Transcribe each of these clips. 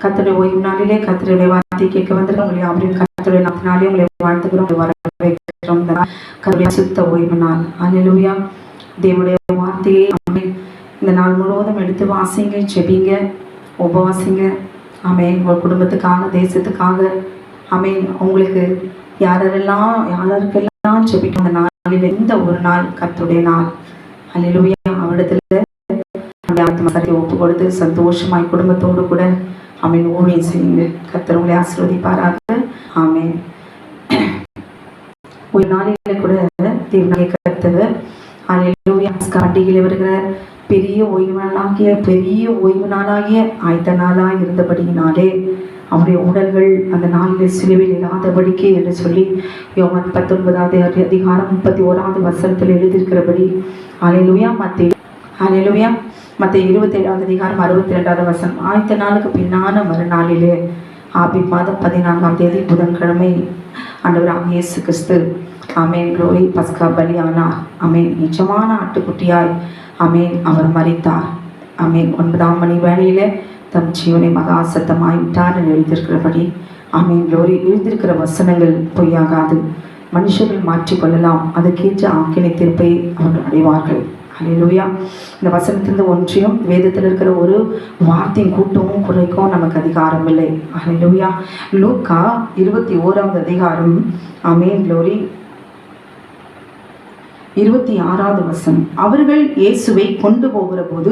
கர்த்தருடைய ஓய்வு நாளிலே கர்த்தருடைய வார்த்தை கேட்க வந்திருக்கோம். உங்களை யாவரையும் கர்த்தருடைய நாமத்தினாலே உங்களை வாழ்த்துகிறோம், வரவேற்கிறோம். கர்த்தருடைய சுத்த ஓய்வு நாள். அல்லேலூயா. தேவனுடைய வார்த்தையை இந்த நாள் முழுவதும் எடுத்து வாசிங்க, ஜெபிங்க, உபவாசிங்க. ஆமென். உங்கள் குடும்பத்துக்காக, தேசத்துக்காக, ஆமென். உங்களுக்கு யாருக்கெல்லாம் ஜெபிக்கும் இந்த நாளில் இந்த ஒரு நாள் கர்த்தருடைய நாள். அல்லேலூயா. அவரிடத்துல ஒப்பு கொடுத்து சந்தோஷமாய் குடும்பத்தோடு கூட ஆமென் ஊழியம் செய்யுங்க. கர்த்தர் உங்களை ஆசீர்வதிப்பாராக. ஆமென். ஒரு நாளில கூட தேவனாகிய கர்த்தர் அல்லேலூயா பண்டிகையில் வருகிற பெரிய ஓய்வு நாளாகிய ஆயத்த நாளாய் இருந்தபடியினாலே அவருடைய உடல்கள் அந்த நாளில் சிலுவையில் இல்லாதபடிக்கு என்று சொல்லி யோவான் 19வது அதிகாரம் 31வது வசனத்தில் எழுதியிருக்கிறபடி அல்லேலூயா. அல்லேலூயா. மத்தேயு 27வது அதிகாரம் 62வது வசனம். ஆயத்த நாளுக்கு பின்னான மறுநாளிலே ஆபீப் மாதம் 14ஆம் தேதி புதன்கிழமை ஆண்டவராகிய இயேசு கிறிஸ்து ஆமென் க்ளோரி பஸ்கா பலியானார். ஆமென். நிஜமான ஆட்டுக்குட்டியாய் ஆமென் அவர் மரித்தார். ஆமென். 9ஆம் மணி வேளையில தம் ஜீவனை மகா சத்தமாய் விட்டார் என்று எழுதியிருக்கிறபடி ஆமென் க்ளோரி. எழுதியிருக்கிற வசனங்கள் பொய்யாகாது. மனுஷர்கள் மாற்றிக்கொள்ளலாம், அதுக்கேற்ற ஆக்கினை தீர்ப்பை அவர்கள் அடைவார்கள். அல்லேலூயா. இந்த வசனத்திலிருந்து ஒன்றியும் வேதத்தில் இருக்கிற ஒரு வார்த்தையின் கூட்டமும் குறைக்கும் நமக்கு அதிகாரம் இல்லை. அல்லேலூயா. லூக்கா 21வது அதிகாரம் ஆமென் க்ளோரி 26வது வசனம். அவர்கள் இயேசுவை கொண்டு போகிற போது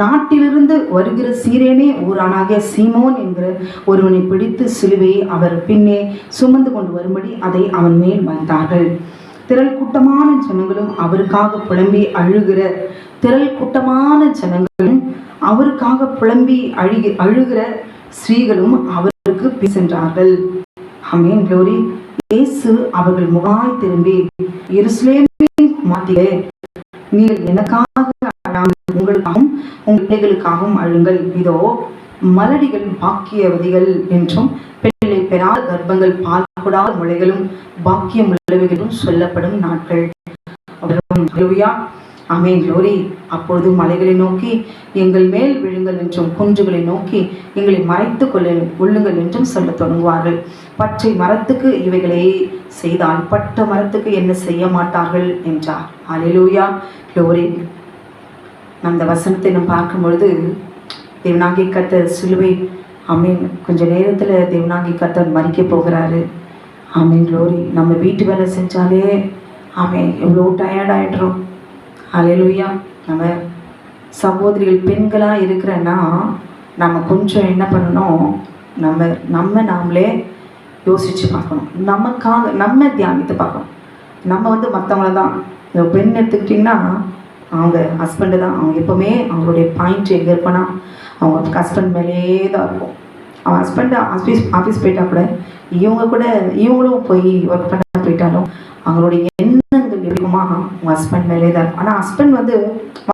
நாட்டிலிருந்து வருகிற சீரேனே ஊரானாகிய சீமோன் என்கிற ஒருவனை பிடித்து சிலுவையை அவர் பின்னே சுமந்து கொண்டு வரும்படி அதை அவன் மேல் வைத்தார்கள். திரள் கூட்டமான ஜனங்களும் அவருக்காக புலம்பி அழுகிற ஸ்ரீகளும் அவருக்கு சென்றார்கள். ஆமென் க்ளோரி. இயேசு அவர்கள் முகாய் திரும்பி எருசலேமின் குமாரத்திலே நீங்கள் எனக்காக உங்களுக்காகவும் உங்கள் பிள்ளைகளுக்காகவும் அழுங்கள். இதோ மலடிகள் பாக்கியவதிகள் என்றும் பிள்ளை பெறாத கர்ப்பங்கள் பால் கூடாத முளைகளும் பாக்கியம் உள்ளவைகள் என்றும் சொல்லப்படும் நாட்கள். ஆமென் க்ளோரி. அப்பொழுது மலைகளை நோக்கி எங்கள் மேல் விழுங்கள் என்றும் குன்றுகளை நோக்கி எங்களை மறைத்து கொள்ளுங்கள் என்றும் சொல்ல தொடங்குவார்கள். பச்சை மரத்துக்கு இவைகளை செய்தால் பட்ட மரத்துக்கு என்ன செய்ய மாட்டார்கள் என்றார். அல்லேலூயா க்ளோரி. அந்த வசனத்தை நாம் பார்க்கும் பொழுது தேவனாகிய கர்த்தர் சிலுவை ஆமென் கொஞ்ச நேரத்தில் தேவனாகிய கர்த்தர் மறிக்க போகிறாரு. ஆமென் க்ளோரி. நம்ம வீட்டு வேலை செஞ்சாலே ஆமென் எவ்வளோ டயர்டாயிடுறோம். அல்லேலூயா. நம்ம சகோதரிகள் பெண்களாக இருக்கிறன்னா நம்ம கொஞ்சம் என்ன பண்ணணும், நாமளே யோசித்து பார்க்கணும், நமக்காக நம்ம தியானித்து பார்க்கணும். நம்ம மற்றவங்கள தான் இந்த பெண் எடுத்துக்கிட்டிங்கன்னா அவங்க ஹஸ்பண்டு தான். அவங்க எப்போவுமே அவங்களுடைய பாயிண்ட் எங்கே இருப்பேன்னா அவங்க ஹஸ்பண்ட் மேலே தான் இருக்கும். அவன் ஹஸ்பண்டு ஆஃபீஸ் போயிட்டா கூட இவங்களும் போய் ஒர்க் பண்ண போயிட்டாலும் அவங்களுடைய எண்ணங்கள் எப்படிமா உங்கள் ஹஸ்பண்ட் மேலே தான் இருக்கும். ஆனால் ஹஸ்பண்ட்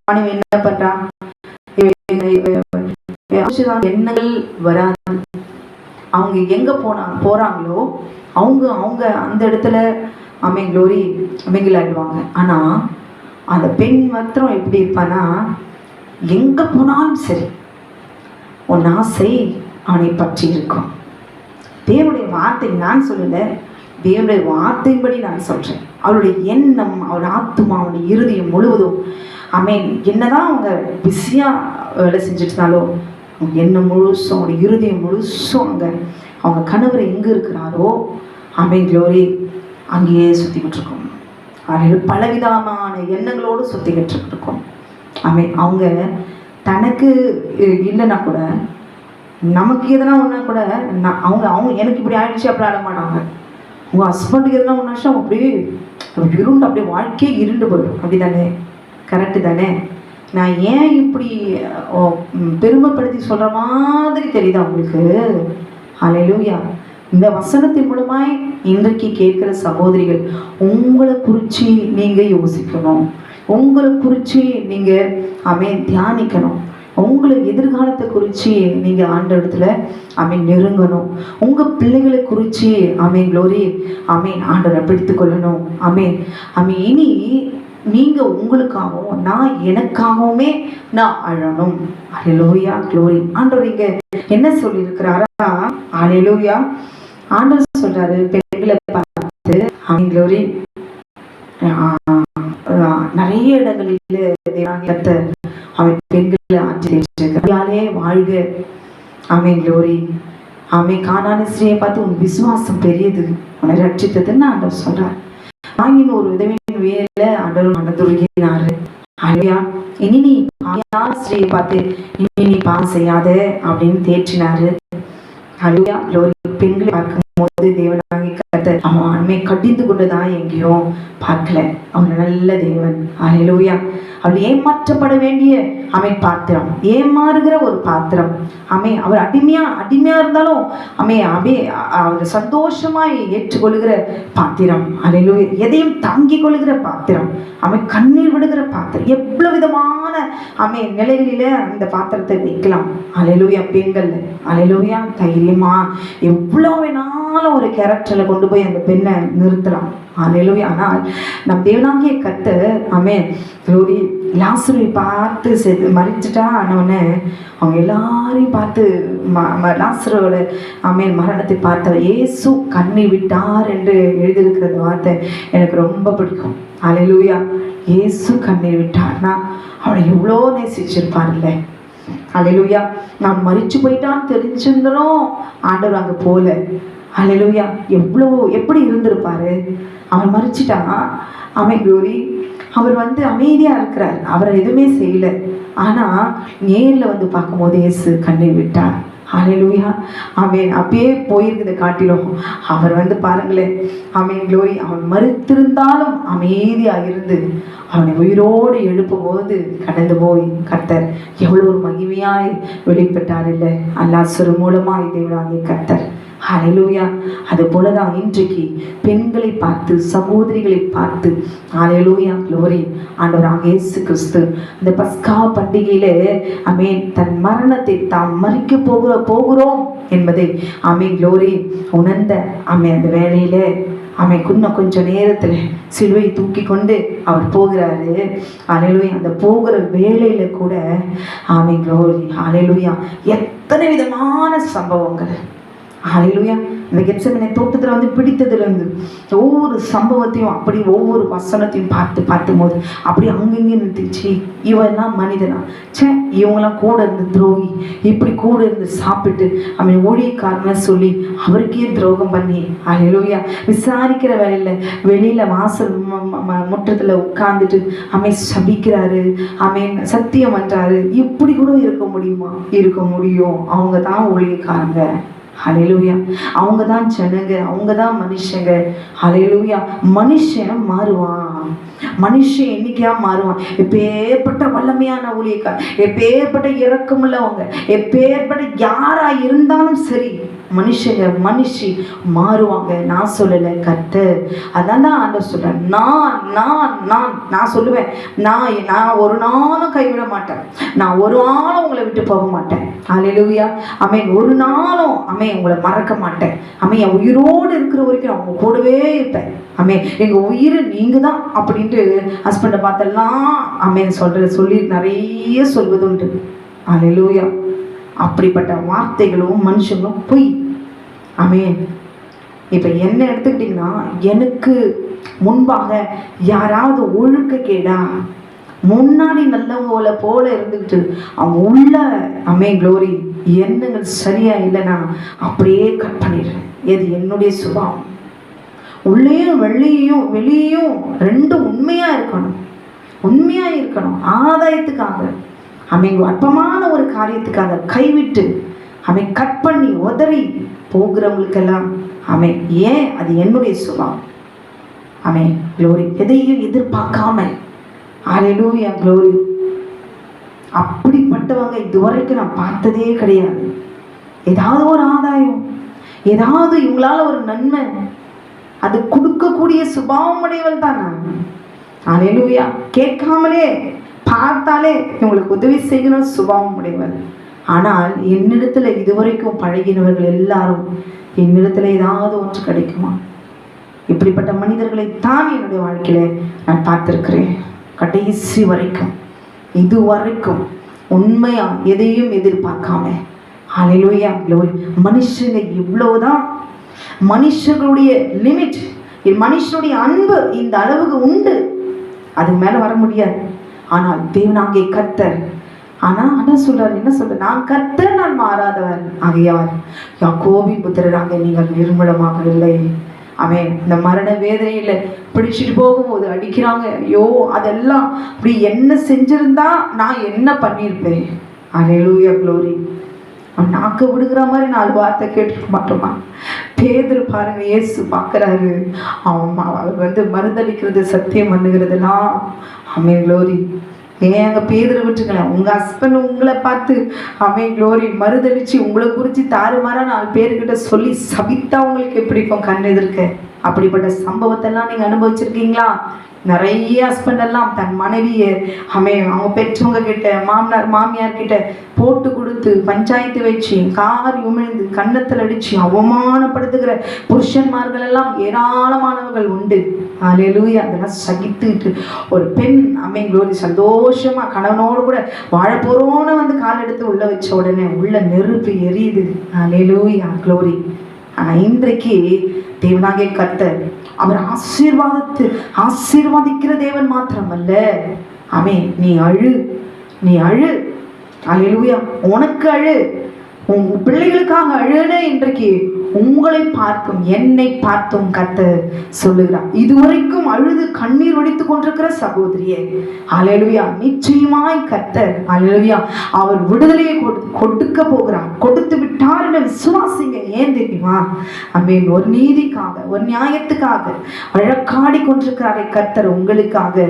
மனைவி என்ன பண்ணுறா எண்ணங்கள் வராது. அவங்க எங்கே போகிறாங்களோ அவங்க அந்த இடத்துல ஆமென் க்ளோரி மிங்கில் ஆகிடுவாங்க. ஆனால் அந்த பெண் மாத்திரம் எப்படி இருப்பான்னா எங்கே போனாலும் சரி உன் ஆசை அவனை பற்றி இருக்கும். தேவனுடைய வார்த்தை நான் சொல்லலை, தேவனுடைய வார்த்தையின்படி நான் சொல்கிறேன். அவருடைய எண்ணம், அவருடைய ஆத்துமா, அவருடைய இருதயம் முழுவதும் ஆமென். என்னதான் அவங்க பிஸியாக வேலை செஞ்சுட்டுனாலும் அவங்க எண்ணம் முழுசும், அவருடைய இருதயம் முழுசும் அவங்க கணவர் எங்கே இருக்கிறாரோ ஆமென் க்ளோரி அங்கேயே சுற்றிக்கிட்டு இருக்கோம். அவர்கள் பலவிதமான எண்ணங்களோடு சுற்றிக்கிட்டு இருக்கோம். ஆமென். அவங்க தனக்கு இல்லைன்னா கூட நமக்கு எதனா ஒன்றா கூட அவங்க எனக்கு இப்படி ஆயிடுச்சு அப்படி ஆட மாட்டாங்க. உங்கள் ஹஸ்பண்டுக்கு எதனா ஒன்றாச்சா அப்படியே இருண்டு, அப்படியே வாழ்க்கையே இருண்டு போயிடும். அப்படி தானே? கரெக்டு தானே? நான் ஏன் இப்படி பெருமைப்படுத்தி சொல்கிற மாதிரி தெரியுதா உங்களுக்கு? அல்லேலூயா. இந்த வசனத்தின் மூலமாய் இன்றைக்கு கேட்குற சகோதரிகள் உங்களை குறித்து நீங்கள் யோசிக்கணும், உங்களை குறித்து நீங்கள் ஆமென் தியானிக்கணும், உங்களை எதிர்காலத்தை குறித்து நீங்கள் ஆண்டவரிடத்துல ஆமென் நெருங்கணும், உங்கள் பிள்ளைகளை குறித்து ஆமென் க்ளோரி ஆமென் ஆண்டவரை பிடித்து கொள்ளணும். ஆமென். இனி நீங்க உங்களுக்காகவும் நான் எனக்காகவுமே நான் அழணும். அல்லேலூயா, க்ளோரி. ஆண்டவர் இங்க என்ன சொல்லி இருக்கிறாரா? அல்லேலூயா, ஆண்டவர் சொல்றாரு பெண்களை பார்த்து, க்ளோரி, நிறைய இடங்களில் அவன் பெண்களை ஆட்சியாலே வாழ்க. ஆமென், க்ளோரி. ஆமென். கானானிய ஸ்திரியை பார்த்து உன் விசுவாசம் பெரியது, உன்னை ரட்சித்ததுன்னு ஆண்டவர் சொல்றார். தாயின் ஒரு உதவியின் வேலையில ஆண்டவர் மனதுருகினாரு. அல்லேலூயா. இனி நீ ஸ்திரியை பார்த்து இனி நீ பாவம் செய்யாத அப்படின்னு தேற்றினாரு. அல்லேலூயா, க்ளோரி. பெண்களை பார்க்கும்போது தேவனாகிய கர்த்தர் அவன் ஆண்மை கடிந்து கொண்டுதான் எங்கேயும் பார்க்கல. அவன் நல்ல தேவன். அல்லேலூயா. அவள் ஏமாற்றப்பட வேண்டிய பாத்திரம், ஏமாறுகிற ஒரு பாத்திரம். அவர் அடிமையா இருந்தாலும் அவர் சந்தோஷமாய் ஏற்றுக்கொள்கிற பாத்திரம். அல்லேலூயா. எதையும் தாங்கிக் கொள்கிற பாத்திரம். கண்ணீர் விடுகிற பாத்திரம். எவ்வளவு விதமான நிலைகளில அந்த பாத்திரத்தை வைக்கலாம். அல்லேலூயா. பெண்கள் அல்லேலூயா தைரியமா எவ்வளவு வேணாலும் ஒரு கேரக்டர்ல கொண்டு போய் அந்த பெண்ணை நிறுத்தலாம். அல்லேலூயா. ஆனால் நம் தேவனாகிய கர்த்தர் க்ளோரி லாசருவை பார்த்து மறிச்சுட்டா ஆனவனே அவங்க எல்லாரையும் பார்த்து லாசரோட மரணத்தை பார்த்தவர் இயேசு கண்ணீர் விட்டார் என்று எழுதியிருக்கிற வார்த்தை எனக்கு ரொம்ப பிடிக்கும். அல்லேலூயா. இயேசு கண்ணீர் விட்டார்னா அவனை எவ்வளோ நேசிச்சிருப்பார்ல. அல்லேலூயா. நான் மறிச்சு போயிட்டான்னு தெரிஞ்சிருந்தனும் ஆண்டவர் அங்கே போல. அல்லேலூயா. எப்படி இருந்திருப்பாரு. அவன் மறிச்சிட்டான். க்ளோரி. அவர் அமைதியா இருக்கிறார், அவரை எதுவுமே செய்யல. ஆனா நேரில் பார்க்கும்போது இயேசு கண்ணீர் விட்டார். அல்லேலூயா. அப்பயே போயிருக்குது காட்டிலும் அவர் பாருங்களேன். க்ளோரி. அவன் மறுத்திருந்தாலும் அமைதியா இருந்து அவனை உயிரோடு எழுப்பும் போது கடந்து போய் கர்த்தர் எவ்வளவு ஒரு மகிமையாய் வெளிப்பட்டார் இல்லை லாசரு மூலமாய் தேவனாகிய கர்த்தர். அல்லேலூயா. அது போலதான் இன்றைக்கு பெண்களை பார்த்து, சகோதரிகளை பார்த்து, அல்லேலூயா, க்ளோரி, ஆண்டவராக இயேசு கிறிஸ்து இந்த பஸ்கா பண்டிகையில தன் மரணத்தை தாம் மறிக்க போகிறோம் என்பதை க்ளோரி உணர்ந்த அந்த வேலையில கொஞ்ச நேரத்துல சிலுவை தூக்கி கொண்டு அவர் போகிறாரு. அல்லேலூயா. அந்த போகிற வேலையில கூட க்ளோரி, அல்லேலூயா, எத்தனை விதமான சம்பவங்கள். அல்லேலூயா. இந்த கெத்செமனே தோட்டத்தில் பிடித்ததுலேருந்து ஒவ்வொரு சம்பவத்தையும் அப்படி ஒவ்வொரு வசனத்தையும் பார்த்தும் போது அப்படி அங்கங்கே நிறுத்திச்சு. இவெல்லாம் மனிதனா? இவங்கெல்லாம் கூட இருந்து துரோகி, இப்படி கூட இருந்து சாப்பிட்டு ஊழியக்காரன்னு சொல்லி அவருக்கே துரோகம் பண்ணி அல்லேலூயா விசாரிக்கிற வேலையில வெளியில வாசல் முற்றத்துல உட்கார்ந்துட்டு சபிக்கிறாரு, சத்தியம் பண்றாரு. இப்படி கூட இருக்க முடியுமா? இருக்க முடியும். அவங்க தான் ஊழியக்காரங்க. அல்லேலூயா. அவங்க தான் ஜனங்க, அவங்க தான் மனுஷங்க. அல்லேலூயா. மனுஷன் மாறுவான், மனுஷன் என்னைக்கா மாறுவான். எப்பேற்பட்ட வல்லமையான ஊழியக்கார், எப்பேற்பட்ட இரக்கமுள்ளவங்க, எப்பேற்பட்ட யாரா இருந்தாலும் சரி மனுஷி மாறுவாங்க. நான் சொல்லலை, கர்த்தர். அதான் தான் ஆண்டவர் சொல்றேன். நான் சொல்லுவேன், நான் ஒரு நாளும் கைவிட மாட்டேன், நான் ஒரு நாளும் உங்களை விட்டு போக மாட்டேன். அல்லேலூயா. ஒரு நாளும் உங்களை மறக்க மாட்டேன். என் உயிரோடு இருக்கிற வரைக்கும் அவங்க கூடவே இருப்பேன். எங்க உயிர் நீங்க தான் அப்படின்ட்டு ஹஸ்பண்டை பார்த்தெல்லாம் சொல்லி நிறைய சொல்வது உண்டு. அல்லேலூயா. அப்படிப்பட்ட வார்த்தைகளும் மனுஷங்களும் பொய். இப்ப என்ன எடுத்துக்கிட்டீங்கன்னா, எனக்கு முன்பாக யாராவது ஒழுக்க கேடா முன்னாடி நல்லவங்கள போல இருந்துக்கிட்டு அவங்க உள்ள க்ளோரி எண்ணங்கள் சரியா இல்லைன்னா அப்படியே கட் பண்ணிடுறேன். இது என்னுடைய சுபாவம். உள்ளேயும் வெளியையும் ரெண்டும் உண்மையா இருக்கணும். ஆதாயத்துக்காக அற்பமான ஒரு காரியத்துக்காக கைவிட்டு கட் பண்ணி உதறி போகிறவங்களுக்கெல்லாம் ஏன் அது என்னுடைய சுபாவம். க்ளோரி. எதையும் எதிர்பார்க்காம. அல்லேலூயா, க்ளோரி. அப்படிப்பட்டவங்க இதுவரைக்கும் நான் பார்த்ததே கிடையாது. ஏதாவது ஒரு ஆதாயம், ஏதாவது இவங்களால ஒரு நன்மை அது கொடுக்கக்கூடிய சுபாவம் உடையவள் தான் நான். அல்லேலூயா. கேட்காமலே பார்த்தாலே இவங்களுக்கு உதவி செய்யணும் சுபாவம் உடையவள். ஆனால் என்னிடத்துல இதுவரைக்கும் பழகினவர்கள் எல்லாரும் என்னிடத்துல ஏதாவது ஒன்று கிடைக்குமா? இப்படிப்பட்ட மனிதர்களை தான் என்னுடைய வாழ்க்கையில நான் பார்த்திருக்கிறேன். கடைசி வரைக்கும், இது வரைக்கும் உண்மையா எதையும் எதிர்பார்க்காம, ஹல்லேலூயா க்ளோரி. மனுஷங்க இவ்வளவுதான், மனுஷர்களுடைய லிமிட், மனுஷனுடைய அன்பு இந்த அளவுக்கு உண்டு, அதுக்கு மேல வர முடியாது. ஆனால் தேவனாகிய கர்த்தர் அதான் சொல்றாரு, என்ன சொல்ற, நான் கர்த்தர், நான் மாறாதவர் ஆகையால் யாக்கோபின் புத்திரராக நீங்கள் நிர்மூலமாகவில்லை. அவன் இந்த மரண வேதனையில பிடிச்சிட்டு போகும்போது அடிக்கிறாங்க. ஐயோ, அதெல்லாம் இப்படி என்ன செஞ்சிருந்தா நான் என்ன பண்ணியிருப்பேன். ஹல்லேலூயா க்ளோரி. அவன் நாக்க விடுகிற மாதிரி 4 வார்த்தை கேட்டுருக்க மாட்டோமா? பேதுரு பாருங்க, இயேசு பார்க்குறாரு, அவர் மறுதளிக்கிறது, சத்தியம் பண்ணுகிறதுலாம். ஆமென் க்ளோரி. ஏன் அங்கே பேதுரு விட்டுக்கலாம், உங்கள் ஹஸ்பண்ட் உங்களை பார்த்து ஆமென் க்ளோரி மறுதளிச்சு உங்களை குறித்து தாறுமாறா 4 பேர்கிட்ட சொல்லி சபித்தா உங்களுக்கு எப்படி இருக்கும் கண் எதிர்க்க? அப்படிப்பட்ட சம்பவத்தெல்லாம் நீங்கள் அனுபவிச்சிருக்கீங்களா? நிறைய ஹஸ்பண்ட் எல்லாம் தன் மனைவியை அவங்க பெற்றவங்க கிட்ட, மாமனார் மாமியார் கிட்ட போட்டு கொடுத்து பஞ்சாயத்து வச்சு கார் உமிழ்ந்து கன்னத்தில் அடிச்சு அவமானப்படுத்துகிற புருஷன்மார்கள் எல்லாம் ஏராளமானவர்கள் உண்டு. ஹல்லேலூயா. அதெல்லாம் சகித்துட்டு ஒரு பெண் க்ளோரி சந்தோஷமா கணவனோடு கூட வாழ போறோன்னு கால் எடுத்து உள்ள வச்ச உடனே உள்ள நெருப்பு எரியுது. ஹல்லேலூயா க்ளோரி. ஆனால் இன்றைக்கு தேவனாகிய கர்த்தர் அவர் ஆசீர்வாதிக்கிற தேவன் மாத்திரமல்ல. நீ அழு, நீ அழு. ஹல்லேலூயா. உனக்கு அழு, உன் பிள்ளைகளுக்காக அழுன்னு இன்றைக்கு உங்களை பார்த்தும் என்னை பார்த்தும் கர்த்தர் சொல்லுகிறார். இதுவரைக்கும் அழுது கண்ணீர் வடித்துக் கொண்டிருக்கிற சகோதரியே, ஹல்லேலூயா, நிச்சயமாய் கர்த்தர் ஹல்லேலூயா அவர் விடுதலையை கொடுக்க போகிறார். கொடுத்து விட்டார் என்று விசுவாசிங்க. ஏன் தெரியுமா? ஒரு நீதிக்காக, ஒரு நியாயத்துக்காக வழக்காடி கொண்டிருக்கிறாரே கர்த்தர் உங்களுக்காக.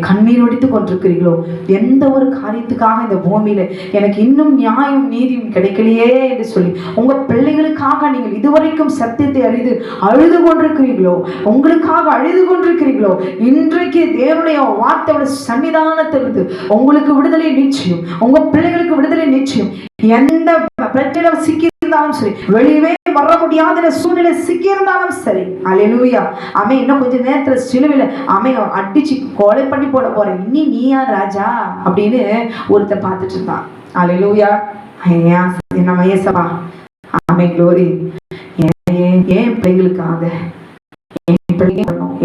கண்ணீர் வடித்துக் கொண்டிருக்கிறீர்களோ? எந்த ஒரு காரியத்துக்காக இந்த பூமியில எனக்கு இன்னும் நியாயம் நீதியும் கிடைக்கலையே என்று சொல்லி உங்க பிள்ளைகளுக்காக நீங்கள் இதுவரைக்கும் சத்தியத்தை அறிந்து அழுது கொண்டிருக்கிறீர்களோ, உங்களுக்காக அழுது கொண்டிருக்கிறீர்களோ, இன்றைக்கு தேவனுடைய வார்த்தையோட சன்னிதானத்திலிருந்து உங்களுக்கு விடுதலை நிச்சயம், உங்க பிள்ளைகளுக்கு விடுதலை நிச்சயம். எந்த பிரச்சனை சிக்கி இருந்தாலும் சரி, வெளியவே வர முடியாத சூழ்நிலை சிக்கி இருந்தாலும் சரி, ஹல்லேலூயா. இன்னும் கொஞ்ச நேரத்துல சிலுவையில அடிச்சு கொலை பண்ணி போட போறேன், இனி நீயா ராஜா அப்படின்னு ஒருத்தர் பார்த்துட்டு இருந்தான். ஹல்லேலூயா. நம்ம ஏசப்பா க்ளோரி ஏன் பிள்ளைகளுக்காக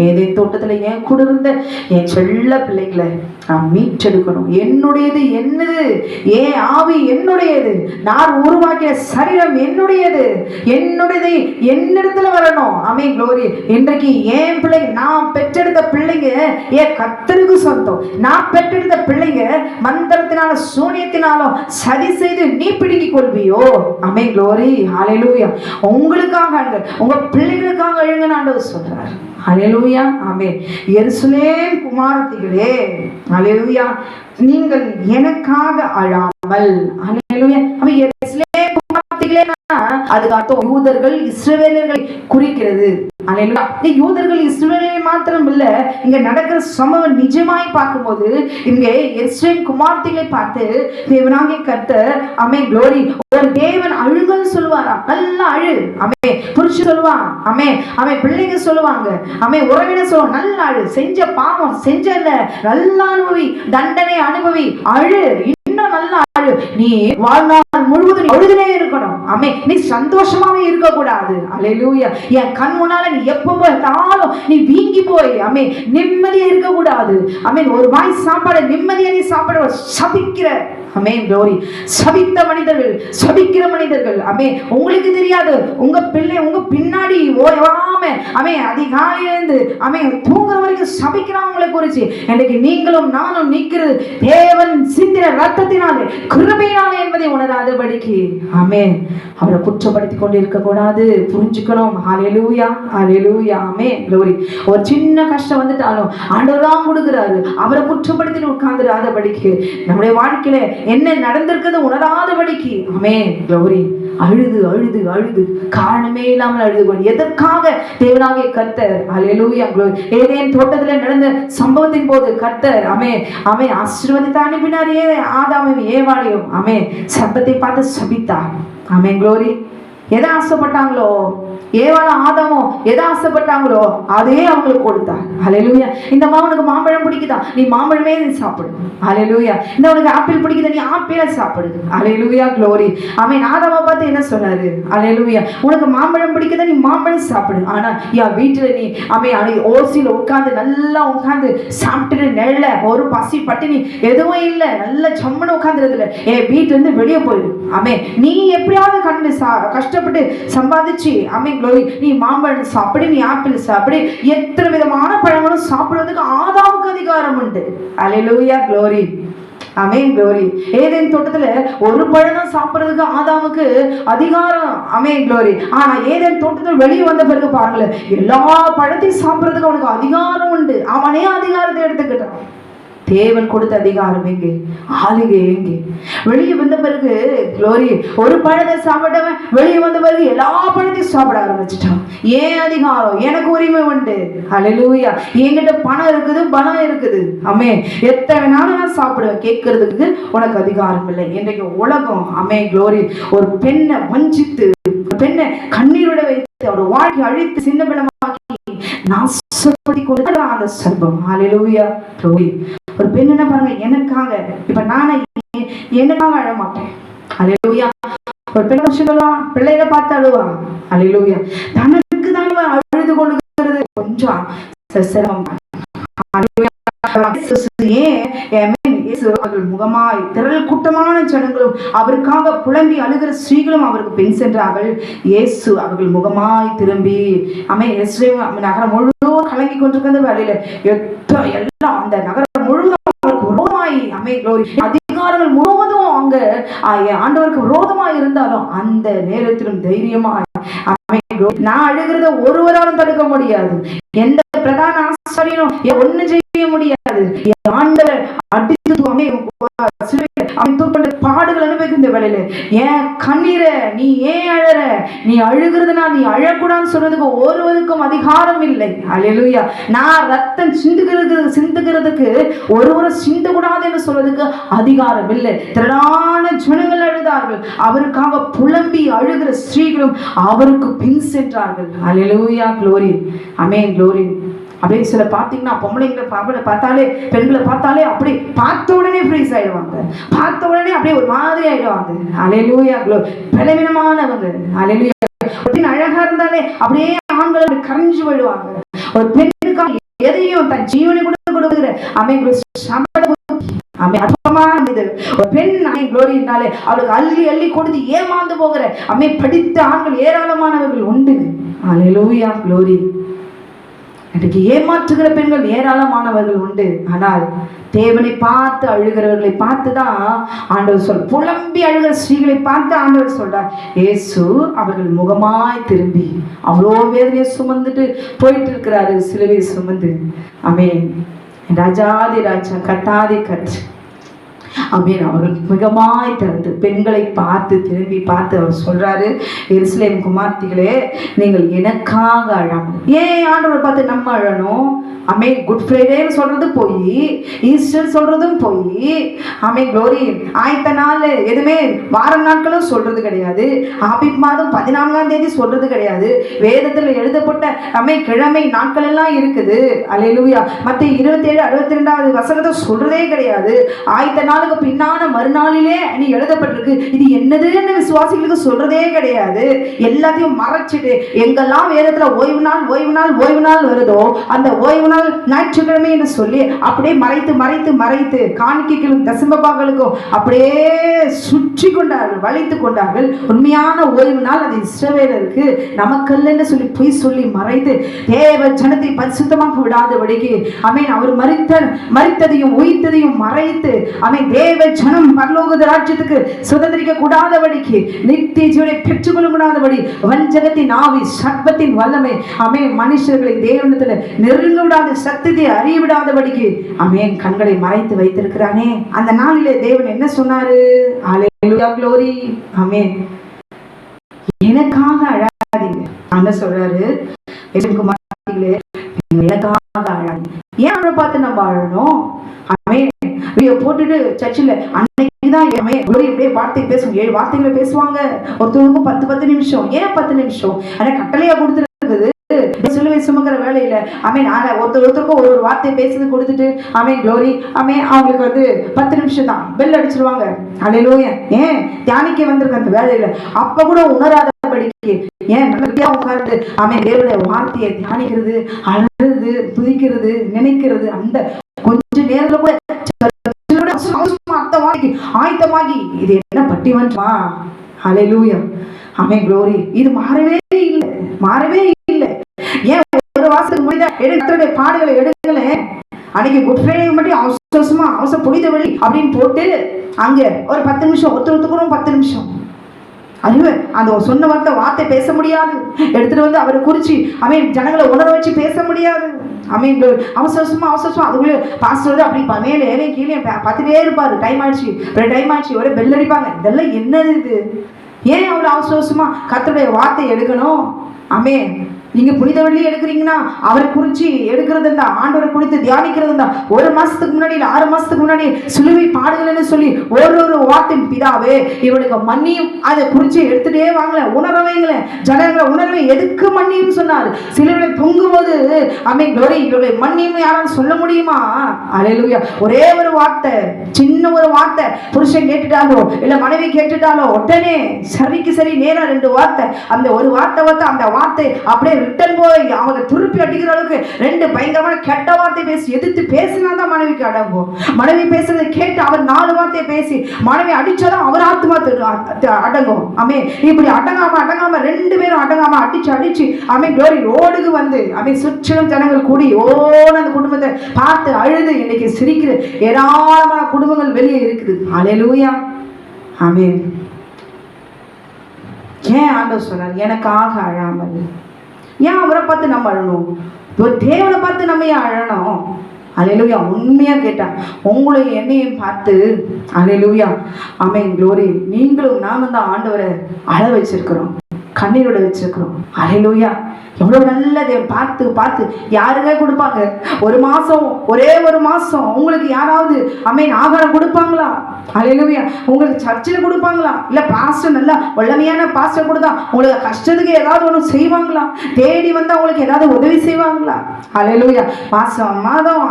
ஏதேன் தோட்டத்துல என் கூட இருந்த என் செல்ல பிள்ளைகளை நான் மீட்டெடுக்கணும். என்னுடையது என்னது, ஏன் ஆவி என்னுடையது, நான் உருவாக்கிய சரீரம் என்னுடையது, என்னுடையது என்னிடத்துல வரணும். க்ளோரி. இன்றைக்கு என் பிள்ளைங்க, நான் பெற்றெடுத்த பிள்ளைங்க என் கர்த்தருக்கு சொந்தம். நான் பெற்றெடுத்த பிள்ளைங்க மந்திரத்தினால சூனியத்தினாலும் சதி செய்து நீ பிடுங்கிக் கொள்வியோ? க்ளோரி. ஹல்லேலூயா. உங்களுக்காக உங்க பிள்ளைகளுக்காக எழுங்கன்னு சொல்றார். ஹல்லேலூயா. எருசலேம் குமாரத்திகளே, ஹல்லேலூயா, நீங்கள் எனக்காக அழாமல். ஹல்லேலூயா. எருசலேம் குமாரத்திகளே, அதுக்கு அர்த்தம் யூதர்கள் இஸ்ரவேலர்களை குறிக்கிறது. யூதர்கள் இஸ்ரவேலை மாத்திரம் இல்ல, இங்க நடக்கிற சம்பவம் நிஜமாய் பார்க்கும்போது இங்கே எருசலேம் குமாரத்திகளை பார்த்து தேவனாகிய கர்த்தர் க்ளோரி ஒரு தேவன் அழுகன்னு சொல்லுவாரா? நல்லா அழு. புருஷன் சொல்லுவான், பிள்ளைங்க சொல்லுவாங்க, உறவினர் சொல்லுவாங்க, நல்லா அழு. செஞ்ச பாவம் செஞ்சல நல்லா அனுபவி, தண்டனை அனுபவி, அழு, இன்னும் நல்லா அழு. நீ வாழ்நாள் முழுவதும் அழுதுனே இருக்கணும். நீ சந்தோஷமாவே இருக்க கூடாது. ஹல்லேலூயா. என் கண் முன்னால நீ எப்ப பார்த்தாலும் நீ வீங்கி போய் நிம்மதியா இருக்க கூடாது. ஒரு வாய் சாப்பாடு நிம்மதியா நீ சாப்பிட சபிக்கிற க்ளோரி சபித்த மனிதர்கள், சபிக்கிற மனிதர்கள். உங்களுக்கு தெரியாது, உங்க பிள்ளை உங்க பின்னாடி ஓயாம அதிகாலையிலிருந்து தூங்குற வரைக்கும் சபிக்கிறாங்களை குறிச்சு இன்னைக்கு நீங்களும் நானும் நிற்கிறது தேவன் சிந்தின ரத்தத்தினாலே கிருபையினாலே என்பதை உணராதபடிக்கு அவரை குற்றப்படுத்திக் கொண்டு இருக்க கூடாது. புரிஞ்சுக்கணும். ஹல்லேலூயா. ஹல்லேலூயா. க்ளோரி. ஒரு சின்ன கஷ்டம் வந்துட்டாலும் ஆண்டவர் தான் கொடுக்கிறாரு. அவரை குற்றப்படுத்தி உட்கார்ந்துடாதபடிக்கு, நம்முடைய வாழ்க்கையில என்ன நடந்திருக்கிறது உணராதபடிக்கு க்ளோரி அழுது அழுது அழுது காரணமே இல்லாமல் அழுது எதற்காக தேவனாகிய கர்த்தர் ஹல்லேலூயா க்ளோரி ஏதேன் தோட்டத்தில் நடந்த சம்பவத்தின் போது கர்த்தர் ஆசீர்வதித்து அனுப்பினார் ஆதாமையும் ஏவாளையும் சர்ப்பத்தை பார்த்து சபித்தார். க்ளோரி. எதை ஆசைப்பட்டாங்களோ ஏவாளும் ஆதாமும் எதை ஆசைப்பட்டாங்களோ அதே அவங்களுக்கு கொடுத்தார். ஹல்லேலூயா. இந்த உனக்கு மாம்பழம் பிடிக்குதா, நீ மாம்பழமே சாப்பிடு. ஹல்லேலூயா. இந்த உனக்கு ஆப்பிள் பிடிக்குதா, நீ ஆப்பிளை சாப்பிடு. ஹல்லேலூயா, க்ளோரி. ஆமென். ஆதாமை பார்த்து என்ன சொன்னாரு? ஹல்லேலூயா. உனக்கு மாம்பழம் பிடிக்குதா, நீ மாம்பழம் சாப்பிடு. ஆனா என் வீட்டுல நீ ஓசியில உட்கார்ந்து நல்லா உட்கார்ந்து சாப்பிட்டு நெல்ல ஒரு பசி பட்டினி எதுவும் இல்லை, நல்ல ஜம்முன்னு உட்கார்ந்துருதுல என் வீட்டுல இருந்து வெளியே போயிடு. ஆமென். நீ எப்படியாவது கஷ்டப்பட்டு சம்பாதிச்சு நீ மாம்பழம் சாப்பிடு, நீ ஆப்பிள் சாப்பிடு, எத்தனை விதமான பழங்களும் சாப்பிடுவதற்கு ஆதாமுக்கு அதிகாரம் உண்டு. அல்லேலூயா, க்ளோரி. ஆமென், க்ளோரி. ஏதேன் தோட்டத்துல ஒரு பழம் தான் சாப்பிடுறதுக்கு ஆதாமுக்கு அதிகாரம். ஆமென், க்ளோரி. ஆனா ஏதேன் தோட்டத்துல வெளியே வந்த பிறகு பாருங்களேன், எல்லா பழத்தையும் சாப்பிடுறதுக்கு அவனுக்கு அதிகாரம் உண்டு. அவனே அதிகாரத்தை எடுத்துக்கிட்டான். தேவன் கொடுத்த அதிகாரம் எங்கே? ஆளுகை எங்கே? வெளியே வந்த பிறகு க்ளோரி, ஒரு பழத்தை சாப்பிட்டவன் வெளியே வந்த பிறகு எல்லா பழத்தையும் சாப்பிட ஆரம்பிச்சிட்டான். ஏன் அதிகாரம்? எனக்கு உரிமை உண்டு. ஹல்லேலூயா. என்கிட்ட பணம் இருக்குது, பலம் இருக்குது. ஆமென். எத்தனை நாள் நான் சாப்பிடுவேன், கேட்கறதுக்கு உனக்கு அதிகாரம் இல்லை. இன்றைக்கு உலகம் ஆமென், க்ளோரி, ஒரு பெண்ணை வஞ்சித்து, பெண்ணை கண்ணீரோட வைத்து, அவரோட வாழ்க்கை அழித்து சின்ன பின்னமாக்கி நாசப்படி கொடுத்த அந்த சர்பம். ஹல்லேலூயா, க்ளோரி. ஒரு பெண் என்ன பாருங்க, எனக்காக இப்ப நானே எனக்காக அழ மாட்டேன். அல்லேலூயா. ஒரு பெண் சொல்லலாம், பிள்ளைகளை பார்த்து அழுவா. அல்லேலூயா. தனக்கு தான் அழுது கொள்ளுகிறது கொஞ்சம் சிரமம். அவர்கள் முகமாய் திரள் கூட்டமான ஜனங்களும் அவருக்காக புலம்பி அழுகிற ஸ்திரீகளும் அவருக்கு பின் சென்றார்கள். இயேசு அவர்கள் முகமாய் திரும்பி நகரம் முழுவதும் கலங்கி கொண்டிருக்கிற வேலையில எல்லாம் அந்த நகரம் முழுவதும் அவருக்கு விரோதமாய் அதிகாரங்கள் முழுவதும் அங்க ஆண்டவருக்கு விரோதமாய் இருந்தாலும் அந்த நேரத்திலும் தைரியமாய் நான் அழுகிறத ஒருவராலும் தடுக்க முடியாது. எந்த பிரதான ஆசாரியனும் ஒண்ணு செய்ய முடியாது. ஆண்டவர் அடித்து பாடுகள் அனுபவிக்கிற வேலையில என் கண்ணீரை நீ ஏன் அழற, நீ அழுகிறதுனா நீ அழக்கூடாதுன்னு சொல்றதுக்கு ஒருவருக்கும் அதிகாரம் இல்லை. அல்லேலூயா. நான் ரத்தம் சிந்துகிறதுக்கு ஒருவரும் சிந்த கூடாது என்று சொல்றதுக்கு அதிகாரம் இல்லை. திரளான ஜனங்கள் அழுதார்கள். அவருக்காக புலம்பி அழுகிற ஸ்திரீகளும் அவருக்கு பின் சென்றார்கள். அல்லேலூயா, க்ளோரி. ஆமென், க்ளோரி. அப்படியே சில பார்த்தீங்கன்னா பொம்பளைங்களை பார்த்தாலே, பெண்களை பார்த்தாலே அப்படி பார்த்த உடனே ஃப்ரீஸ் ஆயிடுவாங்க, பார்த்த உடனே அப்படியே ஒரு மாதிரி ஆயிடுவாங்க. அல்லேலூயா, க்ளோரி. பலவீனமானவங்க. அல்லேலூயா. அழகா இருந்தாலே அப்படியே ஆண்கள் கரைஞ்சு விடுவாங்க. ஒரு பெண்ணுக்காக எதையும் தன் ஜீவனை கூட கொடுக்குற அவளுக்கு அள்ளி அள்ளி கொடுத்து ஏமாந்து போகிற படித்த ஆண்கள் ஏராளமானவர்கள் உண்டு. அல்லேலூயா, க்ளோரி. இன்றைக்கு ஏமாற்றுகிற பெண்கள் ஏராளமானவர்கள் உண்டு. ஆனால் தேவனை பார்த்து அழுகிறவர்களை பார்த்துதான் ஆண்டவர் சொல், புலம்பி அழுகிற ஸ்ரீகளை பார்த்து ஆண்டவர் சொல்றார், இயேசு அவர்கள் முகமாய் திரும்பி அவ்வளோ வேதனையை சுமந்துட்டு போயிட்டு இருக்கிறாரு, சிலுவை சுமந்து. ஆமென். ராஜாதி ராஜா, கட்டாதி கட். ஆமென். அவர்கள் மிகமாய் திறந்து பெண்களை பார்த்து திரும்பி பார்த்து அவர் சொல்றாரு, எருசலேம் குமார்த்திகளே, நீங்கள் எனக்காக அழாமல். ஏன் ஆண்டவர் பார்த்து நம்ம அழணும்? ஆமென். குட் ஃப்ரைடேன்னு சொல்றது போய், ஈஸ்டர் சொல்றதும் போய், ஆமென், க்ளோரி. ஆயத்த நாள் எதுவுமே வாரம் நாட்களும் சொல்றது கிடையாது. ஆபிப் மாதம் 14ஆம் தேதி சொல்றது கிடையாது. வேதத்தில் எழுதப்பட்ட கிழமை நாட்கள் எல்லாம் இருக்குது. அல்லேலூயா. மத்தேயு 27:62 வசனத்தை சொல்றதே கிடையாது. ஆயத்த நாளுக்கு பின்னான மறுநாளிலே நீ எழுதப்பட்டிருக்கு. இது என்னதுன்னு விசுவாசிகளுக்கு சொல்றதே கிடையாது. எல்லாத்தையும் மறைச்சிட்டு எங்கெல்லாம் வேதத்துல ஓய்வு நாள் ஓய்வு நாள் ஓய்வு நாள் வருதோ அந்த ஓய்வு நாள் ஞாயிற்றுக்கிழமை என்று சொல்லி அப்படியே மறைத்து மறைத்து மறைத்து காணிக்கைகளும் தசமபாக்களுக்கும் அப்படியே சுற்றி கொண்டார்கள், வளைத்து கொண்டார்கள். உண்மையான ஓய்வு நாள் அது இஸ்ரவேலருக்கு, நமக்கல்லன்னு சொல்லி பொய் சொல்லி மறைத்து தேவ ஜனத்தை பரிசுத்தமாக விடாதபடிக்கு ஆமென் அவர் மரித்ததையும் உயிர்த்ததையும் மறைத்து ஆமென் தேவ ஜனம் பரலோக ராஜ்யத்துக்கு சுதந்திரிக்க கூடாதபடிக்கு, நித்திய ஜீவனை பெற்றுக்கொள்ள கூடாதபடி வஞ்சகத்தின் ஆவி சர்ப்பத்தின் வல்லமை ஆமென் மனுஷர்களை தேவனிடத்தில் நெருங்க விடாத சத்தியத்தை அறிய விடாதபடிக்கு ஆமென் கண்களை மறைத்து வைத்திருக்கிறானே. அந்த நாளிலே தேவன் என்ன சொன்னாரு? அல்லேலூயா, க்ளோரி. ஆமென். எனக்காக அழாதீங்க. என்ன சொல்றாரு? எனக்காக அழாதீங்க. ஏன் அவரை பார்த்து நம்ம அழணும்? ஆமென். போட்டுட்டு சர்ச்சில் அன்னைக்கு இப்படியே வார்த்தை பேசுவாங்க, 7 வார்த்தைகளை பேசுவாங்க. ஒருத்தவங்களுக்கும் 10 நிமிஷம். ஏன் 10 நிமிஷம்? ஆனா கட்டளையா கொடுத்துருக்குது. சிலுவை சுமக்கிற வேலையில ஒருத்தருக்கும் ஒரு வார்த்தை பேசுறது கொடுத்துட்டு க்ளோரி அவங்களுக்கு 10 நிமிஷம் தான், பெல் அடிச்சிருவாங்க. அல்லேலூயா. ஏன் தியானிக்க வந்திருக்க அந்த வேலையில அப்ப கூட உணராதபடிக்கு ஏன் நல்லபடியா உட்கார்ந்து தேவனுடைய வார்த்தையை தியானிக்கிறது, அழுது, துதிக்கிறது, நினைக்கிறது. அந்த கொஞ்ச நேரத்துல கூட ஆயத்தமாகி இது என்ன பட்டிமன்றமா? அல்லேலூயா. க்ளோரி. இது மாறவே இல்லை. ஏன் ஒரு வாசத்துக்கு முடிந்த பாடுகளை எடுக்கல. அன்னைக்கு குட் ஃப்ரைடே மட்டும் அவசர புனித வெள்ளி அப்படின்னு போட்டு அங்க ஒரு 10 நிமிஷம், ஒருத்தருக்கும் 10 நிமிஷம். அதுவே அந்த சொன்ன வார்த்தை பேச முடியாது. எடுத்துட்டு அவரை குறிச்சு ஜனங்களை உணர வச்சு பேச முடியாது. அவசரமா அதுக்குள்ளே பாஸ்டர் அப்படி மேலே ஏறே கீழே பார்த்துட்டே இருப்பாரு. டைம் ஆயிடுச்சு ஒரே பெல் அடிப்பாங்க. இதெல்லாம் என்னது இது? ஏன் அவ்வளோ அவசரமா கர்த்தருடைய வார்த்தை எடுக்கணும்? நீங்க புனித வெள்ளி எடுக்கிறீங்கன்னா அவரை குறிச்சு எடுக்கிறது இருந்தா, ஆண்டவரை குறித்து தியானிக்கிறது இருந்தா, 1 மாசத்துக்கு முன்னாடி 6 மாசத்துக்கு முன்னாடி சிலுவை பாடுகள்னு சொல்லி ஒரு வார்த்தை பிதாவே இவளுக்கு மன்னியும் அதை குறிச்சு எடுத்துட்டே வாங்கல, உணரவைங்களே, ஜனங்களை உணர்வை. எதுக்கு மன்னியும் சொன்னார்? சிலுவை பொங்கும்போது க்ளோரி இவளுடைய மன்னியும் யாராலும் சொல்ல முடியுமா? அல்லேலூயா. ஒரே ஒரு வார்த்தை, சின்ன ஒரு வார்த்தை புருஷன் கேட்டுட்டாலோ இல்ல மனைவி கேட்டுட்டாலோ உடனே சரிக்கு சரி நேரா 2 வார்த்தை, அந்த ஒரு வார்த்தை அந்த வார்த்தை அப்படியே ரிட்டன் போய் அவங்க திருப்பி அடிக்கிற அளவுக்கு 2 பயங்கரமான கெட்ட வார்த்தை பேசி எதிர்த்து பேசினாதான் மனைவிக்கு அடங்கும். மனைவி பேசுறதை கேட்டு அவர் 4 வார்த்தையை பேசி மனைவி அடிச்சாதான் அவர் ஆத்மா அடங்கும். இப்படி அடங்காம 2 பேரும் அடங்காம அடிச்சு க்ளோரி ரோடுக்கு சுற்றிலும் ஜனங்கள் கூடி அந்த குடும்பத்தை பார்த்து அழுது இன்னைக்கு சிரிக்கிற ஏராளமான குடும்பங்கள் வெளியே இருக்குது. அல்லேலூயா. ஏன் ஆண்டவர் சொன்னார் எனக்காக அழாமல்? ஏன் அவரை பார்த்து நம்ம அழணும்? தேவனை பார்த்து நம்ம ஏன் அழணும்? அல்லேலூயா. உண்மையா கேட்டா உங்களையும் என்னையும் பார்த்து அல்லேலூயா க்ளோரி நீங்களும் நானும் தான் ஆண்டவரை அழ வச்சிருக்கிறோம், கண்ணீரோட வச்சிருக்கிறோம். அல்லேலூயா. எவ்வளவு நல்ல பார்த்து யாருங்க கொடுப்பாங்க? 1 மாசம், ஒரே 1 மாசம் உங்களுக்கு யாராவது ஆகாரம் கொடுப்பாங்களா? அல்லேலூயா. உங்களுக்கு சர்ச்சில் கொடுப்பாங்களா? இல்ல பாஸ்டர் நல்லா வல்லமையான பாஸ்டர் கொடுத்தா உங்களுக்கு கஷ்டத்துக்கு ஏதாவது ஒன்று செய்வாங்களா? தேடி வந்தா உங்களுக்கு ஏதாவது உதவி செய்வாங்களா? அல்லேலூயா. மாதம்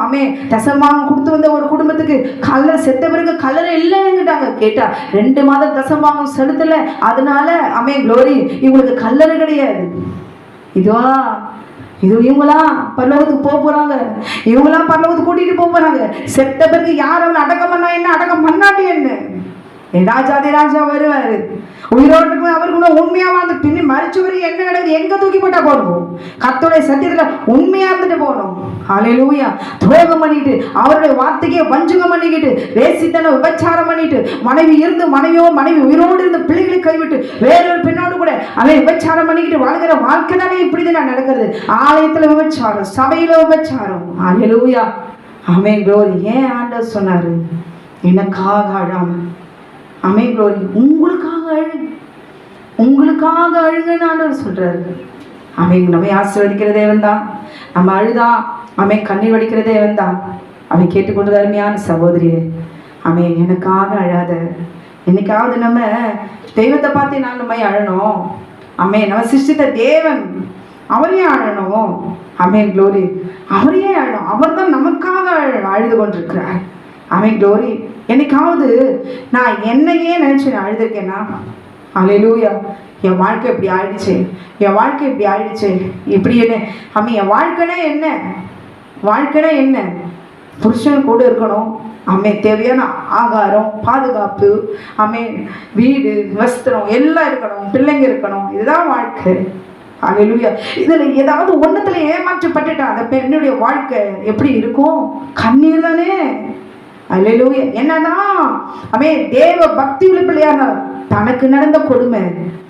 தசமாகம் கொடுத்து வந்த ஒரு குடும்பத்துக்கு கல்லர் செத்த பிறகு கல்லறை இல்லைன்னுட்டாங்க. கேட்டா 2 மாதம் தசமாகம் செலுத்தல, அதனால க்ளோரி இவங்களுக்கு கல்லறை கிடையாது. இது இவங்களா பரலோகத்துக்கு போறாங்க, இவங்களாம் பரலோகத்துக்கு கூட்டிட்டு போறாங்க. செத்த பிறகு யார் அவனை அடக்கம் பண்ணா என்ன, அடக்கம் பண்ணாட்டி என்ன? ராஜாதி ராஜா வருவாரு, உயிரோடு அவருக்கு உண்மையா வாழ்ந்து பின்னி மறிச்சவருக்கு என்ன கிடையாது? எங்க தூக்கி போட்டா போகணும்? கர்த்தருடைய சத்தியத்துல உண்மையா இருந்துட்டு போகணும். அல்லேலூயா. துரோகம் பண்ணிட்டு அவருடைய வார்த்தைக்கே வஞ்சகம் பண்ணிக்கிட்டு வேசித்தன விபச்சாரம் பண்ணிட்டு மனைவி உயிரோடு இருந்து பிள்ளைகளை கைவிட்டு வேறொரு பெண்ணோடு கூட விபச்சாரம் பண்ணிக்கிட்டு வாழ்கிற வாழ்க்கை தானே இப்படிதான் நடக்கிறது. ஆலயத்துல விபச்சாரம், சபையில விபச்சாரம். அல்லேலூயா. க்ளோரி. ஏன் ஆண்டவர் சொன்னாரு எனக்காக அழாமல்? க்ளோரி. உங்களுக்காக அழுங்கன்னு ஆண்டவர் சொல்றாரு. நம்மை ஆசீர்வதிக்கிற தேவன் தான். நம்ம அழுதா கண்ணீர் வடிக்கிற தேவன் தான். கேட்டுக்கொண்டு அருமையான சகோதரியே, எனக்காக அழாத. என்னைக்காவது நம்ம தெய்வத்தை பார்த்து நான் நம்ம அழணும். நம்ம சிருஷ்டித்த தேவன் அவரையே அழணும். க்ளோரி. அவரையே அழணும். அவர் தான் நமக்காக அழுது கொண்டிருக்கிறார். க்ளோரி. என்னைக்காவது நான் என்னையே நினைச்சு நான் அழுதுருக்கேன்னா? அல்லேலூயா. என் வாழ்க்கை இப்படி ஆயிடுச்சு, இப்படி என்ன என் வாழ்க்கைனா என்ன? புருஷன் கூட இருக்கணும், தேவையான ஆகாரம், பாதுகாப்பு, வீடு, வஸ்திரம் எல்லாம் இருக்கணும், பிள்ளைங்க இருக்கணும். இதுதான் வாழ்க்கை. அல்லேலூயா. இதுல ஏதாவது ஒண்ணுத்துல ஏமாற்றப்பட்டுட்டா அந்த பெண்ணுடைய வாழ்க்கை எப்படி இருக்கும்? கண்ணீர் தானே. அல்லேலூயா. என்னதான் தேவ பக்தி உள்ள பிள்ளையாக தனக்கு நடந்த கொடுமை,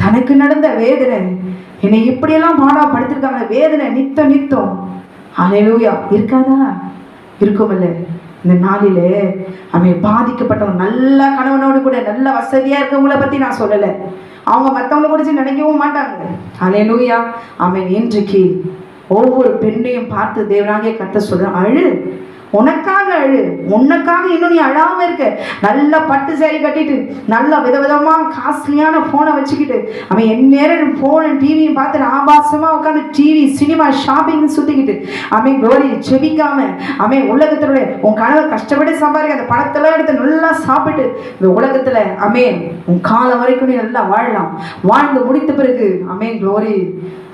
தனக்கு நடந்த வேதனை, என்னை இப்படியெல்லாம் பாடாப்படுத்திருக்காங்க, வேதனை நித்தம். அல்லேலூயா. இருக்காதா? இருக்குமில்ல. இந்த நாளிலே பாதிக்கப்பட்டவங்க, நல்ல கணவனோடு கூட நல்ல வசதியா இருக்கவங்கள பத்தி நான் சொல்லலை, அவங்க மற்றவங்களை குறித்து நினைக்கவும் மாட்டாங்க. அல்லேலூயா. இன்றைக்கு ஒவ்வொரு பெண்ணையும் பார்த்து தேவனாகிய கர்த்தர் சொல்ற, அழு, உனக்காக அழு, உனக்காக இன்னும் நீ அழாம இருக்க. நல்லா பட்டு சேரி கட்டிட்டு நல்லா விதவிதமா காஸ்ட்லியான போனை வச்சுக்கிட்டு அவன் எந்நேரம் போன் டிவியும் பார்த்து ஆபாசமா உட்காந்து டிவி சினிமா ஷாப்பிங் சுத்திக்கிட்டு அவன் குளோரி செபிக்காம அவன் உலகத்தினுடைய உன் கணவர் கஷ்டப்பட்டு சம்பாதிக்க அந்த பணத்தெல்லாம் எடுத்து நல்லா சாப்பிட்டு இந்த உலகத்துல அமேன் உன் காலம் வரைக்கும் நீ நல்லா வாழலாம். வாழ்ந்து முடித்த பிறகு அமேன் குளோரி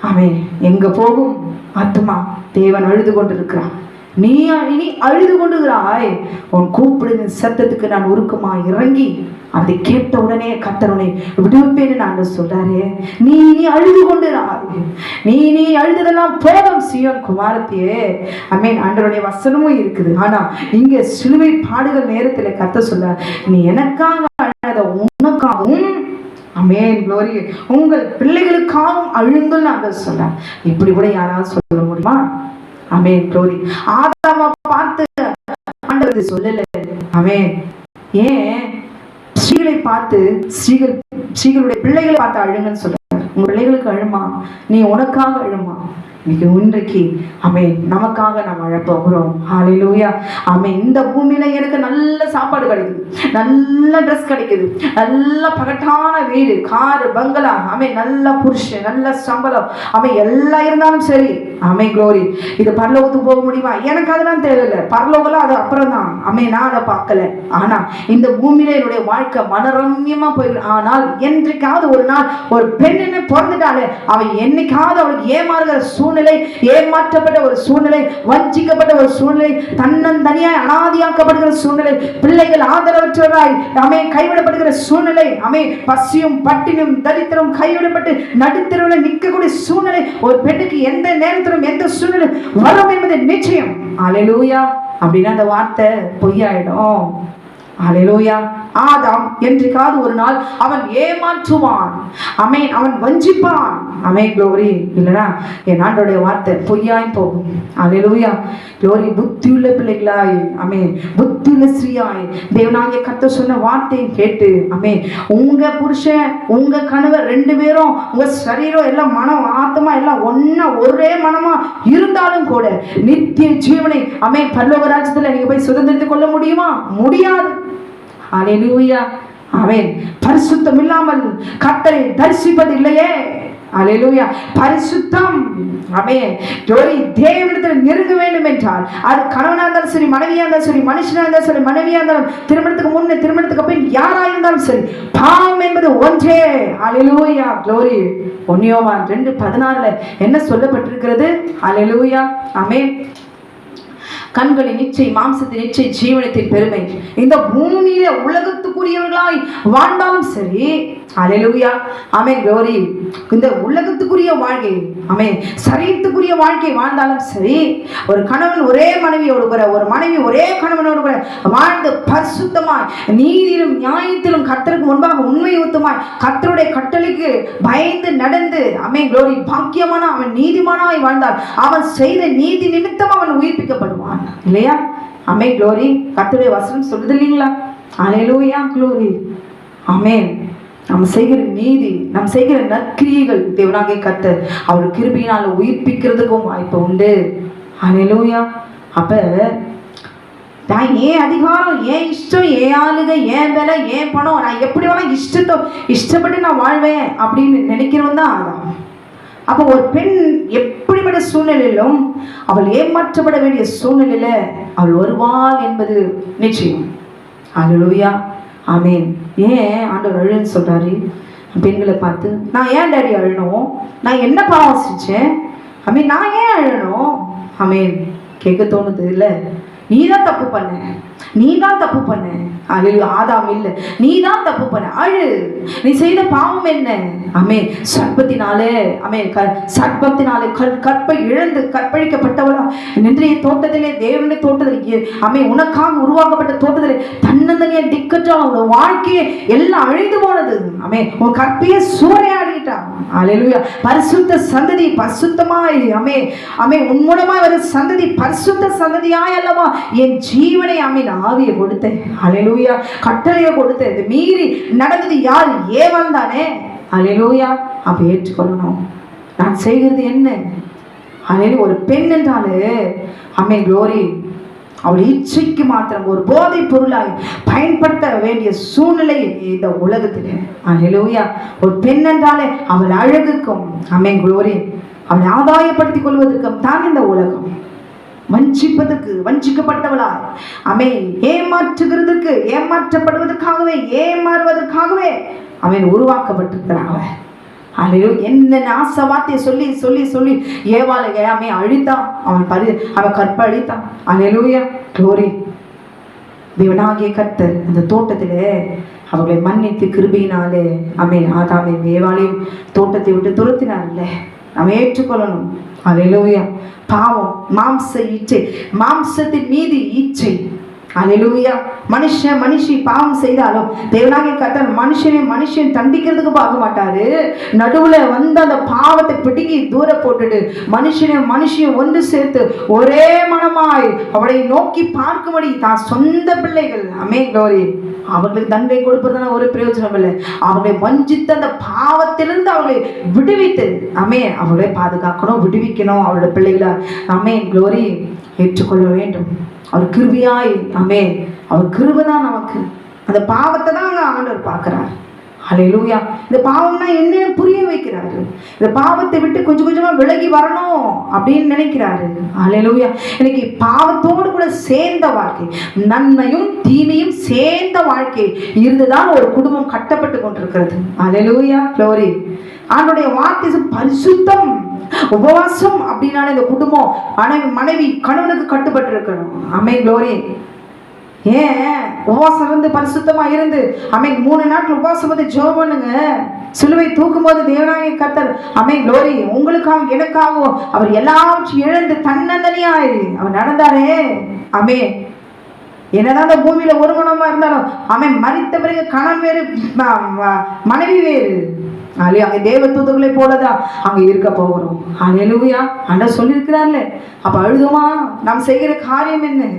அமேன் எங்க போகும் ஆத்துமா? தேவன் அழுது கொண்டிருக்கிறான். நீ இனி அழுது கொண்டுகிறாய். உன் கூப்பிடுங்க சத்தத்துக்கு நான் உருக்கமா இறங்கி அதை கேட்ட உடனே கர்த்தருனை விடுவிப்பேன்னு நான் சொல்றாரு. நீ அழுது கொண்டுறாய். நீ அழுததெல்லாம் போதும் சீயோன் குமாரத்தியே. அமேன். ஆண்டவருடைய வசனமும் இருக்குது. ஆனா இங்க சிலுவை பாடுகள் நேரத்துல கர்த்தர் சொல்ல, நீ எனக்காக அழாத, உனக்காகவும் அமேன் குளோரி உங்கள் பிள்ளைகளுக்காகவும் அழுங்கள் நான் சொல்ல. இப்படி கூட யாராவது சொல்ல முடியுமா? அமேன் குளோரி. ஆதாம பார்த்து ஆண்டவர் சொல்லல. அமேன். ஏன் ஸ்ரீகளை பார்த்து ஸ்ரீகளுடைய பிள்ளைகளை பார்த்து அழுங்கன்னு சொல்றாரு. உங்க பிள்ளைகளுக்கு அழுமா, நீ உனக்காக அழுமா. இன்றைக்கு அமேன் நமக்காக நாம் அழப்போகிறோம். ஹல்லேலூயா. ஆமென். இந்த பூமியில எனக்கு நல்ல சாப்பாடு கிடைக்குது, நல்ல ட்ரெஸ் கிடைக்குது, நல்ல பகட்டான வீடு, காரு, பங்களா, ஆமென், நல்ல புருஷன், நல்ல சம்பளம், ஆமென், எல்லாம் இருந்தாலும் சரி. ஆமென் குளோரி. இது பரலோகத்துக்கு போக முடியுமா? எனக்கு அதெல்லாம் தேவையில்லை. பரலோகலாம் அது அப்புறம் தான். ஆமென். நான் அதை பார்க்கல. ஆனா இந்த பூமியில என்னுடைய வாழ்க்கை மனரம்யமா போயிடும். ஆனால் என்றைக்காவது ஒரு நாள் ஒரு பெண்ணு பிறந்துட்டாலே அவன் என்னைக்காவது அவளுக்கு ஏமாறுகிற சூழ்நிலை, ஏமாற்றப்பட்ட ஒரு சூழ்நிலை, வஞ்சிக்கப்பட்ட ஒரு சூழ்நிலை, தன்னந்தனியாய் அனாதியாக்கப்படுகிற சூழ்நிலை, பிள்ளைகள் ஆதரவற்றவராய் அமே கைவிடப்படுகிற சூழ்நிலை, அமே பசியும் பட்டினும் தரித்திரம் கைவிடப்பட்டு நடுத்தரவில் நிற்கக்கூடிய சூழ்நிலை ஒரு பெண்ணுக்கு எந்த நேரத்திலும் எந்த சூழ்நிலை வரும் என்பது நிச்சயம். அல்லேலூயா. அப்படின்னா அந்த வார்த்தை பொய்யாயிடும். அல்லேலூயா. ஆதாம் என்றைக்காவது ஒரு நாள் அவன் ஏமாற்றுவான். அமேன். அவன் வஞ்சிப்பான். அமேன் குளோரி. இல்லைனா என் ஆண்டோடைய வார்த்தை பொய்யாய் போகும். அல்லேலூயா. குளோரி. புத்தியுள்ள பிள்ளைகளாய், அமேன், புத்தியுள்ள ஸ்ரீயாய் தேவனாகிய கர்த்தர் சொன்ன வார்த்தையை கேட்டு, அமேன், உங்க புருஷன் உங்க கணவர் ரெண்டு பேரும் உங்க சரீரம் எல்லாம் மனம் ஆத்மா எல்லாம் ஒன்னா ஒரே மனமா இருந்தாலும் கூட நித்திய ஜீவனை அமேன் பரலோக ராஜ்யத்துல நீங்க போய் சுதந்திரித்துக் கொள்ள முடியுமா? முடியாது. அல்லேலூயா. ஆமென். பரிசுத்தம் இல்லாமல் கர்த்தரை தரிசிப்பது இல்லையே. அல்லேலூயா. பரிசுத்தம் ஆமென் ஜோரி தேவனிடத்தில் நெருங்க வேண்டும் என்றால் அது கணவனா இருந்தாலும் சரி, மனைவியா இருந்தாலும் சரி, மனுஷனா இருந்தாலும் சரி, மனைவியா இருந்தாலும், திருமணத்துக்கு முன்னே திருமணத்துக்கு பின் யாரா இருந்தாலும் சரி, பாவம் என்பது ஒன்றே. அல்லேலூயா. க்ளோரி. 1 யோவான் 2:16 என்ன சொல்லப்பட்டிருக்கிறது? அல்லேலூயா. ஆமென். கண்களின் நிச்சை, மாம்சத்தின் நிச்சை, ஜீவனத்தின் பெருமை. இந்த பூமியில உலகத்துக்குரியவர்களாய் வாழ்ந்தாலும் சரி, அல்லேலூயா, ஆமென் குளோரி, இந்த உலகத்துக்குரிய வாழ்க்கை, ஆமென், சரீரத்துக்குரிய வாழ்க்கை வாழ்ந்தாலும் சரி, ஒரு கணவன் ஒரே மனைவியோடு கூட, ஒரு மனைவி ஒரே கணவனோடு கூட வாழ்ந்து பரிசுத்தமாய் நீதியிலும் நியாயத்திலும் கர்த்தருக்கு முன்பாக உண்மையுத்தமாய் கர்த்தருடைய கட்டளைக்கு பயந்து நடந்து, ஆமென் குளோரி, பாக்கியமான அவன் நீதிமானாய் வாழ்ந்தால் அவன் செய்த நீதி நிமித்தம் அவன் உயிர்ப்பிக்கப்படுவான். இல்லையா? ஆமென் குளோரி. கர்த்தருடைய வசனம் சொல்லுது இல்லைங்களா? அல்லேலூயா. குளோரி. ஆமென். நம்ம செய்கிற நீதி, நம்ம செய்கிற நற்கிரியைகள் தேவனாகிய கர்த்தர் அவர் கிருபையினால உயிர்ப்பிக்கிறதுக்கும் வாய்ப்பு உண்டு. அல்லேலூயா. அப்ப நான் ஏன் அதிகாரம், ஏன் இஷ்டம், ஏன் ஆளுக, ஏன் வேலை, ஏன் பணம், நான் எப்படி வேணா இஷ்டப்பட்டு நான் வாழ்வேன் அப்படின்னு நினைக்கிறவன் தான் ஆதாம். அப்போ ஒரு பெண் எப்படிப்பட்ட சூழ்நிலையிலும் அவள் ஏமாற்றப்பட வேண்டிய சூழ்நிலையில அவள் வருவாள் என்பது நிச்சயம். அல்லேலூயா. ஆமென். ஏன் ஆண்டவர் அழுன்னு சொல்றாரு பெண்களை பார்த்து? நான் ஏன் டாடி அழணும்? நான் என்ன பாவம் செஞ்சேன்? ஆமென். நான் ஏன் அழணும்? ஆமென். கேட்க தோணுது இல்ல? நீதான் தப்பு பண்ண, நீதான் தப்பு பண்ண. அல்லேலூயா. ஆதாம் இல்ல, நீதான் தப்பு பண்ண. அழு. நீ செய்த பாவம் என்ன? ஆமென். சர்ப்பத்தினாலே, ஆமென், சர்ப்பத்தினாலே கற்பை இழந்து கற்பழிக்கப்பட்டவளா நின்றைய தோட்டத்திலே, தேவனுடைய தோட்டத்திலே, ஆமென், உனக்காக உருவாக்கப்பட்ட தோட்டத்திலே தன்னந்தனியா திக்கற்ற உன் வாழ்க்கையே எல்லாம் அழிந்து போனது. ஆமென். உன் கற்பையே சூறையாடிட்டான். அல்லேலூயா. பரிசுத்த சந்ததி பரிசுத்தமாய், ஆமென், ஆமென், உன் மூலமாய் வர சந்ததி பரிசுத்த சந்ததியாய் அல்லவா என் ஜீவனை, ஆமென், ஆவியை கொடுத்தேன். அல்லேலூயா. கட்டளையை கொடுத்தேன். இது மீறி நடந்தது யார்? ஏவாள் தானே. அல்லேலூயா. அப்ப ஏற்றுக்கொள்ளணும். நான் செய்கிறது என்ன? அல்லேலூயா. ஒரு பெண் என்றாலே, ஆமென் குளோரி, அவள் இச்சைக்கு மாத்திரம் ஒரு போதை பொருளாய் பயன்படுத்த வேண்டிய சூழ்நிலை இந்த உலகத்தில். அல்லேலூயா. ஒரு பெண் என்றாலே அவள் அழகுக்கும் ஆமென் குளோரி அவளை ஆதாயப்படுத்திக் கொள்வதற்கும் தான் இந்த உலகம். வஞ்சிப்பதற்கு வஞ்சிக்கப்பட்டவளாய் ஏமாற்றுகிறதுக்கு ஏமாற்றப்படுவதற்காகவே ஏமாறுவதற்காகவே அவன் உருவாக்கப்பட்டிருக்கிறான். என்ன ஆசை வார்த்தையை சொல்லி சொல்லி சொல்லி ஏவாளை அழித்தான். அவன் கற்ப அழித்தான். அல்லேலூயா க்ளோரி. தேவனாகிய கர்த்தர் அந்த தோட்டத்திலே அவர்களை மன்னித்து கிருபையினாலே ஆதாமை ஏவாளையும் தோட்டத்தை விட்டு துரத்தினார்ல. நாம் ஏற்றுக்கொள்ளணும். அல்லேலூயா. பாவம் மாம்ச இச்சை, மாம்சத்தின் மீது இச்சை. அல்லேலூயா. மனுஷி பாவம் செய்தாலும் தேவனாகிய கர்த்தர் மனுஷன் தண்டிக்கிறதுக்கு பார்க்க மாட்டாரு. நடுவுல வந்து அந்த பாவத்தை பிடுங்கி தூர போட்டுட்டு மனுஷனையும் ஒன்று சேர்த்து ஒரே மனமாய் அவளை நோக்கி பார்க்கும்படி தான் சொந்த பிள்ளைகள் க்ளோரி அவர்களுக்கு தண்டனை கொடுப்பதுனா ஒரு பிரயோஜனம் இல்லை. அவர்களை வஞ்சித்து அந்த பாவத்திலிருந்து அவர்களை விடுவித்து அவர்களை பாதுகாக்கணும், விடுவிக்கணும். அவருடைய பிள்ளைகளை க்ளோரி ஏற்றுக்கொள்ள வேண்டும். அவர் கிருபையாய் அவர் கிருபைதான் நமக்கு. அந்த பாவத்தை தான் ஆண்டவர் பார்க்கிறார். அல்லேலூயா. இந்த பாவம்னா என்ன புரிய வைக்கிறாரு. இந்த பாவத்தை விட்டு கொஞ்சம் கொஞ்சமா விலகி வரணும் அப்படின்னு நினைக்கிறாரு. அல்லேலூயா. இன்னைக்கு பாவத்தோடு கூட சேர்ந்த வாழ்க்கை, நன்மையும் தீமையும் சேர்ந்த வாழ்க்கை இருந்துதான் ஒரு குடும்பம் கட்டப்பட்டு கொண்டிருக்கிறது. அல்லேலூயா க்ளோரி. ஆண்டவருடைய வார்த்தை பரிசுத்தம் உபவாசம் அப்படின்னால இந்த குடும்பம் மனைவி கணவனுக்கு கட்டுப்பட்டு இருக்கணும். க்ளோரி. ஏன் உபவாசம் இருந்து பரிசுத்தமா இருந்து 3 நாட்கள் உபவாசம் வந்து ஜெபம் பண்ணுங்க. சிலுவை தூக்கும் போது தேவனாகிய கர்த்தர் க்ளோரி உங்களுக்காக எனக்காகவும் அவர் எல்லாவற்றையும் இழந்து தன்னந்தனியாய் அவர் நடந்தாரே. என்னதான் அந்த பூமியில ஒரு குணமா இருந்தாலும் மரித்த பிறகு கணவன் வேறு மனைவி வேறு. அங்கே தேவ தூதர்களை போலதான் அங்க இருக்க போகிறோம். அல்லேலூயா. ஆண்டவர் சொல்லியிருக்கிறார்ல. அப்ப அழுதுமா நாம் செய்கிற காரியம் என்ன?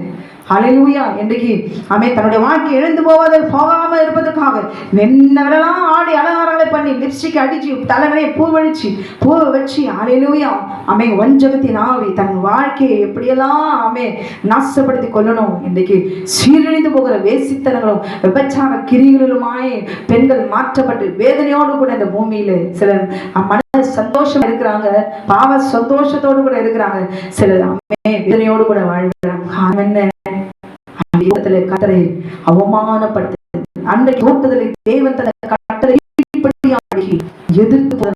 அல்லேலூயா. இன்றைக்கு தன்னுடைய வாழ்க்கை இழந்து போகாம இருப்பதற்காக என்னவெல்லாம் ஆடி அலங்காரங்களை பண்ணி லிப்ஸ்டிக் அடிச்சு தலைவரையை பூவை வச்சு அல்லேலூயா வஞ்சகத்தின் ஆவி தன் வாழ்க்கையை எப்படியெல்லாம் நாசப்படுத்தி கொள்ளணும். இன்றைக்கு சீரழிந்து போகிற வேசித்தனங்களும் விபச்சார கிரிகளிலுமாய் பெண்கள் மாற்றப்பட்டு வேதனையோடு கூட இந்த பூமியில சிலர் மன சந்தோஷம் இருக்கிறாங்க, பாவ சந்தோஷத்தோடு கூட இருக்கிறாங்க, சிலர் வேதனையோடு கூட வாழ்கிறாங்க. கர்த்தரை அவமானப்படுத்த அன்றைக்கு தோட்டத்திலே தேவன் தன் கட்டளை எதிர்த்து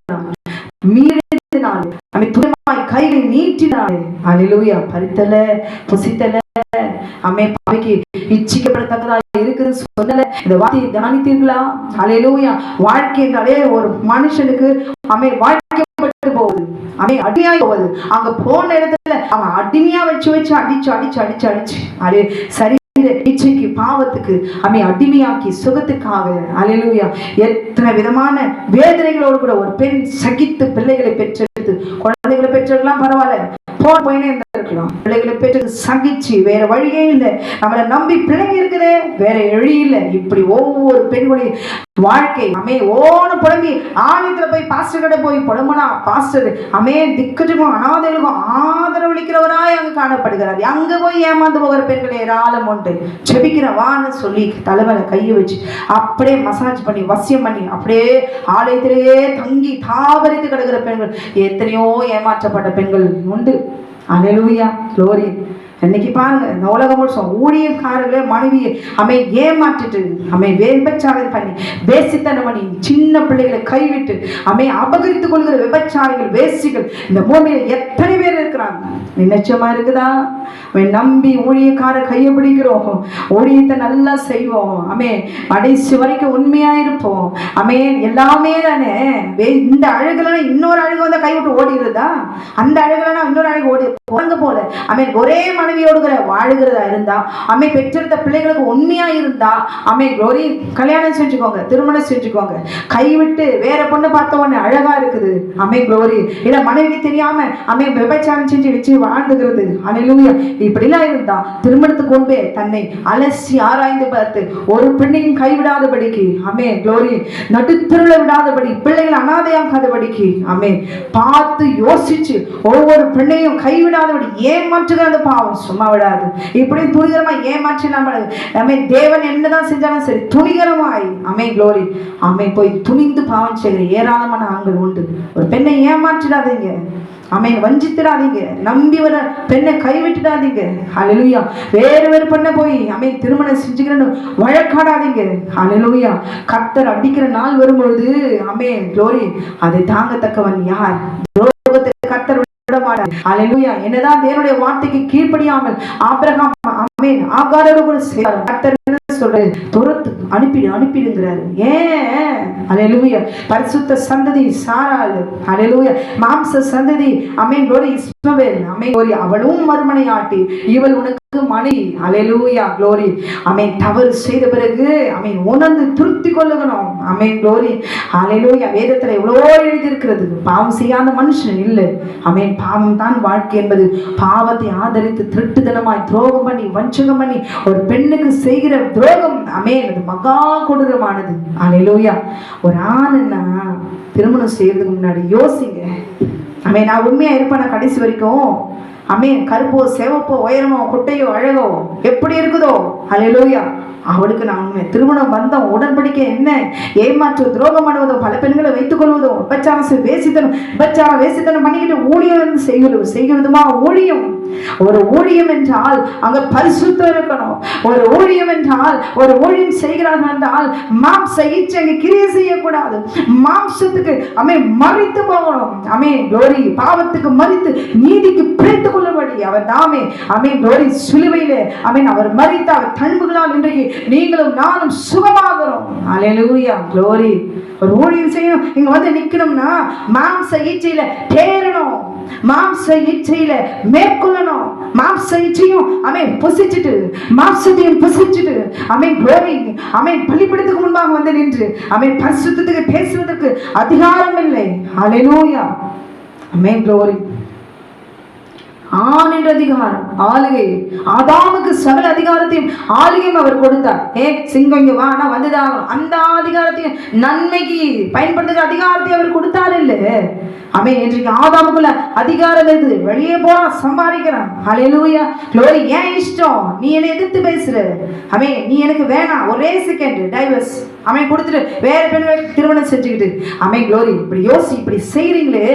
மீறினாலே துணைமாய் கைகளை நீட்டினாலே. அல்லேலூயா. பறித்தல புசித்தல பாவைக்கு இச்சிக்கப்படத்தக்கதா இருக்குது சொன்னல. இந்த வார்த்தையை தியானித்தீர்களா? அல்லேலூயா. வாழ்க்கை என்றாலே ஒரு மனுஷனுக்கு வாழ்க்கைப்பட்டு போகுது, அடிமையாய் போகுது. அங்க போன இடத்துல அவன் அடிமையா வச்சு அடிச்சு சரி இச்சைக்கு பாவத்துக்கு அடிமையாக்கி சுகத்துக்காக அல்லேலூயா எத்தனை விதமான வேதனைகளோடு கூட ஒரு பெண் சகித்து பிள்ளைகளை பெற்றெடுத்து, குழந்தைகளை பெற்றெடுக்கலாம் பரவாயில்ல, போயினே இருக்கலாம், பிள்ளைகளை பெற்று சகிச்சு வேற வழியே இல்லை, நம்மளை நம்பி பிள்ளைங்க இருக்குதே வேற வழி இல்லை. இப்படி ஒவ்வொரு பெண்களுடைய வாழ்க்கை ஓன புலம்பி ஆலயத்துல போய் பாஸ்டர் கிட்ட போய் புலம்புனா பாஸ்டர் திக்கட்டுக்கும் அனாதைகளுக்கும் ஆதரவளிக்கிறவராய் அங்கு காணப்படுகிறார். அங்க போய் ஏமாந்து போகிற பெண்களை ஏராளம் உண்டு. செபிக்கிறவான்னு சொல்லி தலைமையில கையை வச்சு அப்படியே மசாஜ் பண்ணி வசியம் பண்ணி அப்படியே ஆலயத்திலேயே தங்கி தாவரித்து கிடக்கிற பெண்கள் எத்தனையோ ஏமாற்றப்பட்ட பெண்கள் உண்டு. அல்லேலூயா க்ளோரி. இன்னைக்கு பாருங்க இந்த உலகம் முழுசும் ஊழியக்காரர்களே மனைவியை ஏமாற்றிட்டு விபச்சாரம் பண்ணி வேசித்தனம் பண்ணி சின்ன பிள்ளைகளை கைவிட்டு அபகரித்துக் கொள்கிற விபச்சாரிகள் வேசிகள் இந்த பூமியில எத்தனை பேர் இருக்கிறாங்க. நிச்சயமா இருக்குதா? நம்பி ஊழியக்கார கையை பிடிக்கிறோம், ஊழியத்தை நல்லா செய்வோம், கடைசி வரைக்கும் உண்மையா இருப்போம், எல்லாமே தானே. இந்த அழகுல இன்னொரு அழகு வந்தா கைவிட்டு ஓடிடுறதா? அந்த அழகுலனா இன்னொரு அழகு ஓடி போல ஒரே மனைவியோடு வாழுகிறதா இருந்தா பெற்றெடுத்த பிள்ளைகளுக்கு உண்மையா இருந்தா க்ளோரி கல்யாணம் செஞ்சுக்கோங்க, திருமணம் செஞ்சுக்கோங்க. கைவிட்டு வேற பொண்ணு பார்த்த உடனே அழகா இருக்குது க்ளோரி இல்ல மனைவிக்கு தெரியாம விபச்சாரம் செஞ்சு வச்சு வாழ்ந்துகிறது. அல்லேலூயா. இப்படிலாம் இருந்தா திருமணத்துக்கு முன்பே தன்னை அலசி ஆராய்ந்து பார்த்து ஒரு பெண்ணையும் கைவிடாதபடிக்கு க்ளோரி நடுத்தருள விடாதபடி பிள்ளைகள் அனாதையாக்காதபடிக்கு பார்த்து யோசிச்சு ஒவ்வொரு பெண்ணையும் கைவிடாதபடி ஏமாற்றுகிற அந்த பாவம் சும்மா விடாது. இப்படி துணிகரமா ஏமாற்றினாம தேவன் என்னதான் செஞ்சாலும் சரி துணிகரமாய் க்ளோரி போய் துணிந்து பாவம் செய்கிற ஏராளமான ஆண்கள் உண்டு. ஒரு பெண்ணை ஏமாற்றிடாதீங்க, வஞ்சித்திடாதீங்க, நம்பி வர பெண்ணை கைவிட்டுடாதீங்க. ஹல்லேலூயா. வேறு பெண்ணை போய் திருமணம் செஞ்சுக்கிறேன்னு வழக்காடாதீங்க. ஹல்லேலூயா. கர்த்தர் அடிக்கிற நாள் வரும்பொழுது க்ளோரி அதை தாங்கத்தக்கவன் யார்? கர்த்தர் விட மாட்டார். ஹல்லேலூயா. என்னதான் தேவனுடைய வார்த்தைக்கு கீழ்ப்படியாமல் ஆபிரகாம் ஆகாரோடு கூட கர்த்தர் சொல்றாரு, துரத்து அனுப்பிடுங்கிறாரு. ஏன்? ஹல்லேலூயா. பரிசுத்த சந்ததி சாராள், ஹல்லேலூயா. மாம்ச சந்ததி இஸ்மவேல், அவளும் மறுமனையாட்டி இவள் உனக்கு மணி. ஹல்லேலூயா. க்ளோரி. தவறு செய்த பிறகு உணர்ந்து திருத்தி கொள்ளணும். க்ளோரி. ஹல்லேலூயா. வேதத்துல எவ்வளோ எழுதியிருக்கிறது. பாவம் செய்யாத மனுஷன் இல்லை. பாவம் தான் வாழ்க்கை என்பது. பாவத்தை ஆதரித்து திருட்டுத்தனமாய் துரோகம் பண்ணி வஞ்சகம் பண்ணி ஒரு பெண்ணுக்கு செய்கிற துரோகம் அது மகா கொடூரமானது. ஹல்லேலூயா. ஒரு ஆணுன்னா திருமணம் செய்யறதுக்கு முன்னாடி யோசிங்க. நான் உண்மையா இருப்பேன் கடைசி வரைக்கும். கருப்போ செவப்போ உயரமோ குட்டையோ அழகோ எப்படி இருக்குதோ, ஹல்லேலூயா, அவளுக்கு நான் உண்மை. திருமணம் பந்தம் உடன்படிக்கை என்ன? ஏமாற்று துரோகம் பண்ணுவதோ, பல பெண்களை வைத்துக் கொள்வதோ, விபச்சாரம் வேசித்தனம் பண்ணிக்கிட்டு ஊழியம் செய்கிறதுமா ஊழியம். ஒரு ஊழியம் என்றால் அங்க பரிசுத்தம் இருக்கணும். ஒரு ஊழியம் என்றால் ஒரு ஊழியம் செய்கிறார்கள் என்றால் மாம்ச இச்சை அங்கே கிரியை செய்யக்கூடாது. மாம்சத்துக்கு மறித்து போகணும். க்ளோரி. பாவத்துக்கு மறித்து நீதிக்கு பிழைத்துக் கொள்ளும்படி அவர் தாமே க்ளோரி சிலுவையிலே அவர் மறித்த அவர் தன்புகளால் இன்றைக்கு நீங்களும் நானும் சுகமாகிறோம். ஹல்லேலூயா. க்ளோரி. ஒரு ஊழியம் செய்யணும். இங்க வந்து நிக்கணும்னா மாம்ச இச்சையில தேரணும், மாம்ச இச்சையில மேற்கொள்ளணும். மாம்ச இச்சையும் புசிச்சுட்டு மாம்சத்தையும் புசிச்சுட்டு க்ளோரி பலிபீடத்துக்கு முன்பாக வந்து நின்று பரிசுத்தத்துக்கு பேசுவதற்கு அதிகாரம் இல்லை. ஹல்லேலூயா. க்ளோரி. ஆண் என்ற அதிகாரம், ஆளுகை. ஆதாமுக்கு சகல அதிகாரத்தையும் ஆளுகையும் அவர் கொடுத்தார். சிங்கம் இங்க வா, வந்துதான் அந்த அதிகாரத்தையும் நன்மைக்கு பயன்படுத்துகிற அதிகாரத்தையும் அவர் கொடுத்தார். இல்ல இன்றைக்கு ஆதாமுக்குள்ள அதிகாரம் இருக்குது. வெளியே போறான், சம்பாதிக்கிறான். ஹல்லேலூயா. க்ளோரி. ஏன் இஷ்டம்? நீ என்னை எதிர்த்து பேசுற. நீ எனக்கு வேணாம், ஒரே செகண்ட் டைவர்ஸ் கொடுத்துட்டு வேற பெண்களை திருமணம் செஞ்சுக்கிட்டு க்ளோரி. இப்படி இப்படி செய்றீங்களே.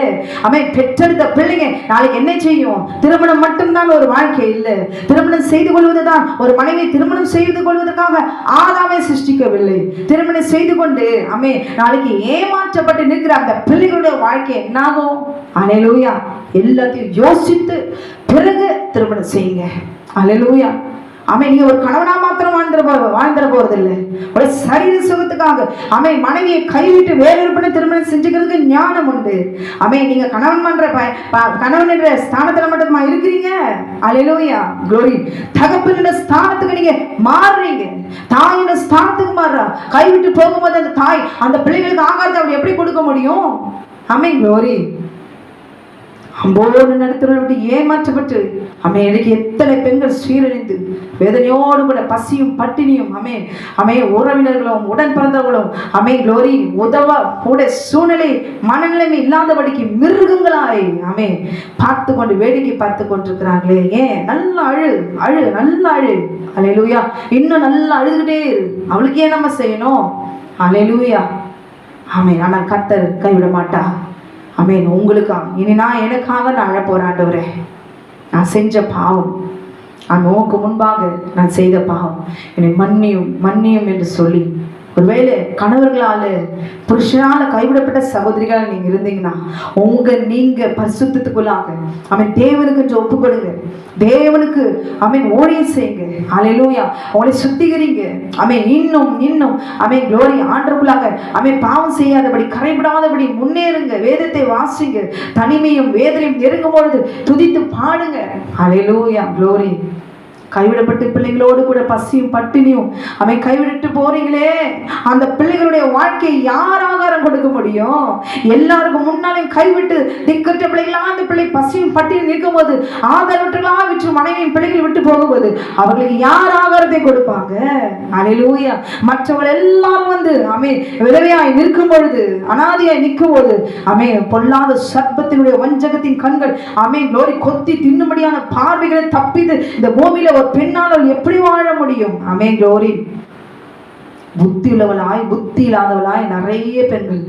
பெற்றெடுத்த பிள்ளைங்க நாளைக்கு என்ன செய்யும்? திருமணம் மட்டும்தான் ஒரு வாழ்க்கை இல்லை. திருமணம் செய்து கொள்வதுதான் ஒரு மனைவி திருமணம் செய்து கொள்வதற்காக ஆதாமே சிருஷ்டிக்கவில்லை. திருமணம் செய்து கொண்டு நாளைக்கு ஏமாற்றப்பட்டு நிற்கிற அந்த பிள்ளைகளுடைய வாழ்க்கை என்னாகும்? ஹல்லேலூயா. எல்லாத்தையும் யோசித்து பிறகு திருமணம் செய்யுங்க. ஹல்லேலூயா. நீங்க ஒரு கணவனா மாத்திரம் வாழ்ந்துட போறது இல்லை. ஒரு சரீர சுகத்துக்காக மனைவியை கைவிட்டு வேறொரு பெண்ணை திருமணம் செஞ்சுக்கிறதுக்கு ஞானம் உண்டு. நீங்க கணவன் என்ற ஸ்தானத்துல மட்டுமா இருக்கிறீங்க? ஹல்லேலூயா. க்ளோரி. தகப்பன் ஸ்தானத்துக்கு நீங்க மாறுறீங்க. தாயின் ஸ்தானத்துக்கு மாறுறா. கைவிட்டு போகும்போது அந்த தாய் அந்த பிள்ளைகளுக்கு ஆகாரத்தை அப்படி எப்படி கொடுக்க முடியும்? க்ளோரி. அம்போடு நடத்துறதை விட்டு ஏமாற்றப்பட்டு எனக்கு எத்தனை பெண்கள் சீரழிந்து வேதனையோடு கூட பசியும் பட்டினியும் உறவினர்களும் உடன் பிறந்தவர்களும் க்ளோரி உதவ கூட சூழ்நிலை மனநிலைமை இல்லாதபடிக்கு மிருகங்களாய் பார்த்து கொண்டு வேடிக்கை பார்த்து கொண்டிருக்கிறாங்களே. ஏன்? நல்லா அழு நல்லா அழு. ஹல்லேலூயா. இன்னும் நல்லா அழுதுகிட்டே இரு. அவளுக்கு ஏன் நம்ம செய்யணும்? ஹல்லேலூயா. ஆனால் கர்த்தர் கைவிட மாட்டா. உங்களுக்கா இனி நான் எனக்காக நான் அழ போறேன். ஆண்டவரே, நான் செஞ்ச பாவம், உனக்கு முன்பாக நான் செய்த பாவம், என்னை மன்னியும் என்று சொல்லி ஒருவேளை கணவர்களால புருஷனால கைவிடப்பட்ட சகோதரிகள் நீங்க இருந்தீங்கன்னா நீங்க பரிசுத்தத்துக்குள்ளாக தேவனுக்கு என்று ஒப்பு கொடுங்க. தேவனுக்கு ஊழியம் செய்யுங்க. ஹல்லேலூயா. உங்களை சுத்திகரிங்க. இன்னும் க்ளோரி. ஆண்டவருக்குள்ளாக பாவம் செய்யாதபடி கரைபடாதபடி முன்னேறுங்க. வேதத்தை வாசிங்க. தனிமையும் வேதனையும் நெருங்கும் பொழுது துதித்து பாடுங்க. ஹல்லேலூயா. க்ளோரி. கைவிடப்பட்ட பிள்ளைகளோடு கூட பசியும் பட்டினியும் கைவிட்டு போறீங்களே, அந்த பிள்ளைகளுடைய வாழ்க்கையை யார் ஆகாரம் கொடுக்க முடியும்? எல்லாருக்கும் முன்னாலையும் கைவிட்டு திக்கற்ற பிள்ளைகளா அந்த பிள்ளை பசியும் பட்டினி நிற்கும் போது, ஆதரவற்றலா விற்று மனைவியின் பிள்ளைகள் விட்டு போகும்போது அவர்களுக்கு யார் ஆகாரத்தை கொடுப்பாங்க? அல்லேலூயா. மற்றவர்கள் எல்லாரும் வந்து விதவையாய் நிற்கும் பொழுது, அனாதையாய் நிற்கும் போது பொல்லாத சர்ப்பத்தினுடைய வஞ்சகத்தின் கண்கள் குளோரி கொத்தி தின்னும்படியான பார்வைகளை தப்பித்து இந்த பூமியில ஒரு பெண்ணால் எப்படி வாழ முடியும்? குளோரி. புத்தி உள்ளவளாய் புத்தி இல்லாதவளாய் நிறைய பெண்கள்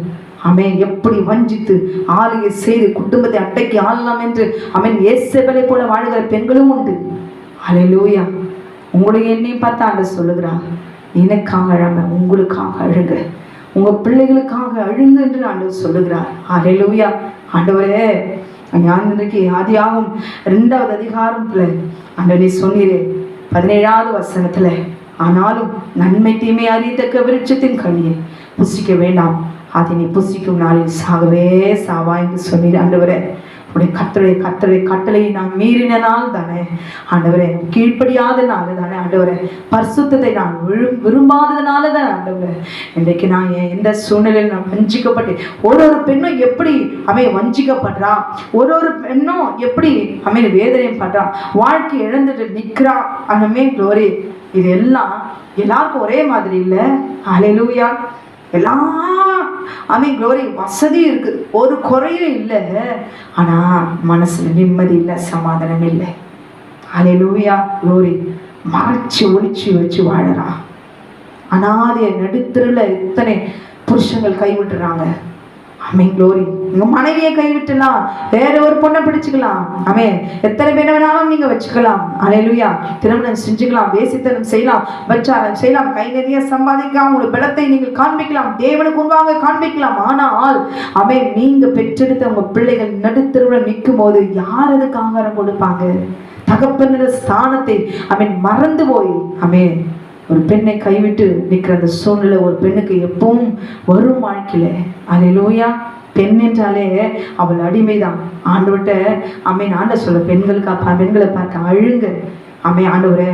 எப்படி வஞ்சித்து ஆளுகை செய்து குடும்பத்தை அட்டைக்கு ஆளலாம் என்று ஏசபேலை போல வாழ்கிற பெண்களும் உண்டு. அல்லேலூயா. உங்களுடைய என்னையும் பார்த்து ஆண்டவர் சொல்லுகிறார், எனக்காக அழாம உங்களுக்காக அழுங்க, உங்க பிள்ளைகளுக்காக அழுங்க என்று ஆண்டவர் சொல்லுகிறார். அல்லேலூயா. ஆண்டவரே, நான் இன்றைக்கு ஆதியாகமம் 2வது அதிகாரத்துல ஆண்டவரே சொன்னீரே 17வது வசனத்துல, ஆனாலும் நன்மை தீமை அறியத்தக்க விருட்சத்தின் கனியை புசிக்க வேண்டாம், அதை நீ புசிக்கும் நாளில் சாகவே சாவா என்று சொன்னீர். ஆண்டவரே, உடைய கட்டளை கட்டளையை நான் மீறினால் தானே ஆண்டவரே, கீழ்ப்படியாதனால தானே ஆண்டவரே, பரிசுத்தத்தை நான் விரும்பாததுனால தான் ஆண்டவரே, இன்றைக்கு நான் எந்த சூழ்நிலையில் நான் வஞ்சிக்கப்பட்டேன். ஒரு பெண்ணும் எப்படி வஞ்சிக்கப்படுறா, ஒரு பெண்ணும் எப்படி வேதனைப்படுறா, வாழ்க்கை இழந்துட்டு நிற்கிறா. குளோரி. இது எல்லாம் எல்லாருக்கும் ஒரே மாதிரி இல்லை. அல்லேலூயா. எல்லாம் குளோரி வசதி இருக்கு, ஒரு குறையும் இல்லை, ஆனா மனசுல நிம்மதி இல்லை, சமாதானம் இல்லை. அல்லேலூயா. குளோரி. மறைச்சு ஒளிச்சு வச்சு வாழறா. அனாதைய நடுத்தருல எத்தனை புருஷங்கள் கைவிட்டுறாங்க. குளோரி. உங்க மனைவியை கைவிட்டலாம், வேற ஒரு பொண்ணை பிடிச்சுக்கலாம். எத்தனை பேர் வேணாலும் நீங்க வச்சுக்கலாம். அல்லேலூயா. திருமணம் செஞ்சுக்கலாம், வேசித்தனம் செய்யலாம், வச்சாரம் செய்யலாம், கை நிறைய சம்பாதிக்கலாம், உங்களுடைய பலத்தை நீங்கள் காண்பிக்கலாம், தேவனுக்கு முன்பாக காண்பிக்கலாம். ஆனால் நீங்க பெற்றெடுத்த உங்க பிள்ளைகள் நடுத்தருவில் நிற்கும் போது யார் அதுக்கு ஆகாரம் கொடுப்பாங்க? தகப்பன ஸ்தானத்தை மறந்து போய் ஒரு பெண்ணை கைவிட்டு நிற்கிற அந்த சூழ்நிலை ஒரு பெண்ணுக்கு எப்பவும் வரும் வாழ்க்கையில. அல்லேலூயா. பெண் என்றாலே அவள் அடிமைதான். ஆண்டவர்கிட்ட ஆண்டவர் சொல்ல, பெண்களை பார்த்து அழுங்க. ஆண்டவரே,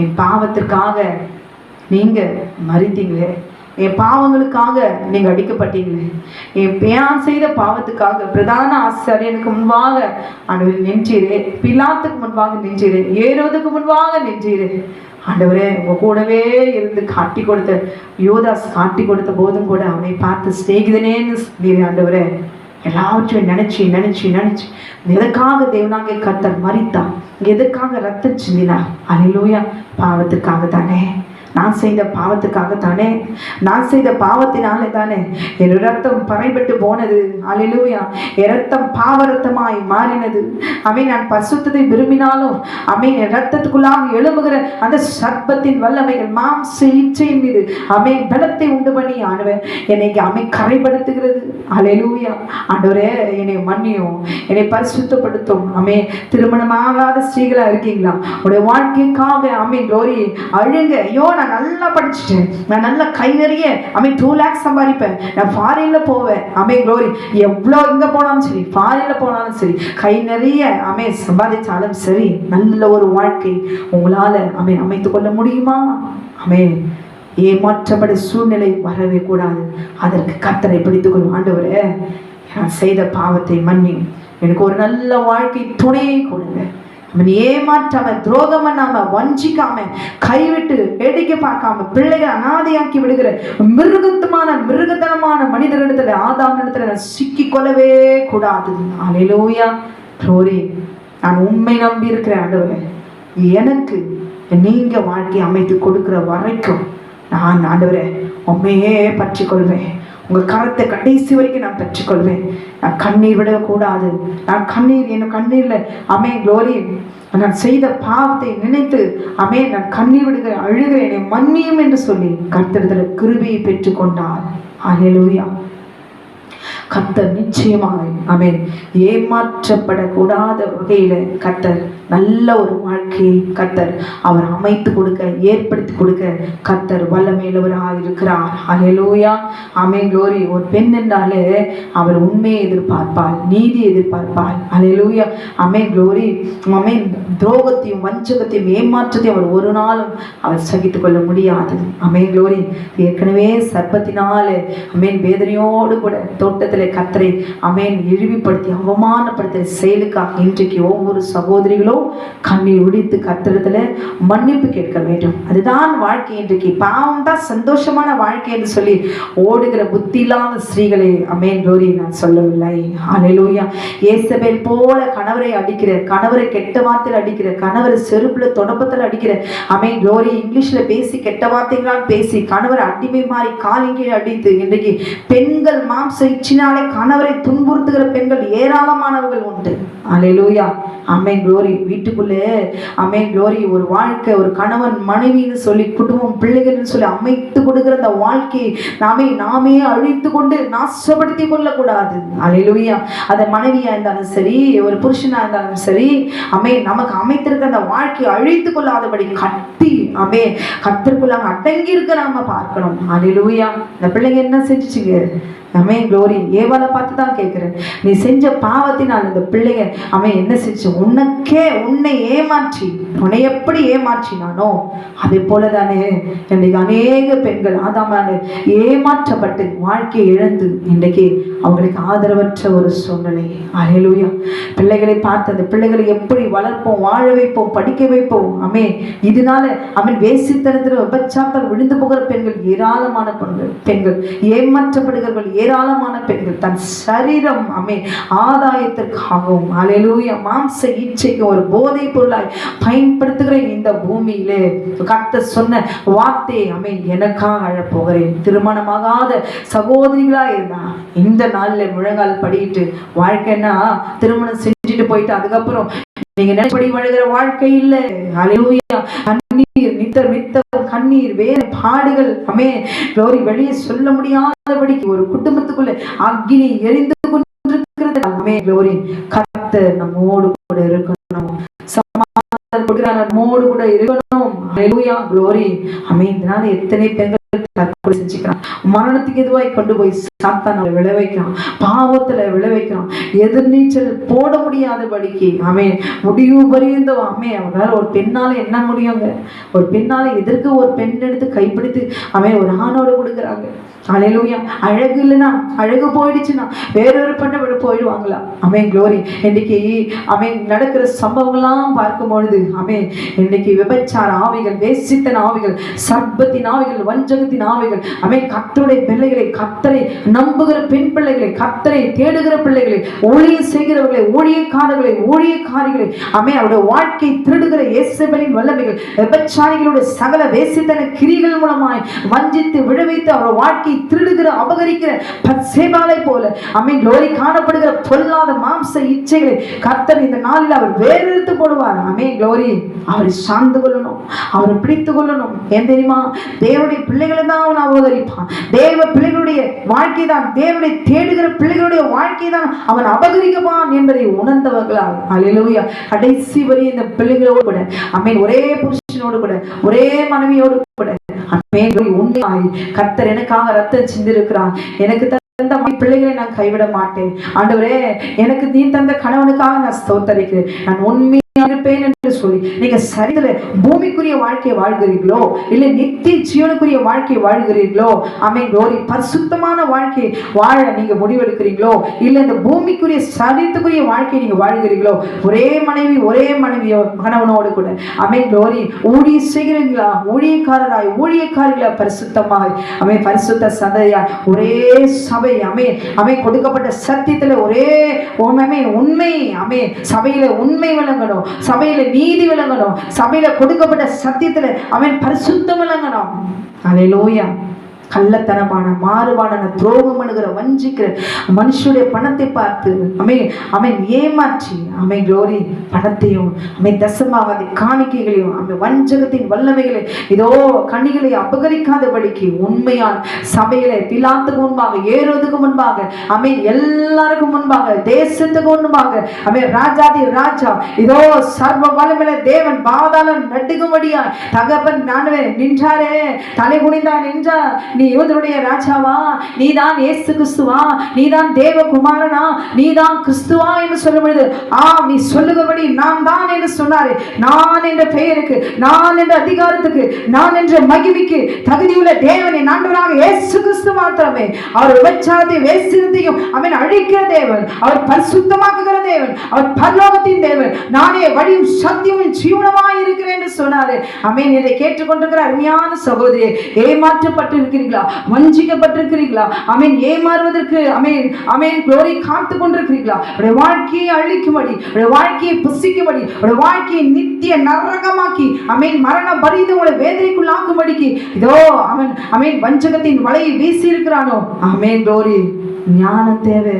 என் பாவத்திற்காக நீங்க மறித்தீங்களே, என் பாவங்களுக்காக நீங்க அடிக்கப்பட்டீங்களே, என் செய்த பாவத்துக்காக பிரதான ஆசாரியனுக்கு முன்பாக ஆண்டவர் நின்றீரே, பிலாத்துக்கு முன்பாக நின்றீரே, ஏரோதுக்கு முன்பாக நின்றீரே. ஆண்டவரே, உங்க கூடவே இருந்து காட்டி கொடுத்த யூதாஸ் காட்டி கொடுத்த போதும் கூட அவனை பார்த்து சிநேகிதனேன்னு சொல்லி ஆண்டவரே, எல்லாவற்றையும் நினைச்சு நினைச்சு நினைச்சு எதற்காக தேவனாக கர்த்தர் மரித்தார், எதற்காக ரத்தம் சிந்தினார்? அல்லேலூயா. பாவத்துக்காக தானே, நான் செய்த பாவத்துக்காக தானே, நான் செய்த பாவத்தினாலே தானே என் ரத்தம் பறைபட்டு போனது. அல்லேலூயா. என் ரத்தம் பாவ ரத்தமாய் மாறினது. நான் பரிசுத்தத்தை விரும்பினாலும் என் ரத்தத்துக்குள்ளாக எழும்புகிற அந்த சர்ப்பத்தின் வல்லமைகள் மாம்ச இச்சையின் மீது பலத்தை உண்டு பண்ணி ஆண்டவர் என்னை கரைப்படுத்துகிறது. அல்லேலூயா. ஆண்டவரே, என்னை மன்னியும், என்னை பரிசுத்தப்படுத்தும். திருமணமாகாத ஸ்ரீகளா இருக்கீங்களா? உடைய வாழ்க்கைக்காக குளோரி அழுங்க. ஐயோ, நான் நல்லா படிச்சுட்டேன், நான் நல்லா கை நிறைய 2 lakhs சம்பாதிப்பேன், நான் ஃபாரின்ல போவேன். குளோரி. எவ்வளோ இங்க போனாலும் சரி, ஃபாரின்ல போனாலும் சரி, கை நிறைய சம்பாதிச்சாலும் சரி, நல்ல ஒரு வாழ்க்கை உங்களால அமைத்துக் கொள்ள முடியுமா? ஏமாற்றப்பட சூழ்நிலை வரவே கூடாது. அதற்கு கர்த்தரை பிடித்துக் கொள்ளும். ஆண்டவரே, நான் செய்த பாவத்தை மன்னி எனக்கு ஒரு நல்ல வாழ்க்கை துணையை கொடுங்க. ஏமாற்றாம, துரோகம் பண்ணாம, வஞ்சிக்காம, கைவிட்டு வேடிக்கை பார்க்காம, பிள்ளைகளை அனாதையாக்கி விடுகிற மிருகத்தனமான மனிதரிடத்துல, ஆதாம் இடத்துல நான் சிக்கி கொள்ளவே கூடாது. அல்லேலூயா. க்ளோரி. நான் உண்மை நம்பி இருக்கிறேன் ஆண்டவரே, எனக்கு நீங்க வாழ்க்கை அமைத்து கொடுக்கிற வரைக்கும் நான் ஆண்டவரே உண்மையே பற்றி கொள்வேன். உங்க கரத்தை கடைசி வரைக்கும் நான் பெற்றுக்கொள்வேன். நான் கண்ணீர் விடக்கூடாது. நான் கண்ணீர்ல க்ளோரி, நான் செய்த பாவத்தை நினைத்து நான் கண்ணீர் விடுகிறேன், அழுகிறேன், என்னை மன்னியும் என்று சொல்லி கர்த்தரிடத்தில் கிருபையை பெற்றுக்கொண்டார். அல்லேலூயா. கர்த்தர் நிச்சயமாக ஆமென் ஏமாற்றப்படக்கூடாத வகையில கர்த்தர் நல்ல ஒரு வாழ்க்கையை கர்த்தர் அவர் அமைத்து கொடுக்க, ஏற்படுத்தி கொடுக்க கர்த்தர் வல்லமையுள்ளவராக இருக்கிறார். அல்லேலூயா, ஆமென். குளோரி. ஒரு பெண் என்றாலே அவர் உண்மையை எதிர்பார்ப்பாள், நீதி எதிர்பார்ப்பாள். அல்லேலூயா, ஆமென். குளோரி. ஆமென். துரோகத்தையும் வஞ்சகத்தையும் ஏமாற்றத்தையும் அவர் ஒரு நாளும் அவர் சகித்துக் கொள்ள முடியாது. ஆமென். குளோரி. ஏற்கனவே சர்ப்பத்தினாலே ஆமென் வேதனையோடு கூட தோட்டத்திலே கர்த்தரை ஆமென் இழிவுபடுத்தி அவமானப்படுத்த செயலுக்காக இன்றைக்கு ஒவ்வொரு சகோதரிகளும் கண்ணீர் உடித்து கர்த்தரிடத்துல மன்னிப்பு கேட்க வேண்டும். அதுதான் வாழ்க்கை. இன்றைக்கு பாவம் தான் சந்தோஷமான வாழ்க்கை என்று சொல்லி ஓடுகிற புத்தி இல்லாத ஸ்திரீகளை ஆமென் குளோரி நான் சொல்லவில்லை. அல்லேலூயா. ஏசபேல் போல கணவரை அடிக்கிற, கணவரை கெட்ட வார்த்தையில் அடிக்கிற, கணவரை செருப்புல தொடப்பத்தில் அடிக்கிற ஆமென் குளோரி இங்கிலீஷ்ல பேசி கெட்ட வார்த்தைகளால் பேசி கணவரை அடிமை மாறி காலிங்கே அடித்து இன்றைக்கு பெண்கள் மாம்ச இச்சினாலே கணவரை துன்புறுத்துகிற பெண்கள் ஏராளமானவர்கள் உண்டு. அல்லேலூயா, ஆமென் குளோரி. வீட்டுக்குள்ளே ஆமென் குளோரி ஒரு வாழ்க்கை, ஒரு கணவன் மனைவின்னு சொல்லி குடும்பம் பிள்ளைகள்னு சொல்லி அமைத்து கொடுக்கிற அந்த வாழ்க்கையை நாமே அழித்து கொண்டு நாசப்படுத்தி கொள்ளக்கூடாது. அல்லேலூயா. அது மனைவியா இருந்தாலும் சரி, ஒரு புருஷனா இருந்தாலும் சரி, ஆமென் நமக்கு அமைத்திருக்கிற அந்த வாழ்க்கையை அழித்து கொள்ளாதபடி கட்டி ஆமென் கர்த்தருக்குள்ள அடங்கி இருக்க நாம பார்க்கணும். அல்லேலூயா. இந்த பிள்ளைங்க என்ன செஞ்சுச்சுங்க? ஆமென் குளோரி. ஏவாளை பார்த்து தான் கேட்கிறேன், நீ செஞ்ச பாவத்தினால் இந்த பிள்ளைங்க அவன் என்ன செஞ்சு உன்னை ஏமாற்றி, உன்னை எப்படி ஏமாற்றினானோ அதே போலதானே இன்றைக்கு அநேக பெண்கள் ஆதாமான ஏமாற்றப்பட்டு வாழ்க்கையை இழந்து இன்றைக்கு அவங்களுக்கு ஆதரவற்ற ஒரு சூழ்நிலை. அல்லேலூயா. பிள்ளைகளை பார்த்து அந்த பிள்ளைகளை எப்படி வளர்ப்போம், வாழ வைப்போம், படிக்க வைப்போம். இதனால வேசித்தனத்தில் விபச்சாரத்தால் விழுந்து போகிற பெண்கள் ஏராளமான பெண்கள் ஏமாற்றப்படுகிறவர்கள் ஏராளமான பெண்கள் தன் சரீரம் ஆதாயத்திற்காகவும் அல்லேலூயா மாம்ச இச்சைக்கு ஒரு போதை பொருளாய் பயன்படுத்துகிற இந்த பூமியிலே கர்த்தர் சொன்ன வார்த்தை எனக்காக அழப்போகிறேன். திருமணமாகாத சகோதரிகளா இருந்தா இந்த நாள்ல முழங்கால் படிட்டு வாழ்க்கைன்னா திருமணம் செஞ்சுட்டு போயிட்டு அதுக்கப்புறம் நீங்க நினைப்படி வழுகிற வாழ்க்கை இல்லை. அல்லேலூயா. கண்ணீர் நித்தம் கண்ணீர் வேறு பாடுகள் குளோரி வெளியே சொல்ல முடியாதபடிக்கு ஒரு குடும்பத்துக்குள்ள அக்கினி எரிந்து கொண்டிருக்கிறது. குளோரி. கர்த்தர் நம்மோடு கூட இருக்கணும், நம்மோடு கூட இருக்கணும். அல்லேலூயா. குளோரி. இதனால எத்தனை பெண்கள் தற்கொலை செஞ்சுக்கிறான், மரணத்துக்கு எதுவாய் கொண்டு போய் சாத்தான விளைவிக்கிறான், பாவத்துல விளைவிக்கிறான், எதிர்நீச்சல் போட முடியாதபடிக்கு முடிவு பரியந்தோ அவங்களால ஒரு பெண்ணால என்ன முடியுங்க? ஒரு பெண்ணால எதற்கு ஒரு பெண் எடுத்து கைப்பிடித்து ஒரு ஆணோடு கொடுக்குறாங்க. அல்லேலூயா. அழகு இல்லைன்னா, அழகு போயிடுச்சுன்னா வேறொரு பெண்ணை விட போயிடுவாங்களா? குளோரி. இன்னைக்கு நடக்கிற சம்பவங்கள்லாம் பார்க்கும் பொழுது இன்னைக்கு விபச்சார ஆவிகள், வேசித்தன ஆவிகள், சர்ப்பத்தின் ஆவிகள், வஞ்சகத்தின் ஆவிகள் கர்த்தருடைய பிள்ளைகளை, கர்த்தரை நம்புகிற பெண் பிள்ளைகளை, கர்த்தரை தேடுகிற பிள்ளைகளை, ஊழியம் செய்கிறவர்களை, ஊழியக்காரிகளை அவருடைய வாழ்க்கை திருடுகிற இயேசபேலின் வல்லமைகள், விபச்சாரிகளுடைய சகல வேசித்தன கிரிகள் மூலமாய் வஞ்சித்து விழவைத்து அவருடைய வாழ்க்கை திருடுகிற அபகரிக்கிற பத்சேபாலை போல குளோரி காணப்படுகிற பொல்லாத மாம்ச இச்சைகளை கர்த்தர் இந்த நாளில் அவர் வேறெடுத்து போடுவார். குளோரி. அவரை சார்ந்து கொள்ளணும், அவரை பிடித்து கொள்ளணும். ஏன் தெரியுமா? தேவனுடைய பிள்ளைகளை தான் அவன் அபகரிப்பான். தேவ பிள்ளைகளுடைய வாழ்க்கை தான், தேவனை தேடுகிற பிள்ளைகளுடைய வாழ்க்கை தான் அவன் அபகரிக்கப்பான் என்பதை உணர்ந்தவர்களால் அல்லேலூயா கடைசி வரை இந்த பிள்ளைகளோடு கூட ஒரே புருஷனோடு கூட ஒரே மனைவியோடு கூட உண்மையாய் கர்த்தர் எனக்காக ரத்தம் சிந்திருக்கிறான், எனக்கு தந்த பிள்ளைகளை நான் கைவிட மாட்டேன் ஆண்டவரே, எனக்கு நீ தந்த கணவனுக்காக நான் ஸ்தோத்தரிக்கிறேன், நான் உண்மையா இருப்பேன் என்று சொல்லி நீங்க சரிதல பூமிக்குரிய வாழ்க்கையை வாழ்கிறீர்களோ இல்லை நித்திய ஜீவனுக்குரிய வாழ்க்கையை வாழ்கிறீர்களோ குளோரி பரிசுத்தமான வாழ்க்கையை வாழ நீங்க முடிவெடுக்கிறீங்களோ இல்லை இந்த பூமிக்குரிய சரீரத்துக்குரிய வாழ்க்கையை நீங்க வாழ்கிறீர்களோ, ஒரே மனைவியோ கணவனோடு கூட குளோரி ஊழியம் செய்கிறீங்களா, ஊழியக்காரர்களா பரிசுத்தமாய் பரிசுத்த சதையா ஒரே சபை கொடுக்கப்பட்ட சத்தியத்துல ஒரே உண்மை சபையில உண்மை விளங்கணும், சபையில நீதி விளங்கணும், சபையில கொடுக்கப்பட்ட சத்தியத்துல பரிசுத்தம் விளங்கணும். அல்லேலூயா. கள்ளத்தனமான மாறுபாடான துரோகம் பண்ணுகிற வஞ்சிக்கிற மனுஷனுடைய பணத்தை பார்த்து அவன் ஏமாற்றி க்ளோரி பணத்தையும் தசமாவதி காணிக்கைகளையும் வஞ்சகத்தின் வல்லமைகளை இதோ கண்ணிகளை அபகரிக்காதபடிக்கு உண்மையால் சபையில பிலாத்துக்கு முன்பாக, ஏரோதுக்கு முன்பாக, எல்லாருக்கும் முன்பாக, தேசத்துக்கு முன்பாக ராஜாதி ராஜா இதோ சர்வ வல்லமையுள்ள தேவன் பாதாளம் நடுங்கும்படியாய் தகப்பன் நின்றாரே, தலை குனிந்தா நின்றார். நீ யூதருடைய ராஜாவா? நீதான் இயேசு கிறிஸ்துவா? நீதான் தேவகுமாரனா? நீதான் கிறிஸ்துவா என்று சொல்லும் பொழுது நீ சொல்லுகிறபடி நான் தான் என்று சொன்னாரு. நான் என்ற பெயருக்கு, நான் என்ற அதிகாரத்துக்கு, நான் என்ற மகிமைக்கு தகுதியுள்ள தேவனை ஆண்டவராக இயேசு கிறிஸ்து மாத்திரமே. அவர் விபச்சாரத்தை வேசியத்தையும் அழிக்கிற தேவன், அவர் பரிசுத்தமாக்குகிற தேவன், அவர் பரலோகத்தின் தேவன். நானே வழியும் சத்தியமும் ஜீவனமாய் இருக்கிறேன் என்று சொன்னாரு. இதை கேட்டுக்கொண்டிருக்கிற அருமையான சகோதரியை, ஏமாற்றப்பட்டு இருக்கிறீர்களா? வஞ்சிக்கப்பட்டிருக்கிறீர்களா? ஏமாறுவதற்கு க்ளோரி காத்து கொண்டிருக்கிறீர்களா? வாழ்க்கையை அழிக்கும்படி, வாழ்க்கையை புசிக்கும்படி, வாழ்க்கையை நித்திய நரகமாக்கி மரண பரிந்து உங்களை வேதனைக்குள்ளாக்கும்படிக்கு இதோ வஞ்சகத்தின் வலையை வீசி இருக்கிறானோ. க்ளோரி ஞானம் தேவை.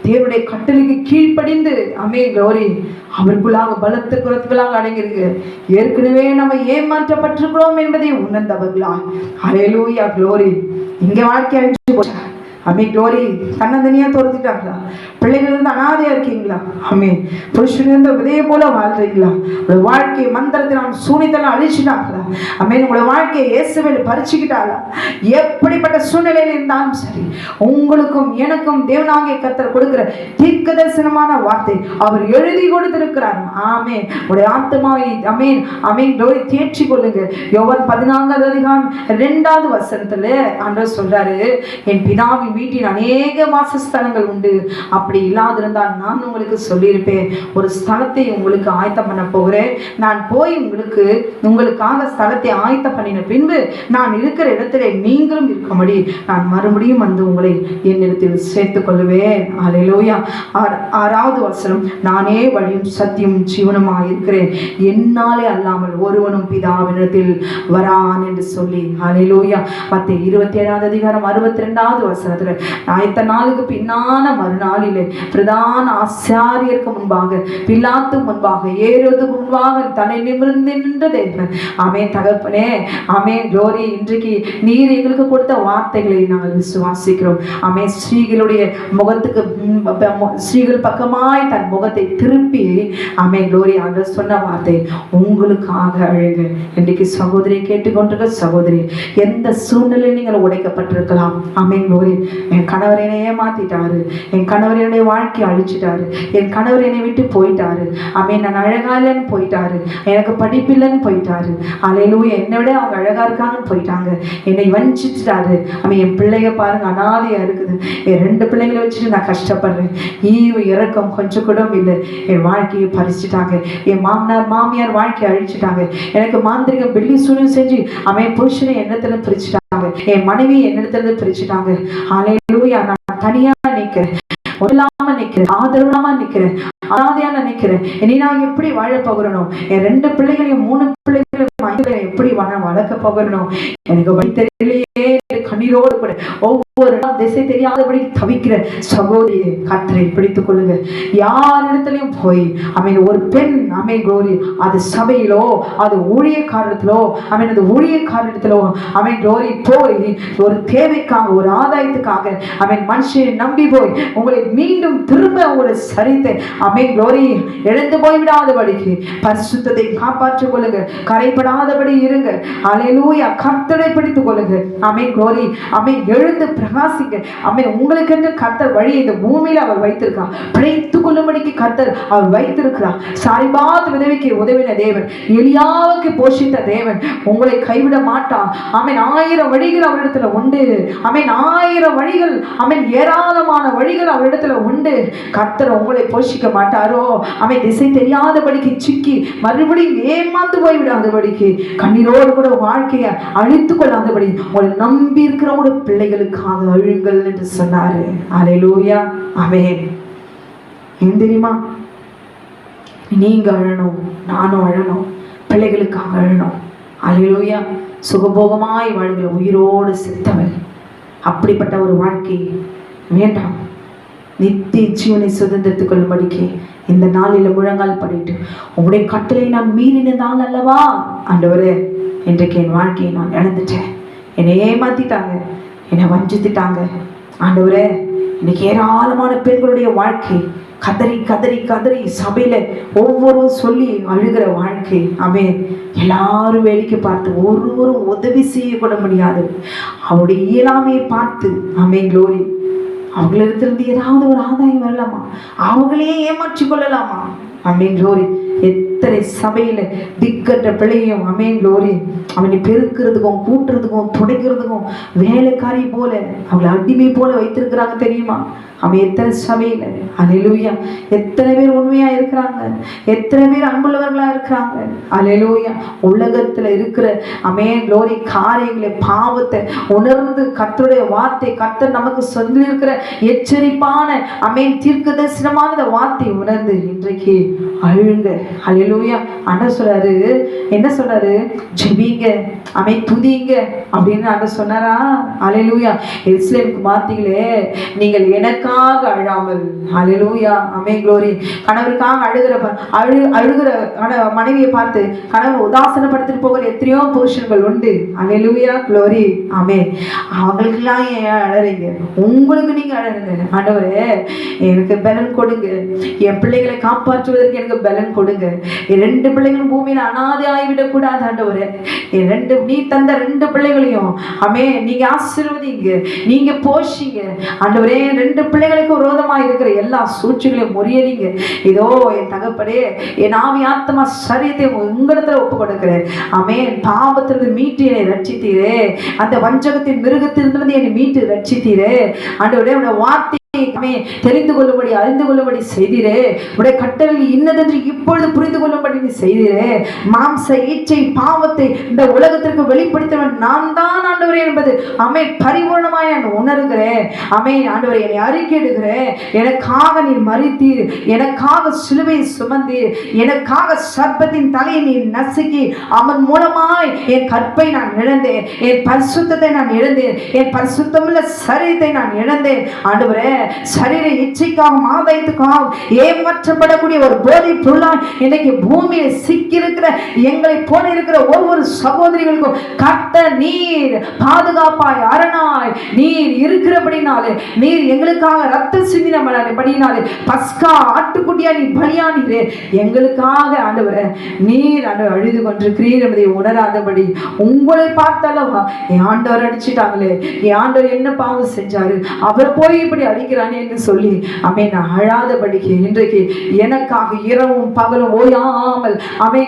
தேவனுடைய கட்டளைக்கு கீழ்ப்படிந்து க்ளோரி அவருக்குள்ளாக பலத்த குரத்துக்களாக அடங்கியிருக்கு. ஏற்கனவே நம்ம ஏமாற்றப்பட்டிருக்கிறோம் என்பதை உணர்ந்தவர்களா? ஹல்லேலூயா க்ளோரி. இங்க வாழ்க்கை அழிஞ்சு போச்சா? க்ளோரி தன்னந்தனியா தோர்த்துட்டாங்களா? பிள்ளைகள் இருந்து அனாதையா இருக்கீங்களா? புருஷன் இருந்து இதே போல வாழ்றீங்களா? உங்களோட வாழ்க்கையை மந்திரத்தினால் சூனியத்தெல்லாம் அழிச்சுட்டாங்களா? உங்களோட வாழ்க்கையை இயேசுவில் பறிச்சுக்கிட்டாங்களா? எப்படிப்பட்ட சூழ்நிலையில் இருந்தாலும் சரி, உங்களுக்கும் எனக்கும் தேவனாகிய கர்த்தர் கொடுக்கிற தீர்க்க தரிசனமான வார்த்தை அவர் எழுதி கொடுத்திருக்கிறார். உங்களுடைய ஆத்மாவை க்ளோரி தேற்றி கொள்ளுங்க. யோவான் 14வது அதிகாரம் 2வது வசனத்துல ஆண்டவர் சொல்றாரு, என் பிதாவின் வீட்டில் அநேக வாசஸ்தலங்கள் உண்டு, அப்படி இல்லாதிருந்தால் நான் உங்களுக்கு சொல்லியிருப்பேன். ஒரு ஸ்தலத்தை உங்களுக்கு ஆயத்தம் பண்ண போகிறேன். நான் போய் உங்களுக்காக ஸ்தலத்தை ஆயத்தம் பண்ணின பின்பு நான் இருக்கிற இடத்துல நீங்களும் இருக்கும்படி நான் மறுபடியும் வந்து உங்களை என்னிடத்தில் சேர்த்துக் கொள்ளுவேன். அல்லேலூயா. 6வது வசனம், நானே வழியும் சத்தியம் ஜீவனுமாய் இருக்கிறேன், என்னாலே அல்லாமல் ஒருவனும் பிதாவினிடத்தில் வரான் என்று சொல்லி. அல்லேலூயா. மத்தேயு 27வது அதிகாரம் 62வது வசனத்துல, ஆயத்த நாளுக்கு பின்னான மறுநாளிலே பிரதான ஆசாரியருக்கு முன்பாக, பிலாத்து முன்பாக, ஏரோதுக்கு முன்பாக தன்னை நிமிர்ந்து நின்ற தேவன். தகப்பனே, க்ளோரி, இன்றைக்கு நீர் எங்களுக்கு கொடுத்த வார்த்தைகளை நாங்கள் விசுவாசிக்கிறோம். ஸ்ரீகளுடைய முகத்துக்கு, ஸ்ரீகள் பக்கமாய் தன் முகத்தை திருப்பி க்ளோரி ஆண்டவர் சொன்ன வார்த்தை, உங்களுக்காக அழுங்க. இன்றைக்கு சகோதரி கேட்டுக்கொண்டிருக்க சகோதரி, எந்த சூழ்நிலையில் நீங்கள் உடைக்கப்பட்டிருக்கலாம். க்ளோரி, என் கணவர் என்னை ஏமாத்திட்டாரு, என் கணவர் என்னுடைய வாழ்க்கையை அழிச்சிட்டாரு, என் கணவர் என்னை விட்டு போயிட்டாரு, நான் அழகா இல்லைன்னு போயிட்டாரு, எனக்கு படிப்பில்லைன்னு போயிட்டாரு, அல்லேலூயா, என்னை விட அவங்க அழகா இருக்காங்கன்னு போயிட்டாங்க, என்னை வஞ்சிச்சிட்டாரு, என் பிள்ளைங்க பாருங்க அனாதையா இருக்குது, என் 2 பிள்ளைங்களை வச்சுட்டு நான் கஷ்டப்படுறேன், ஈவு இறக்கம் கொஞ்சம் கூட இல்லை, என் வாழ்க்கையை பறிச்சுட்டாங்க, என் மாமனார் மாமியார் வாழ்க்கையை அழிச்சிட்டாங்க, எனக்கு மாந்திரிகம் வெள்ளி சூழ்நிலை செஞ்சு புருஷனை எண்ணத்துல பிரிச்சுட்டாங்க, என் மனைவி என்னிடத்துல பிரிச்சுட்டாங்க. ஹல்லேலூயா. நான் தனியா நிக்கிறேன், இல்லாம நிக்கிறேன், ஆதரவு இல்லாம நிக்கிறேன், அனாதையா நினைக்கிறேன். இனி நான் எப்படி வாழ போகிறனும்? என் 2 பிள்ளைகளையும் 3 பிள்ளைகளையும் எப்படி வளர்க்க போகிறனும்? எனக்கு வழி தெரியலையே. கண்ணீரோடு கூட ஒவ்வொரு நாள் திசை தெரியாதபடி தவிக்கிற சகோதரியை கர்த்தரை பிடித்துக் கொள்ளுங்க. யாரிடத்திலையும் போய் ஒரு பெண் க்ளோரி, அது சபையிலோ, அது ஊழியக்காரத்திலோ, அது ஊழியக்காரத்திலோ க்ளோரி போய் ஒரு தேவைக்காக, ஒரு ஆதாயத்துக்காக மனுஷனை நம்பி போய் உங்களை மீண்டும் திரும்ப ஒரு சரித்தை க்ளோரி எழுந்து போய்விடாதபடிக்கு பரிசுத்தத்தை காப்பாற்றிக் கொள்ளுங்க, கரைப்படாதபடி இருங்க. அல்லேலூயா. கர்த்தரை பிடித்துக் கொள்ளுங்க. க்ளோரி. எழுந்து பிரகாசிங்க. உங்களுக்கு என்று கர்த்தர் வழி இந்த பூமியில அவர் வைத்திருக்கார், பிழைத்துக் கொள்ளும்படிக்கு கர்த்தர் அவர் வைத்திருக்கிறார். சாரிபாத் விதவைக்கு உதவின தேவன், எலியாவுக்கு போஷித்த தேவன் உங்களை கைவிட மாட்டார். 1000 வழிகள் அவரிடத்துல உண்டு. 1000 வழிகள், ஏராளமான வழிகள் அவரிடத்துல உண்டு. கர்த்தர் உங்களை போஷிக்க மாட்டாரோ? திசை தெரியாதபடிக்கு சிக்கி மறுபடியும் ஏமாந்து போய்விடாதபடிக்கு, கண்ணீரோடு கூட வாழ்க்கையை அழித்துக் கொள்ளாதபடி உங்களை நம்பி இருக்கிறவங்க பிள்ளைகளுக்காக அழுங்கள் என்று சொன்னாரு. அல்லேலூயா. ஆமென். ஏன் தெரியுமா? நீங்க அழணும், நானும் அழணும், பிள்ளைகளுக்காக அழணும். அல்லேலூயா. சுகபோகமாய் வாழ்கிற உயிரோடு செத்தவன் அப்படிப்பட்ட ஒரு வாழ்க்கை வேண்டாம். நித்திய ஜீவனை சுதந்திரத்துக் கொள்ளும்படிக்கு இந்த நாளில் முழங்கால் படிட்டு உங்களுடைய கட்டளை நான் மீறினதால் அல்லவா ஆண்டவரே இன்றைக்கு என் வாழ்க்கையை நான் இழந்துட்டேன், என்னை ஏமாத்திட்டாங்க, என்னை வஞ்சித்துட்டாங்க ஆண்டவரே. இன்னைக்கு ஏராளமான பெண்களுடைய வாழ்க்கை கதறி கதறி கதறி சபையில ஒவ்வொருவரும் சொல்லி அழுகிற வாழ்க்கை. எல்லாரும் வேடிக்கை பார்த்து ஒருவரும் உதவி செய்யக்கூட முடியாது. அவருடைய இயலாமையை பார்த்து க்ளோரி அவங்களிடத்திலிருந்து ஏதாவது ஒரு ஆதாயம் வரலாமா, அவங்களையே ஏமாற்றி கொள்ளலாமா க்ளோரி. எத்தனை சபையில திக்கற்ற பிள்ளையும் க்ளோரி அவனை பெருக்கிறதுக்கும் கூட்டுறதுக்கும் துடைக்கிறதுக்கும் வேலைக்காரி போல அவங்களை அடிமை போல வைத்திருக்கிறாங்க தெரியுமா? எத்தனை சபையில அல்லேலூயா எத்தனை பேர் உண்மையா இருக்கிறாங்க, எத்தனை பேர் அன்புள்ளவர்களா இருக்கிறாங்க அல்லேலூயா. உலகத்துல இருக்கிற க்ளோரி காரியங்களை பாவத்தை உணர்ந்து கர்த்தருடைய வார்த்தை கர்த்தர் நமக்கு சொல்லி இருக்கிற எச்சரிப்பான தீர்க்க தரிசனமான வார்த்தை உணர்ந்து இன்றைக்கு அழுங்க அல்லேலூயா. அண்ணன் சொல்றாரு, என்ன சொல்றாரு? ஜெபிங்க துதிங்க அப்படின்னு அண்ணன் சொன்னாரா? அல்லேலூயா. எருசலேம் குமார்த்திகளே, நீங்கள் எனக்காக அழாமல் அல்லேலூயா க்ளோரி கணவருக்காக அழுகிற மனைவியை பார்த்து கணவர் உதாசனப்படுத்திட்டு போகிற எத்தனையோ புருஷன்கள் உண்டு அல்லேலூயா க்ளோரி. அவங்களுக்கெல்லாம் ஏன் அழறீங்க? உங்களுக்கு நீங்க அழகுங்க. ஆண்டவரே எனக்கு பலன் கொடுங்க, என் பிள்ளைகளை காப்பாற்றுவதற்கு எனக்கு பலன் கொடுங்க. என் 2 பிள்ளைகளும் பூமியில அனாதை ஆகிவிடக் கூடாது ஆண்டவரே. நீ தந்த 2 பிள்ளைகளையும் நீங்க ஆசீர்வதிங்க, நீங்க போஷிங்க ஆண்டவரே. 2 பிள்ளைகளுக்கு விரோதமா இருக்கிற எல்லா சூழ்ச்சிகளையும் முறியடிங்க. இதோ என் தகப்பனே, என் ஆவி ஆத்மா சரீரத்தை உங்களிடத்துல ஒப்பு கொடுக்கிறேன். பாவத்திலிருந்து மீட்டு என்னை ரட்சித்தீரே, அந்த வஞ்சகத்தின் மிருகத்திலிருந்து என்னை மீட்டு ரட்சித்தீரே ஆண்டவரே. உடைய வார்த்தை தெரிந்து கொள்ளும்படி அறிந்து கொள்ளும்படி செய்தீரே, உடைய கட்டளை இன்னதென்று இப்பொழுது புரிந்து கொள்ளும்படி நீ செய்தீரே. மாம்ச இச்சை பாவத்தை இந்த உலகத்திற்கு வெளிப்படுத்தவன் நான் தான் ஆண்டவரே என்பது பரிபூர்ணமாய் நான் உணர்கிறேன். ஆண்டவரே என்னை அறிக்கையிடுகிறேன். எனக்காக நீ மரித்தீர், எனக்காக சிலுவை சுமந்தீர், எனக்காக சர்ப்பத்தின் தலையை நீ நசுக்கி அவன் மூலமாய் என் கற்பை நான் இழந்தேன், என் பரிசுத்தத்தை நான் இழந்தேன், என் பரிசுத்தமுள்ள சரீரத்தை நான் இழந்தேன் ஆண்டவரே. சரீர இச்சைக்காக ஆதாயத்துக்காக ஏமாற்றப்படக்கூடிய ஒரு போதை பொருளாய் இன்னைக்கு பூமியை சிக்கியிருக்கிற எங்களை போல இருக்கிற ஒவ்வொரு சகோதரிகளுக்கும் கட்ட நீர் பாதுகாப்பாய் அரணாய் நீர் இருக்கிறபடினாலே, நீர் எங்களுக்காக ரத்த சிந்தினபடினாலே, பஸ்கா ஆட்டுக்குட்டியா நீ பலியானீரே எங்களுக்காக ஆண்டவரே. நீர் ஆண்டவர் அழுது கொண்டிருக்கிறீர் என்பதை உணராதபடி உங்களை பார்த்தல்லவா என் ஆண்டவர் அடிச்சுட்டாங்களே, என் ஆண்டவர் என்ன பாவம் செஞ்சாரு, அவர் போய் இப்படி அடிக்கிறானே என்று சொல்லி நான் அழாதபடிக்கு இன்றைக்கு எனக்காக இரவும் பகலும் ஓயாமல்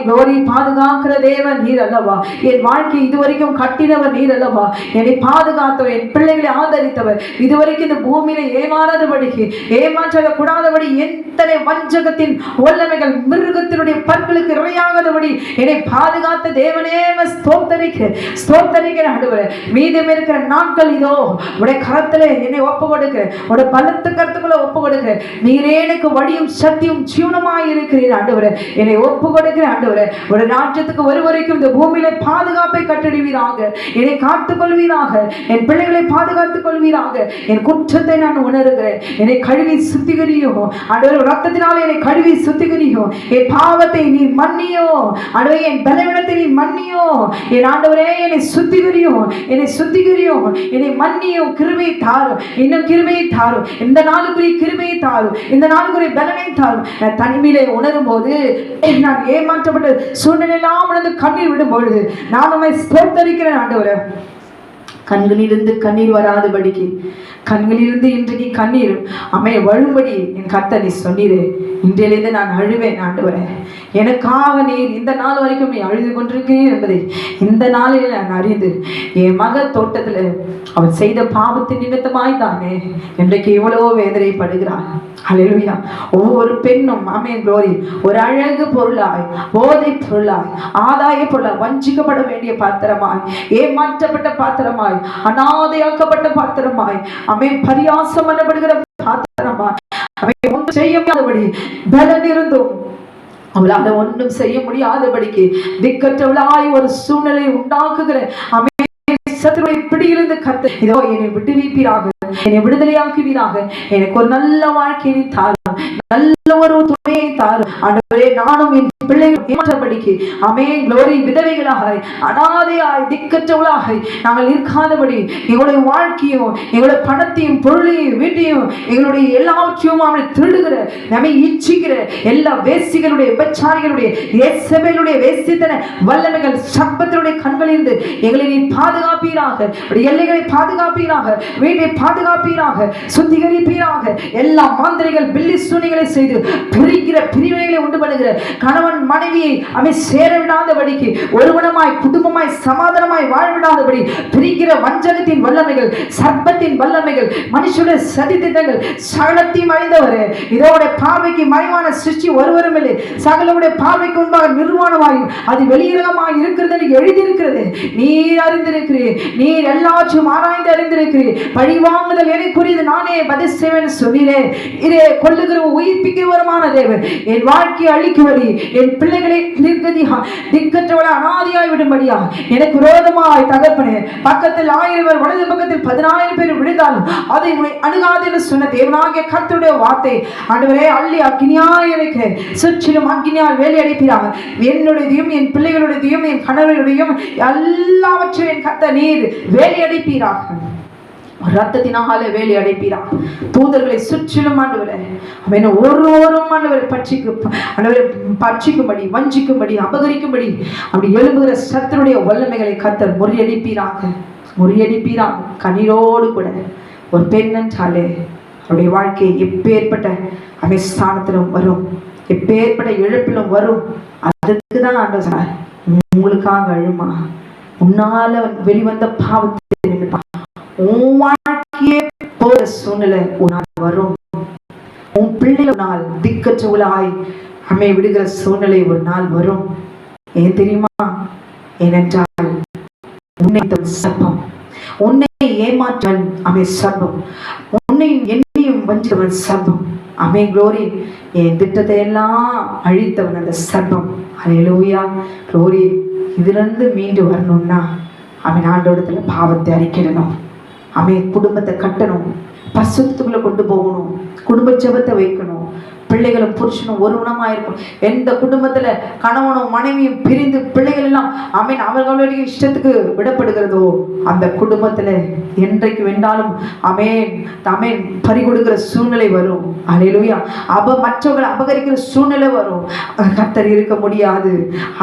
க்ளோரி பாதுகாக்கிற தேவன் நீர் அல்லவா. என் வாழ்க்கை இதுவரைக்கும் கட்டினவர் நீர் அல்லவா. என்னை பாதுகாத்தவர், என் பிள்ளைகளை ஆதரித்தவர், இதுவரைக்கும் இந்த பூமியில ஏமாறாதபடிக்கு ஏமாற்ற கூடாதபடி எத்தனை வஞ்சகத்தின் வல்லமைகள் மிருகத்தினுடைய பற்களுக்கு இறையாகாதபடி என்னை பாதுகாத்த தேவனே ஸ்தோத்தரிக்கிறேன் ஆண்டவரே. மீதம் இருக்கிற நாட்கள் இதோ உடைய கரத்திலே என்னை ஒப்பு கொடுக்கிறேன், உடைய பலத்த கருத்துக்களை ஒப்பு கொடுக்கிறேன். நீரே எனக்கு வழியும் சத்தியும் ஜீவனமாய் இருக்கிறீர் ஆண்டவரே. என்னை ஒப்பு கொடுக்கிறேன் ஆண்டவரே. ஒரு ராஜ்யத்துக்கு வருவரைக்கும் இந்த பூமியில பாதுகாப்பை கட்டிடுவீராக, என்னை காத்துக் கொள்வீராக, என் பிள்ளைகளை பாதுகாத்துக் கொள்வீராக. என் குற்றத்தை நான் உணர்கிறேன், என்னை கழுவி சுத்திகரியும் ஆண்டவரே. ரத்தத்தினாலே என்னை கழுவி சுத்திகரியும், என் பாவத்தை நீ மன்னியோ ஆண்டவரே, என் பலவீனத்தை நீ மன்னியோ என் ஆண்டவரே. என்னை சுத்திகரியும், என்னை சுத்திகரியும், என்னை மன்னியும், கிருபை தாரும், இன்னும் கிருபை தாரும். இந்த நாளுக்குரிய கிருபையை தாரும், இந்த நாளுக்குரிய பலனை தாரும். தனிமையிலே உணரும் போது, நான் ஏமாற்றப்பட்ட சூழ்நிலையெல்லாம் உணர்ந்து கண்ணீர் விடும் பொழுது நான் உம்மை ஸ்தோத்தரிக்கிறேன் ஆண்டவரே. கண்களிலிருந்து கண்ணீர் வராதபடிக்கு, கண்களிலிருந்து இன்றைக்கு கண்ணீர் வழும்படி என் கர்த்தர் நீ சொன்னீரே. இன்றையிலிருந்து நான் அழுவேன் ஆண்டவரே. எனக்காக நீர் இந்த நாள் வரைக்கும் நீ அழுது கொண்டிருக்கிறீர் என்பதை இந்த நாளில் நான் அறிந்து, என் மகள் தோட்டத்தில் அவள் செய்த பாவத்தின் நிமித்தமாய் தானே இன்றைக்கு இவ்வளவோ வேதனைப்படுகிறாள். அல்லேலூயா. ஒவ்வொரு பெண்ணும் க்ளோரி ஒரு அழகு பொருளாய், போதை பொருளாய், ஆதாய பொருளாய், வஞ்சிக்கப்பட வேண்டிய பாத்திரமாய், ஏமாற்றப்பட்ட பாத்திரமாய், அனாதையாக்கப்பட்ட பாத்திரமாய், பரியாசம் பண்ணப்படுகிற பாத்திரமாய், ஒன்றும் செய்ய முடியாதபடி பலன் இருந்தும் அவளால் ஒன்றும் செய்ய முடியாதபடிக்கு திக்கற்றவளாய் ஒரு சூழ்நிலை உண்டாக்குகிற சத்துருடைய பிடியிலிருந்து கர்த்தர் இதோ என்னை விடுவிப்பீராக, என்னை விடுதலையாக்குவீராக. எனக்கு ஒரு நல்ல வாழ்க்கையை தாரும், நல்ல ஒரு துணையை தாரும் ஆண்டவரே. நானும் என் பிள்ளைகள் ஏமாற்றபடிக்கு ஆமென் க்ளோரி விதவைகளாக அனாதையாய் திக்கற்றவளாக நாங்கள் இருக்காதபடி எங்களுடைய வாழ்க்கையும் எங்களுடைய பணத்தையும் பொருளையும் வீட்டையும் எங்களுடைய எல்லாவற்றையும் அவனை திருடுகிற நம்மை இச்சிக்கிற எல்லா வேசிகளுடைய விபச்சாரிகளுடைய இயேசபேலுடைய வேசித்தன வல்லமைகள் சர்ப்பத்தினுடைய கண்களிலிருந்து எங்களை நீ பாதுகாப்பீராக, எல்லைகளை பாதுகாப்பீராக, வீட்டை பாதுகாப்பீராக, சுத்திகரிப்பீராக. எல்லா மாந்திரிகள் பில்லி சூனிகளை செய்து பிரிக்கிற பிரிவினைகளை உண்டு பண்ணுகிற கணவன் மனைவியை அவை சேர விடாதபடிக்கு ஒருவனமாய் குடும்பமாய் சமாதானமாய் வாழ விடாதபடி பிரிக்கிற வஞ்சகத்தின் வல்லமைகள் சர்ப்பத்தின் வல்லமைகள் மனுஷனுடைய சதி திட்டங்கள் சகலத்தையும் அழிந்தவரே. இதோட பார்வைக்கு மறைவான சிருஷ்டி ஒருவரும் இல்லை, சகலமுடைய பார்வைக்கு முன்பாக நிர்வாணமாயும் அது வெளியிடமாய் இருக்கிறது என்று எழுதியிருக்கிறது. நீர் அறிந்திருக்கிறீர், நீர் எல்லாவற்றையும் ஆராய்ந்து அறிந்திருக்கிறீர். பழிவாங்குதல் எனக்குரியது, நானே பதில் செய்வேன் சொன்னீரே. இதே கொல்லுகிற உயிர்ப்பிக்கிறவருமான தேவன் என் வாழ்க்கையை அழிக்கும்படி என் பிள்ளைகளை திக்கற்றவளை அனாதியாய் விடும்படியா எனக்கு விரோதமாய் தகப்பனே பக்கத்தில் 1000 பேர் வலது பக்கத்தில் 10000 பேர் விழுந்தாலும் அதை உன்னை அணுகாது என்று சொன்ன தேவனாகிய கர்த்தருடைய வார்த்தை ஆண்டவரே அள்ளி அக்கினியாய் இருக்கிறேன். சுற்றிலும் அக்கினியால் வேலை அடிப்பீராக. என்னுடையதையும் என் பிள்ளைகளுடையதையும் என் கணவருடையும் எல்லாவற்றையும் என் கர்த்தர் நீர் வேலை அடிப்பீராக. ரத்தத்தினாலே வேலை அடைப்பீராக. தூதர்களை சுற்றிலும் ஆண்டவரே அவன் ஒருவரும் ஆண்டவரை பட்சிக்கும்படி வஞ்சிக்கும்படி அபகரிக்கும்படி அப்படி எழும்புகிற சத்துருடைய வல்லமைகளை கர்த்தர் முறியடிப்பீராக, முறியடிப்பீராக. கண்ணீரோடு கூட ஒரு பெண் என்றாலே அவருடைய வாழ்க்கை எப்பேற்பட்ட அமைஸ்தானத்திலும் வரும், எப்பேற்பட்ட இழப்பிலும் வரும். அதுக்கு தான் ஆண்டவர் சொன்னார், உங்களுக்காக அழுமா, உன்னால வெளிவந்த பாவத்தை உன் வாழ்க்கையே போற சூழ்நிலை ஒரு நாள் வரும். உன் பிள்ளைகள் நாள் திக்கற்றவளாய் அம்மை விடுகிற சூழ்நிலை ஒரு நாள் வரும். ஏன் தெரியுமா? ஏனென்றால் உன்னை சர்ப்பம், உன்னை ஏமாற்றவன் அமை சர்ப்பம், உன்னையும் என்னையும் வஞ்சவன் சர்ப்பம். அமே க்ளோரி என் திட்டத்தை எல்லாம் அழித்தவன் அந்த சர்ப்பம். அல்லேலூயா க்ளோரி. இதுல இருந்து மீண்டு வரணும்னா அவன் ஆண்டோடத்துல பாவத்தை அறிக்கிடணும், அவன் குடும்பத்தை கட்டணும், பரிசுத்தத்துக்குள்ள கொண்டு போகணும், குடும்ப ஜெபத்தை வைக்கணும், பிள்ளைகளும் புருஷனும் ஒருவனமாயிருக்கும். எந்த குடும்பத்துல கணவனும் மனைவியும் பிரிந்து பிள்ளைகள் எல்லாம் அவர்களுடைய இஷ்டத்துக்கு விடப்படுகிறதோ அந்த குடும்பத்துல என்றைக்கு வேண்டாலும் அமேன் பறி கொடுக்கிற சூழ்நிலை வரும். அல்லேலூயா. மற்றவர்களை அபகரிக்கிற சூழ்நிலை வரும். கர்த்தர் இருக்க முடியாது.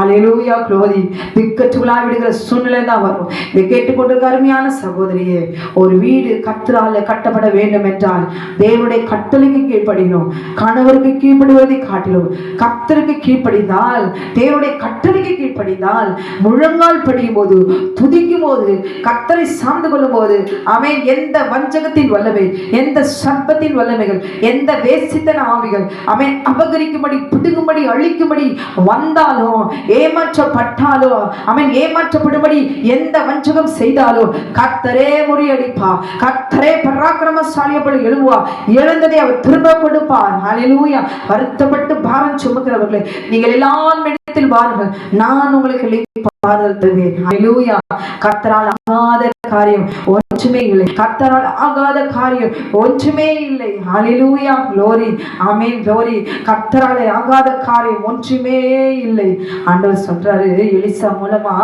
அல்லேலூயா க்ளோரி. திக்கற்றுகளா விடுகிற சூழ்நிலை தான் வரும். இதை கேட்டுக்கொண்டிருக்க அருமையான சகோதரியே, ஒரு வீடு கர்த்தரால கட்டப்பட வேண்டும் என்றால் தேவனுடைய கட்டளைக்கு கீழ்ப்படியணும். கணவருக்கு கீழ்ப்படிவதை காட்டிலும் கர்த்தருக்கு கீழ்ப்படிந்தால், தேவனுடைய கட்டளைக்கு கீழ்ப்படிந்தால், முழங்கால் படியும் போது துதிக்கும் போது கர்த்தரை சார்ந்து கொள்ளும் போது அவன் எந்த வஞ்சகத்தின் வல்லமை, எந்த சர்ப்பத்தின் வல்லமைகள், எந்த வேசித்தன ஆவிகள் அவன் அபகரிக்கும்படி பிடுங்கும்படி அழிக்கும்படி வந்தாலும், ஏமாற்றப்பட்டாலோ அவன் ஏமாற்றப்படும்படி எந்த வஞ்சகம் செய்தாலோ கர்த்தரே முறியடிப்பா, கர்த்தரே பராக்கிரமசாலியப்படி எழுவா, இழந்ததை அவர் திரும்ப கொடுப்பார். ஹல்லேலூயா. வருத்தப்பட்டு பாரம் சுமக்கிறவர்களே நீங்கள் எல்லாரும் இடத்தில் வாருங்கள், நான் உங்களுக்கு பாதல் தருவேன். ஹல்லேலூயா. கர்த்தரால் ஆகாத காரியம் ஒன்றுமே இல்லை, கர்த்தரால் ஆகாத காரியம் ஒன்றுமே இல்லை. ஹல்லேலூயா க்ளோரி. ஆமென் க்ளோரி. கர்த்தரால் ஆகாத காரியம் ஒன்றுமே இல்லை. ஆண்டவர் சொல்றாரு எலிசா மூலமா,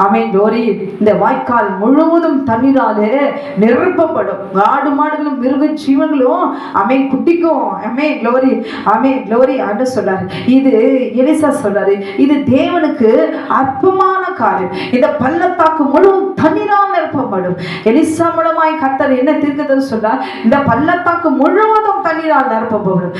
ஆமென் க்ளோரி, இந்த வாய்க்கால் முழுவதும் தண்ணீராலே நிரப்பப்படும், ஆடு மாடுகளும் மிருக ஜீவன்களும் ஆமென் குட்டிக்கும். ஆமென் க்ளோரி. ஆமென் க்ளோரி. ஆண்டவர் சொல்றாரு, இது எலிசா சொல்றாரு, இது தேவனுக்கு அற்பமான காரியம். இந்த பள்ளத்தாக்கு முழுவதும் தண்ணீரால் நிரப்பப்படும். எலிசா மூலமாய் கர்த்தர் என்ன தீர்க்கதரிசி சொல்றார், இந்த பள்ளத்தாக்கு முழுவதும் தண்ணீரால் நிரப்பப்படும்.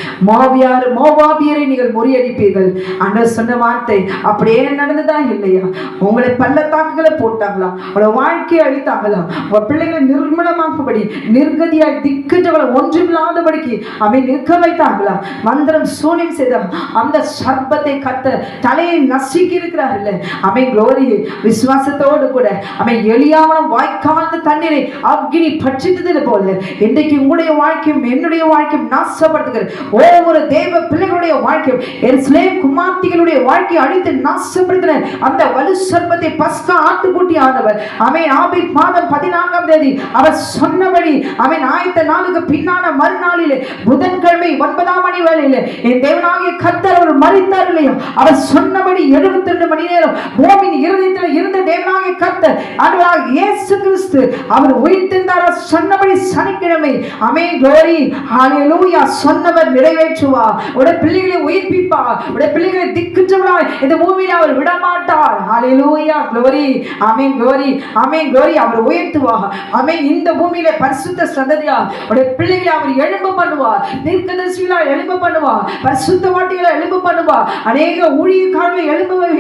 மோவாபியரை நீங்கள் முறியடிப்பீர்கள். ஆண்டவர் சொன்ன வார்த்தை அப்படியே நடந்ததா இல்லையா? உங்களை பள்ளத்தாக்குகளை போட்டாங்களா? உங்களோட வாழ்க்கையை அழித்தாங்களா? உங்க பிள்ளைகளை நிர்மலமாக்கும்படி நிர்கதியாய் திக்கற்றவளை ஒன்றுமில்லாதபடிக்கு அவன் நிற்க வைத்தாங்களா? மந்திரம் சூனியம் செய்த அந்த சர்ப்பத்தை கர்த்தர் தலையை நசுக்கி இருக்கிறார்கள். அவன் க்ளோரி. விசுவாசத்தோடு கூட அவன் எளியாவனம் வாய்க்கால் தண்ணீரை அக்னி பட்சித்தது போல இன்றைக்கு உங்களுடைய வாழ்க்கையும் என்னுடைய வாழ்க்கையும் நாசப்படுத்துகிற ஒவ்வொரு தேவ பிள்ளைகளுடைய வாழ்க்கையும் எருசலேம் குமார்த்திகளுடைய வாழ்க்கையை அழித்து நாசப்படுத்தின அந்த வலு சர்ப்பத்தை பஸ்கா ஆட்டுக்குட்டி ஆனவர் ஆமென் ஆபீல் மாதம் 14ஆம் தேதி அவர் சொன்னபடி ஆமென் ஆயத்த நாளுக்கு பின்னான மறுநாளிலே புதன்கிழமை 9ஆம் மணி வேளையிலே என் தேவனாகிய கர்த்தர் அவர் மரித்தார் இல்லையா, அவர் சொன்னபடி 72 மணி நேரம் பூமியின் இருதயத்தில் இருந்த தேவனாகிய கர்த்தர் ஆண்டவராகிய இயேசு கிறிஸ்து அவர் உயிர்த்தெழுந்தார் சொன்னபடி சனிக்கிழமை ஆமென் glory ஹalleluya சொன்னவர் நிறைவேற்றுவார். உடைய பிள்ளைகளை உயிர்ப்பிப்பார். உடைய பிள்ளைகளை திக்குற்றவராய் இந்த பூமியில் அவர் விடமாட்டார். ஹalleluya glory ஆமென் glory ஆமென் glory அவர் உயர்த்துவார். ஆமென் இந்த பூமியிலே பரிசுத்த சந்ததியா உடைய பிள்ளைகளை அவர் எழும்ப பண்ணுவார். தீர்க்கதரிசிகளா எழும்ப பண்ணுவார். பரிசுத்தவான்களை எழும்ப பண்ணுவார். அநேக ஊழியக்காரர்களை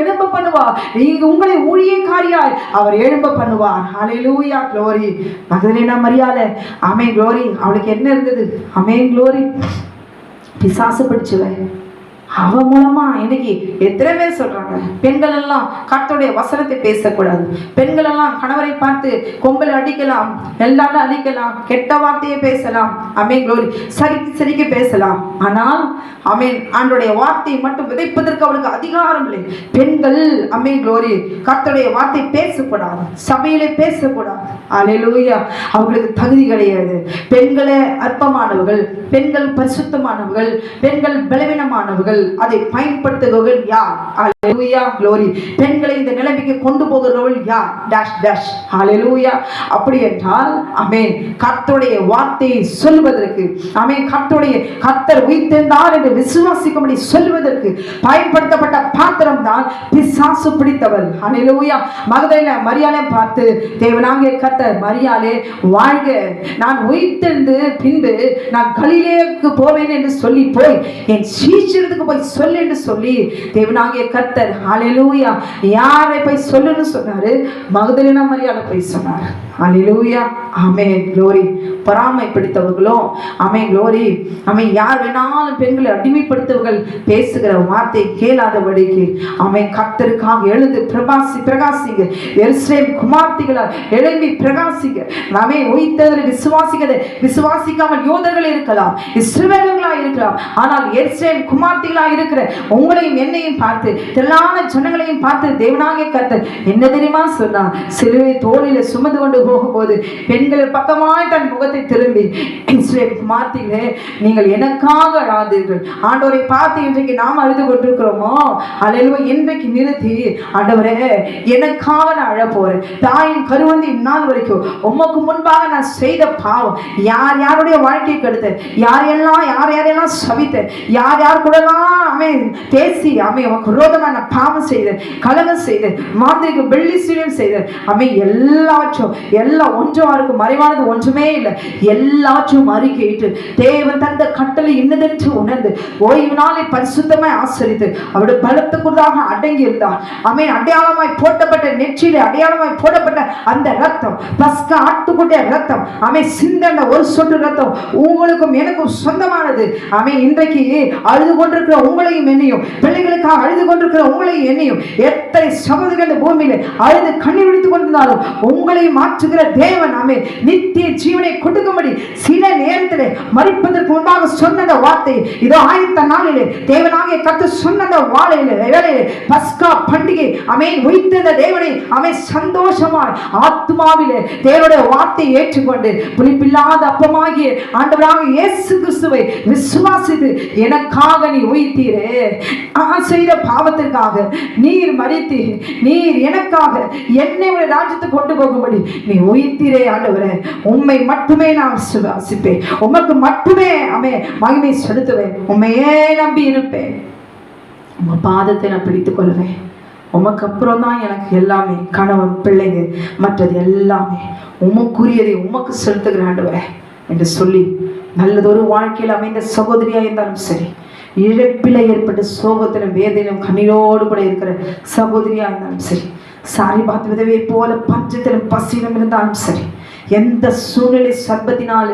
எழும்ப பண்ணுவார். நீங்க உங்களை ஊழியக்காரியாய் அவர் எழும்ப பண்ணுவார். ஹalleluya glory மகதலேனா மரியாளே ஆமென் glory அவளுக்கு என்ன இருந்தது? ஆமென் glory பிசாசு பிடிச்சவன் அவ மூலமா இன்னைக்கு எத்தனை பேர் சொல்றாங்க பெண்கள் எல்லாம் கர்த்தருடைய வசனத்தை பேசக்கூடாது, பெண்கள் எல்லாம் கணவரை பார்த்து கொம்பல் அடிக்கலாம், எல்லாரும் அடிக்கலாம், கெட்ட வார்த்தையை பேசலாம், ஆமென் glory சரிக்கு பேசலாம். ஆனால் ஆமென் ஆண்டவருடைய வார்த்தையை மட்டும் விதைப்பதற்கு அவளுக்கு அதிகாரம் இல்லை. பெண்கள் ஆமென் glory கர்த்தருடைய வார்த்தை பேசக்கூடாது, சபையிலே பேசக்கூடாது. ஹalleluya அவங்களுக்கு தகுதி கிடையாது. பெண்களே அற்பமானவர்கள், பெண்கள் பரிசுத்தமானவர்கள், பெண்கள் பலவீனமானவர்கள். அதை பயன்படுத்துகிறவர்கள் யார்? ஹalleluya glory பெண்களை இந்த நிலைமைக்கு கொண்டு போகிறவர்கள் யார்? டாஷ் டாஷ் ஹalleluya அப்படி என்றால் ஆமென் கர்த்தருடைய வார்த்தையை சொல்வதற்கு ஆமென் கர்த்தர் உயிர்த்தெழுந்தார் என்று விசுவாசிக்கும்படி சொல்வதற்கு பயன்படுத்தப்பட்ட பாத்திரம் தான் பிசாசு பிடித்தவள். ஹalleluya மகதலேனா மரியாளை பார்த்து தேவனாகிய கர்த்தர் மரியாளே வாழ்க, நான் உயிர்த்தெழுந்து பின்பு நான் கலிலேயுக்கு போவேன் என்று சொல்லி போய் என் சீஷர்களுக்கு போய் சொல்லு என்று சொல்லி தேவனாகிய கர்த்தர் ஹalleluya யாரை போய் சொல்லுன்னு சொன்னாரு? மகதலேனா மரியாளை போய் சொன்னார். ஹalleluya ஆமென் glory பொறாமை பிடித்தவர்களோ ஆமென் glory ஆமென் யார் வேணாலும் பெண்களை அடிமைப்படுத்தவர்கள் பேசுகிற வார்த்தை கேளாதபடிக்கு ஆமென் கர்த்தருக்காக எழுந்து பிரகாசிங்க எருசலேம் குமார்த்திகளால் எழும்பி பிரகாசிங்க. ஆமென் உயிர்த்தெழுதலை விசுவாசிக்காமல் யோதர்கள் இருக்கலாம், இஸ்ரவேலர்களாக இருக்கலாம், ஆனால் எருசலேம் குமார்த்திகளாக இருக்கிற உங்களையும் என்னையும் பார்த்து திரளான ஜனங்களையும் பார்த்து தேவனாகிய கர்த்தர் என்ன தெரியுமா சொன்னார்? சிலுவை தோளிலே சுமந்து கொண்டு போகும்போது பெண்கள் பக்கமாய் தன் முகத்தை திரும்பி குமார்த்திகளே நீங்கள் எனக்காக அழாதீர்கள். ஆண்டவரை பார்த்து இன்றைக்கு நாம் அழுது கொண்டிருக்கிறோமோ அல்லேலூயா இன்றைக்கு நிறுத்தி ஆண்டவரே எனக்காக நான் அழ போறேன். தாயின் கருவந்தி இந்நாள் வரைக்கும் உமக்கு முன்பாக நான் செய்த பாவம் யாருடைய வாழ்க்கையை கெடுத்த, யாரெல்லாம் சபித்த, யார் கூடலாம் ஆமென் பேசி ஆமென் உமக்கு விரோதமா நான் பாவம் செய்தேன், கலகம் செய்தேன், மாந்திரிக வெள்ளி சீலம் செய்தேன். ஆமென் எல்லாம் ஒன்றுவாருக்கு மறைவானது ஒன்றுமே இல்லை. எல்லாற்றும் அறிக்கையிட்டு தேவன் தந்த கட்டளை இன்னதென்று உணர்ந்து ஓய்வு நாளை பரிசுத்தமாய் ஆசரித்து அவருடைய பலத்துக்குள்ளாக அடங்கி இருந்தார். ஆமென் அடையாளமாய் போட்டப்பட்ட நெற்றியிலே அடையாளமாய் போடப்பட்ட அந்த ரத்தம் பஸ்கா ஆட்டுக்குட்டிய ரத்தம் ஆமென் சிந்தன ஒரு சொட்டு ரத்தம் உங்களுக்கும் எனக்கும் சொந்தமானது. ஆமென் இன்றைக்கு அழுது கொண்டிருக்கிற உங்களையும் என்னையும், பிள்ளைகளுக்காக அழுது கொண்டிருக்கிற உங்களையும் என்னையும், எத்தனை சகோதரர்கள் இந்த பூமியில அழுது கண்ணீர் விடுத்துக் கொண்டிருந்தாலும் உங்களை மாற்றுகிற தேவன் ஆமென் நித்திய ஜீவனை கொடுக்கும்படி சில நேரத்திலே மரிப்பதற்கு முன்பாக சொன்ன வார்த்தை இதோ ஆயத்த நாளிலே தேவனாகிய கர்த்தர் சொன்ன வேளையிலே பஸ்கா பண்டிகை ஆமென் உயிர்த்தெழுந்த தேவனை ஆமென் சந்தோஷமாய் ஆத்மாவிலே தேவனுடைய வார்த்தையை ஏற்றுக்கொண்டு புளிப்பில்லாத அப்பமாகிய ஆண்டவராகிய இயேசு கிறிஸ்துவை விசுவாசித்து எனக்காக நீ உயிர்த்தீரே, நான் செய்த பாவத்திற்காக நீர் மரித்து நீர் எனக்காக என்னை ஒரு ராஜ்யத்துக்கு கொண்டு போகும்படி நீ உயிர்த்தீரே ஆண்டவரே, உம்மை மட்டுமே நான் விசுவாசிப்பேன், உமக்கு மட்டுமே மகிமை செலுத்துவேன், உண்மையே நம்பி இருப்பேன், உங்க பாதத்தை நான் பிடித்துக் கொள்வேன், உமக்கு அப்புறம் தான் எனக்கு எல்லாமே, கணவன் பிள்ளைங்க மற்றது எல்லாமே உமக்குரியதை உமக்கு செலுத்துகிற ஆண்டவரே என்று சொல்லி நல்லதொரு வாழ்க்கையில் அமைந்த சகோதரியா இருந்தாலும் சரி, இழப்பில ஏற்பட்ட சோகத்திலும் வேதனையும் கண்ணீரோடு கூட இருக்கிற சகோதரியா இருந்தாலும் சரி, சாரிபாத் விதவை போல பஞ்சத்திலும் பசியிலும் இருந்தாலும் சரி, எந்த சூழ்நிலை சர்ப்பத்தினால்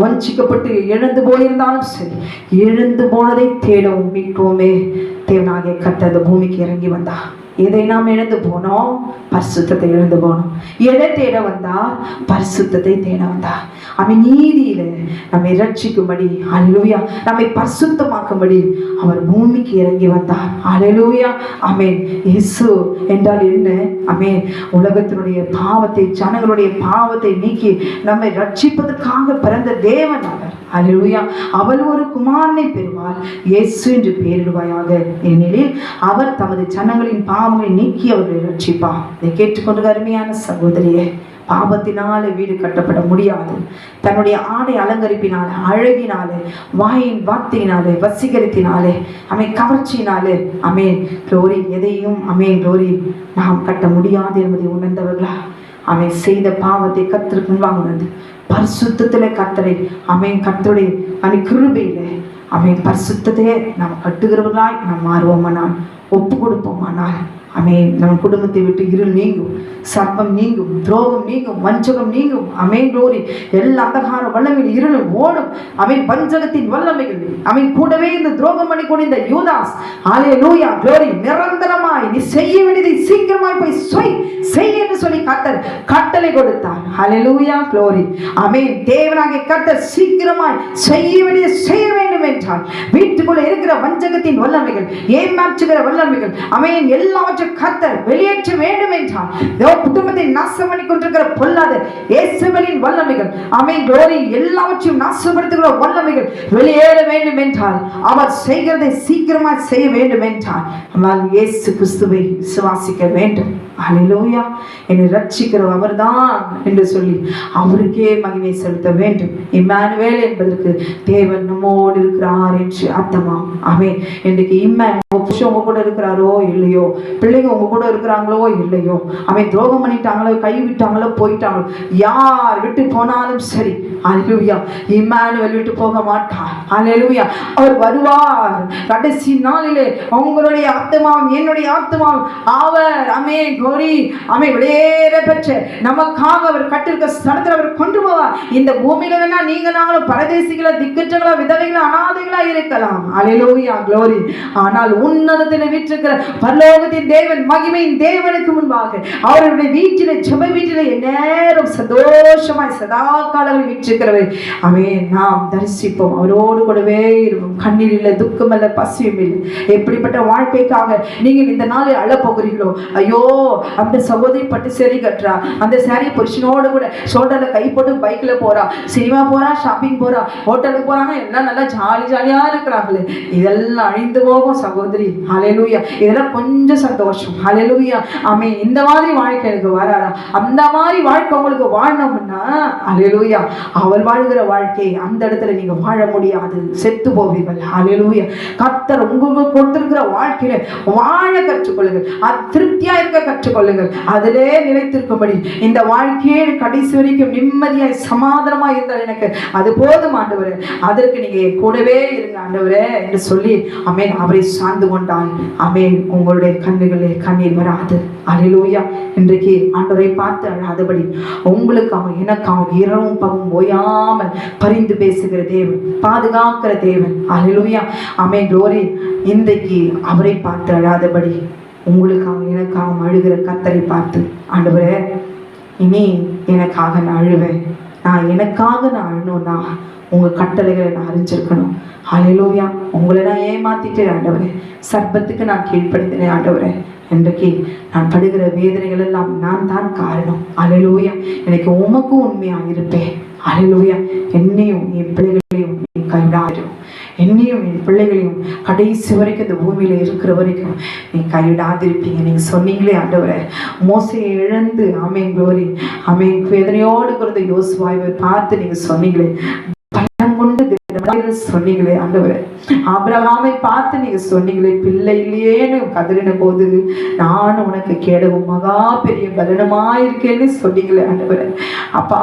வஞ்சிக்கப்பட்டு எழுந்து போயிருந்தாலும் சரி, எழுந்து போனதை தேடவும் மீட்கவுமே தேவனாகிய கர்த்தர் அந்த பூமிக்கு இறங்கி வந்தா. எதை நாம் இழந்து போனோம்? பரிசுத்தத்தை இழந்து போனோம். எதை தேட வந்தா? பரிசுத்தத்தை தேட வந்தா. நீதியில நம்மை ரட்சிக்கும்படி, அல்லேலூயா, நம்மை பரிசுத்தமாக்கும்படி அவர் பூமிக்கு இறங்கி வந்தார். அல்லேலூயா, ஆமென். இயேசு என்றால் என்ன? ஆமென். உலகத்தினுடைய பாவத்தை, ஜனங்களுடைய பாவத்தை நீக்கி நம்மை ரட்சிப்பதற்காக பிறந்த தேவன் அவர். அல்லேலூயா. அவள் ஒரு குமாரனை பெறுவாள், இயேசு என்று பெயரிடுவாயாக, ஏனெனில் அவர் தமது ஜனங்களின் பாவங்களை நீக்கி அவர்களை ரட்சிப்பார். இதை கேட்டுக்கொண்டு அருமையான சகோதரியே, பாவத்தினால வீடு கட்டப்பட முடியாது. தன்னுடைய ஆடை அலங்கரிப்பினால, அழகினாலே, வாயின் வார்த்தையினாலே, வசீகரத்தினாலே, கவர்ச்சியினாலே, க்ளோரி, எதையும் க்ளோரி நாம் கட்ட முடியாது என்பதை உணர்ந்தவர்களா? செய்த பாவத்தை கர்த்தருக்கு முன்பாக உணர்ந்து பரிசுத்தத்திலே கர்த்தரை கர்த்தருடைய கிருபையிலே பரிசுத்தத்தையே நாம் கட்டுகிறவர்களாய் நாம் மாறுவோமானால், ஒப்பு கொடுப்போமானால், நம் குடும்பத்தை விட்டு இருள் நீங்கும், சர்ப்பம் நீங்கும், துரோகம் நீங்கும், வஞ்சகம் நீங்கும். க்ளோரி, எல்லா அந்தகார வல்லமையில் இருளும் ஓடும். வஞ்சகத்தின் வல்லமைகள் கூடவே இந்த துரோகம் பண்ணி கூட இந்த யூதாஸ், அல்லேலூயா, க்ளோரி, நிரந்தரமாய் நீ செய்ய வேண்டியதை சீக்கிரமாய் போய் செய் என்று சொல்லி கர்த்தர் கட்டளை கொடுத்தார். அல்லேலூயா, க்ளோரி, தேவனாகிய கர்த்தர் சீக்கிரமாய் செய்ய வேண்டியதை செய்ய வேண்டும் என்றால், வீட்டுக்குள்ள இருக்கிற வஞ்சகத்தின் வல்லமைகள், ஏமாற்றுகிற வல்லமைகள், எல்லாவற்றையும் கர்த்தர் வெளியேற்ற வேண்டும் என்றால், குடும்பத்தை நாசம் பண்ணி கொண்டிருக்கிற பொல்லாத இயேசுவின் வல்லமைகள், க்ளோரி, எல்லாவற்றையும் நாசப்படுத்துகிற வல்லமைகள் வெளியேற வேண்டும் என்றால், அவர் செய்கிறதை சீக்கிரமாக செய்ய வேண்டும் என்றால், நம்மால் இயேசு கிறிஸ்துவை விசுவாசிக்க வேண்டும். அல்லேலூயா, என்னை ரட்சிக்கிற அவர்தான் என்று சொல்லி அவருக்கே மகிமை செலுத்த வேண்டும். இம்மானுவேல் என்பதற்கு தேவன் நம்மோடு இருக்கிறார் என்று அர்த்தமாம். இன்றைக்கு உங்க கூட இருக்கிறாரோ இல்லையோ, பிள்ளைங்க உங்க கூட இருக்கிறாங்களோ இல்லையோ, துரோகம் பண்ணிட்டாங்களோ, கை விட்டாங்களோ, போயிட்டாங்களோ, யார் விட்டு போனாலும் சரி, அல்லேலூயா, இம்மானுவேல் விட்டு போக மாட்டார். அல்லேலூயா, அவர் வருவார் கடைசி நாளிலே. உங்களுடைய ஆத்துமாவும் என்னுடைய ஆத்துமாவும் அவர் க்ளோரி, வெளியேற பெற்ற நமக்காக அவர் கட்டிருக்க ஸ்தலத்தில் அவர் கொண்டு போவார். இந்த பூமியில வேணா நீங்க நாங்களும் பரதேசிகளா, திக்கற்றங்களா, விதவைகளா, அனாதைகளா இருக்கலாம். அல்லேலூயா, க்ளோரி, ஆனால் உன்னதத்தில் வீற்றிருக்கிற பரலோகத்தின் தேவன், மகிமையின் தேவனுக்கு முன்பாக அவருடைய வீட்டிலே, ஜெப வீட்டிலே நேரம் சந்தோஷமாய் சதா காலங்களில் வீற்றிருக்கிறவர் நாம் தரிசிப்போம். அவரோடு கூடவே இருக்கும். கண்ணீர் இல்லை, துக்கம் இல்லை, பசியும் இல்லை. எப்படிப்பட்ட வாழ்க்கைக்காக நீங்கள் இந்த நாளில் அழப்போகிறீர்களோ, ஐயோ அந்த சகோதரி பட்டு சேரி கட்டுறா, அந்த சேரி புருஷனோடு கூட ஷோல்டர்ல கை போட்டு பைக்ல போறா, சினிமா போறா, ஷாப்பிங் போறா, ஹோட்டலுக்கு போறாங்க, எல்லாம் நல்லா ஜாலியா இருக்கிறாங்களே, இதெல்லாம் அழிந்து போகும் சகோதரி. அல்லேலூயா, இதெல்லாம் கொஞ்சம் சந்தோஷம். அல்லேலூயா, இந்த மாதிரி வாழ்க்கை எனக்கு வராதா? அந்த மாதிரி வாழ்க்கை உங்களுக்கு வாழணும்னா, அல்லேலூயா, அவள் வாழ்கிற வாழ்க்கை அந்த இடத்துல நீங்க வாழ முடியாது, செத்து போவீர்கள். அல்லேலூயா, கர்த்தர் உங்களுக்கு கொடுத்திருக்கிற வாழ்க்கையில வாழ கற்றுக்கொள்ளுங்கள், திருப்தியா இருக்க கற்றுக்கொள்ளுங்கள், அதிலே நிலைத்திருக்கும்படி. இந்த வாழ்க்கையே கடைசி வரைக்கும் நிம்மதியாய் சமாதானமாய் இருந்தால் எனக்கு அது போதும் ஆண்டவரே, அதற்கு நீங்க கூடவே இருங்க ஆண்டவரே என்று சொல்லி அவரை சார்ந்து கொண்டால் உங்களுடைய கண்ணுகளே கண்ணீர் வராது. அல்லேலூயா, இன்றைக்கு ஆண்டவரை பார்த்து அழாதபடி உங்களுக்காக எனக்காக இரவும் பகலும் ஓயாமல் பரிந்து பேசுகிற தேவன், பாதுகாக்கிற தேவன். அல்லேலூயா, க்ளோரி, இன்றைக்கு அவரை பார்த்து அழாதபடி உங்களுக்காக எனக்காக அழுகிற கர்த்தரை பார்த்து, ஆண்டவரே, இனி எனக்காக நான் அழுவேன், எனக்காக நான் அழணும்னா உங்கள் கட்டளைகளை நான் அறிஞ்சிருக்கணும். அல்லேலூயா, உங்களை நான் ஏமாத்திட்டேன் ஆண்டவரே, சர்ப்பத்துக்கு நான் கீழ்ப்படுத்தினேன் ஆண்டவரே, இன்றைக்கு நான் படுகிற வேதனைகள் எல்லாம் நான் தான் காரணம். அல்லேலூயா, எனக்கு உமக்கும் உண்மையாக இருப்பேன். அல்லேலூயா, என்னையும் என் பிள்ளைகளையும் கைவிடாது, என்னையும் என் பிள்ளைகளையும் கடைசி வரைக்கும் இந்த பூமியில இருக்கிற வரைக்கும் நீ கைவிடாதிருப்பீங்க. நீங்க சொன்னீங்களே ஆண்டவரே, மோசையை இழந்து க்ளோரி, வேதனையோடு இருக்கிற யோசுவாவை பார்த்து நீங்க சொன்னீங்களே, பலம் கொண்டு சொன்னீங்களே ஆண்டவரே, ஆபிரகாமை பார்த்து நீங்க சொன்னீங்களே, பிள்ளை இல்லையேன்னு கதறின போது நான் உனக்கு கேடவும் மகா பெரிய பலனமாயிருக்கேன்னு சொன்னீங்களே ஆண்டவரே. அப்பா,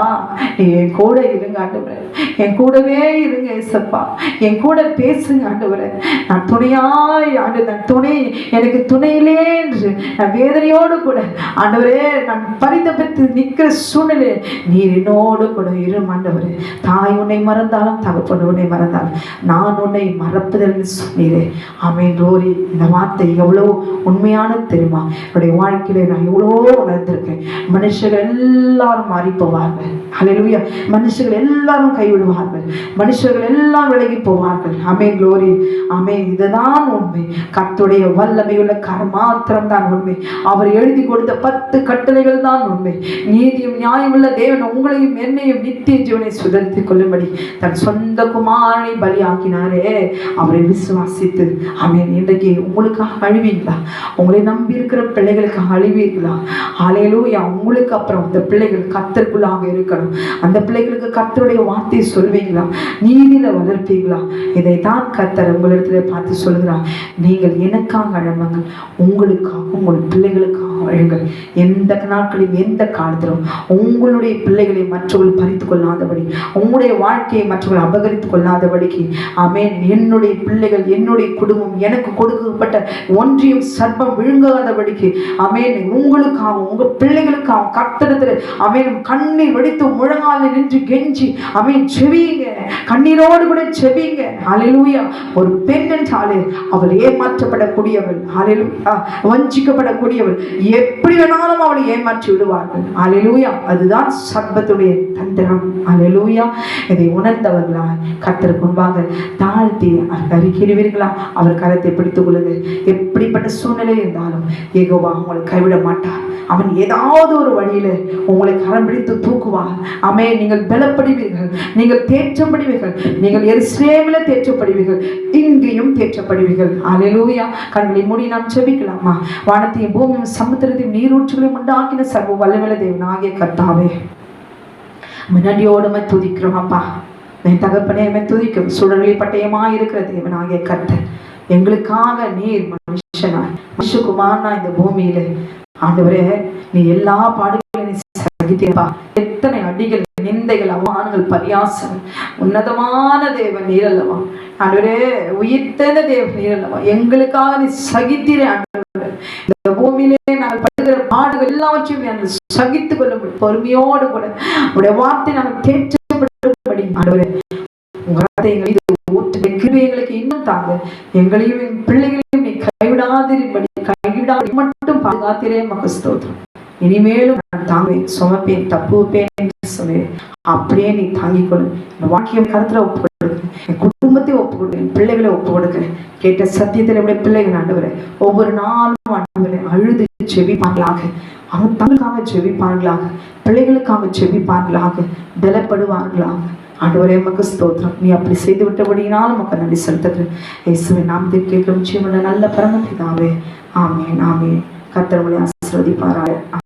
நீ என் கூட இருங்க ஆண்டவரே, என் கூடவே இருங்க ஏசப்பா, என் கூட பேசுங்க ஆண்டவரே. நான் துணையாய் நான் துணை, எனக்கு துணையிலே என்று நான் வேதனையோடு கூட ஆண்டவரே நான் பரிதபித்து நிற்கிற சூழ்நிலை நீர் என்னோடு கூட இரும் ஆண்டவரே. தாய் உன்னை மறந்தாலும் தகப்பன் உன்னை மறந்தாலும் இருந்தால் நான் உன்னை மறப்பதில்லை சொன்னீரே. ஆமென். க்ளோரி. இந்த வார்த்தை எவ்வளோ உண்மையானது தெரியுமா? என்னுடைய வாழ்க்கையில நான் எவ்வளோ உணர்ந்திருக்கேன். மனுஷர்கள் எல்லாரும் மாறி போவார்கள். ஹல்லேலூயா. மனுஷர்கள் எல்லாரும் கைவிடுவார்கள். மனுஷர்கள் எல்லாம் விலகி போவார்கள். ஆமென். க்ளோரி. ஆமென். இதுதான் உண்மை. கர்த்தருடைய வல்லமையுள்ள கரம் மாத்திரம் தான் உண்மை. அவர் எழுதி கொடுத்த 10 கட்டளைகள் தான் உண்மை. நீதியும் நியாயமுள்ள தேவன் உங்களையும் என்னையும் நித்திய ஜீவனை சுதந்திரித்துக் கொள்ளும்படி தன் சொந்த குமாரனை பலியாக்கினாரே. அவரை விசுவாசித்து ஆமென். இன்றைக்கு உங்களுக்காக அழுவீங்களா? உங்களை நம்பி இருக்கிற பிள்ளைகளுக்காக அழுவீர்களா? ஹல்லேலூயா. உங்களுக்கு அப்புறம் அந்த பிள்ளைகள் கர்த்தருக்குள்ளாக இருக்கணும். அந்த பிள்ளைகளுக்கு கர்த்தருடைய வார்த்தையை சொல்வீங்களா? நீதியில வளர்ப்பீங்களா? இதைத்தான் கர்த்தர் உங்களிடத்துல பார்த்து சொல்கிறார். நீங்கள் எனக்காக அழுவாங்க, உங்களுக்காக உங்கள் பிள்ளைகளுக்காக அழுங்கள். எந்த நாட்களிலும் எந்த காலத்திலும் உங்களுடைய பிள்ளைகளை மற்றவர்கள் பறித்துக் கொள்ளாதபடி, உங்களுடைய வாழ்க்கையை மற்றவர்கள் அபகரித்துக் கொள்ளாதபடிக்கு ஆமென். என்னுடைய பிள்ளைகள், என்னுடைய குடும்பம், எனக்கு கொடுக்கப்பட்ட ஒன்றியும் சர்ப்பம் விழுங்காதபடிக்கு ஆமென். உங்களுக்காக உங்க பிள்ளைகளுக்காக கர்த்தரிடத்தில் ஆமென் கண்ணீர் வெடித்து முழங்காலில் நின்று கெஞ்சி ஆமென் செவிங்க, கண்ணீரோடு கூட செவிங்க. ஹல்லேலூயா. ஒரு பெண் என்றாலே அவள் ஏமாற்றப்படக்கூடியவள். ஹல்லேலூயா. வஞ்சிக்கப்படக்கூடியவள். எப்படி வேணாலும் அவளை ஏமாற்றி விடுவார்கள். ஹல்லேலூயா. அதுதான் சர்ப்பத்துடைய தந்திரம். ஹல்லேலூயா. இதை உணர்ந்தவர்களா கர்த்தருக்கு முன்பாக தாழ்த்தி அறிக்கையிடுவீர்களா? அவர் கரத்தை பிடித்துக் கொள்ளுங்க. எப்படிப்பட்ட சூழ்நிலை இருந்தாலும் யெகோவா உங்களை கைவிட மாட்டார். அவன் ஏதாவது ஒரு வழியில உங்களை கரம் பிடித்து தூக்குவார். ஆமென். நீங்கள் பலப்படுவீர்கள், நீங்கள் தேற்றப்படுவீர்கள், நீங்கள் எருசலேமில் தேற்றப்படுவீர்கள், இங்கேயும் தேற்றப்படுவீர்கள். ஹல்லேலூயா. கண்களை மூடி நாம் ஜெபிக்கலாமா? வானத்தையும் பூமியும் சமுத்திரத்தையும் நீரூற்றுகளையும் உண்டாக்கின சர்வ வல்லமையுள்ள தேவனாகிய கர்த்தாவே, நன்றியோடு துதிக்கிறோம் அப்பா. என் தகப்பனே துதிக்கும். சுடர்களில் பட்டயமா இருக்கிற தேவனாகிய கர்த்தர், எங்களுக்காக நீர் மனுஷனாய் மனுஷகுமாரனா இந்த பூமியில ஆண்டவரே நீ எல்லா பாடுகளையும் சகித்தீரப்பா. எத்தனை அடிகள், நிந்தைகள், அவமானங்கள், பரியாசம். உன்னதமான தேவன் நீர் அல்லவா ஆண்டவரே? உயிர்த்தெழுந்த தேவன் நீர் அல்லவா? எங்களுக்காக நீ சகித்தீரே ஆண்டவரே. இந்த பூமியிலே நாங்கள் படுகிற பாடுகள் எல்லாவற்றையும் நாங்கள் சகித்துக் கொள்ள முடியும். பொறுமையோடு கூட உடைய வார்த்தை நாங்கள் தேற்றப்படி ஆண்டவரே உங்க வார்த்தை எங்களுக்கு இன்னும் தாங்க. எங்களையும் என் பிள்ளைகளையும் நீ கைவிடாதிருப்படி, கைவிடாது மட்டும் பாதுகாத்திரே. மக ஸ்தோத்திரம். இனிமேலும் நான் தாங்குவேன், சுமப்பேன், தப்புவேன் என்று சொன்னேன். அப்படியே நீ தாங்கிக் கொள்ளு. என் வாழ்க்கையை கருத்துல ஒப்பு கொடுக்கிறேன், என் குடும்பத்தை ஒப்பு கொடுக்கிறேன், என் பிள்ளைகளை ஒப்பு கொடுக்கிறேன். கேட்ட சத்தியத்தில் என்னுடைய பிள்ளைகள் ஆண்டவரே ஒவ்வொரு நாளும் ஆண்டவரே அழுது செபிப்பார்களாக, அவங்க தங்களுக்காக செபிப்பார்களாக, பிள்ளைகளுக்காக செபிப்பார்களாக, பலப்படுவார்களாக. ஆண்டவரே உமக்கு ஸ்தோத்திரம். நீ அப்படி செய்து விட்டபடியினால் உமக்கு நன்றி செலுத்துகிறேன். இயேசுவின் நாமத்தில் கேட்கும் ஜீவனுள்ள நல்ல பரமபிதாவே. ஆமென். ஆமென். கர்த்தர் உங்களை ஆசீர்வதிப்பாராக.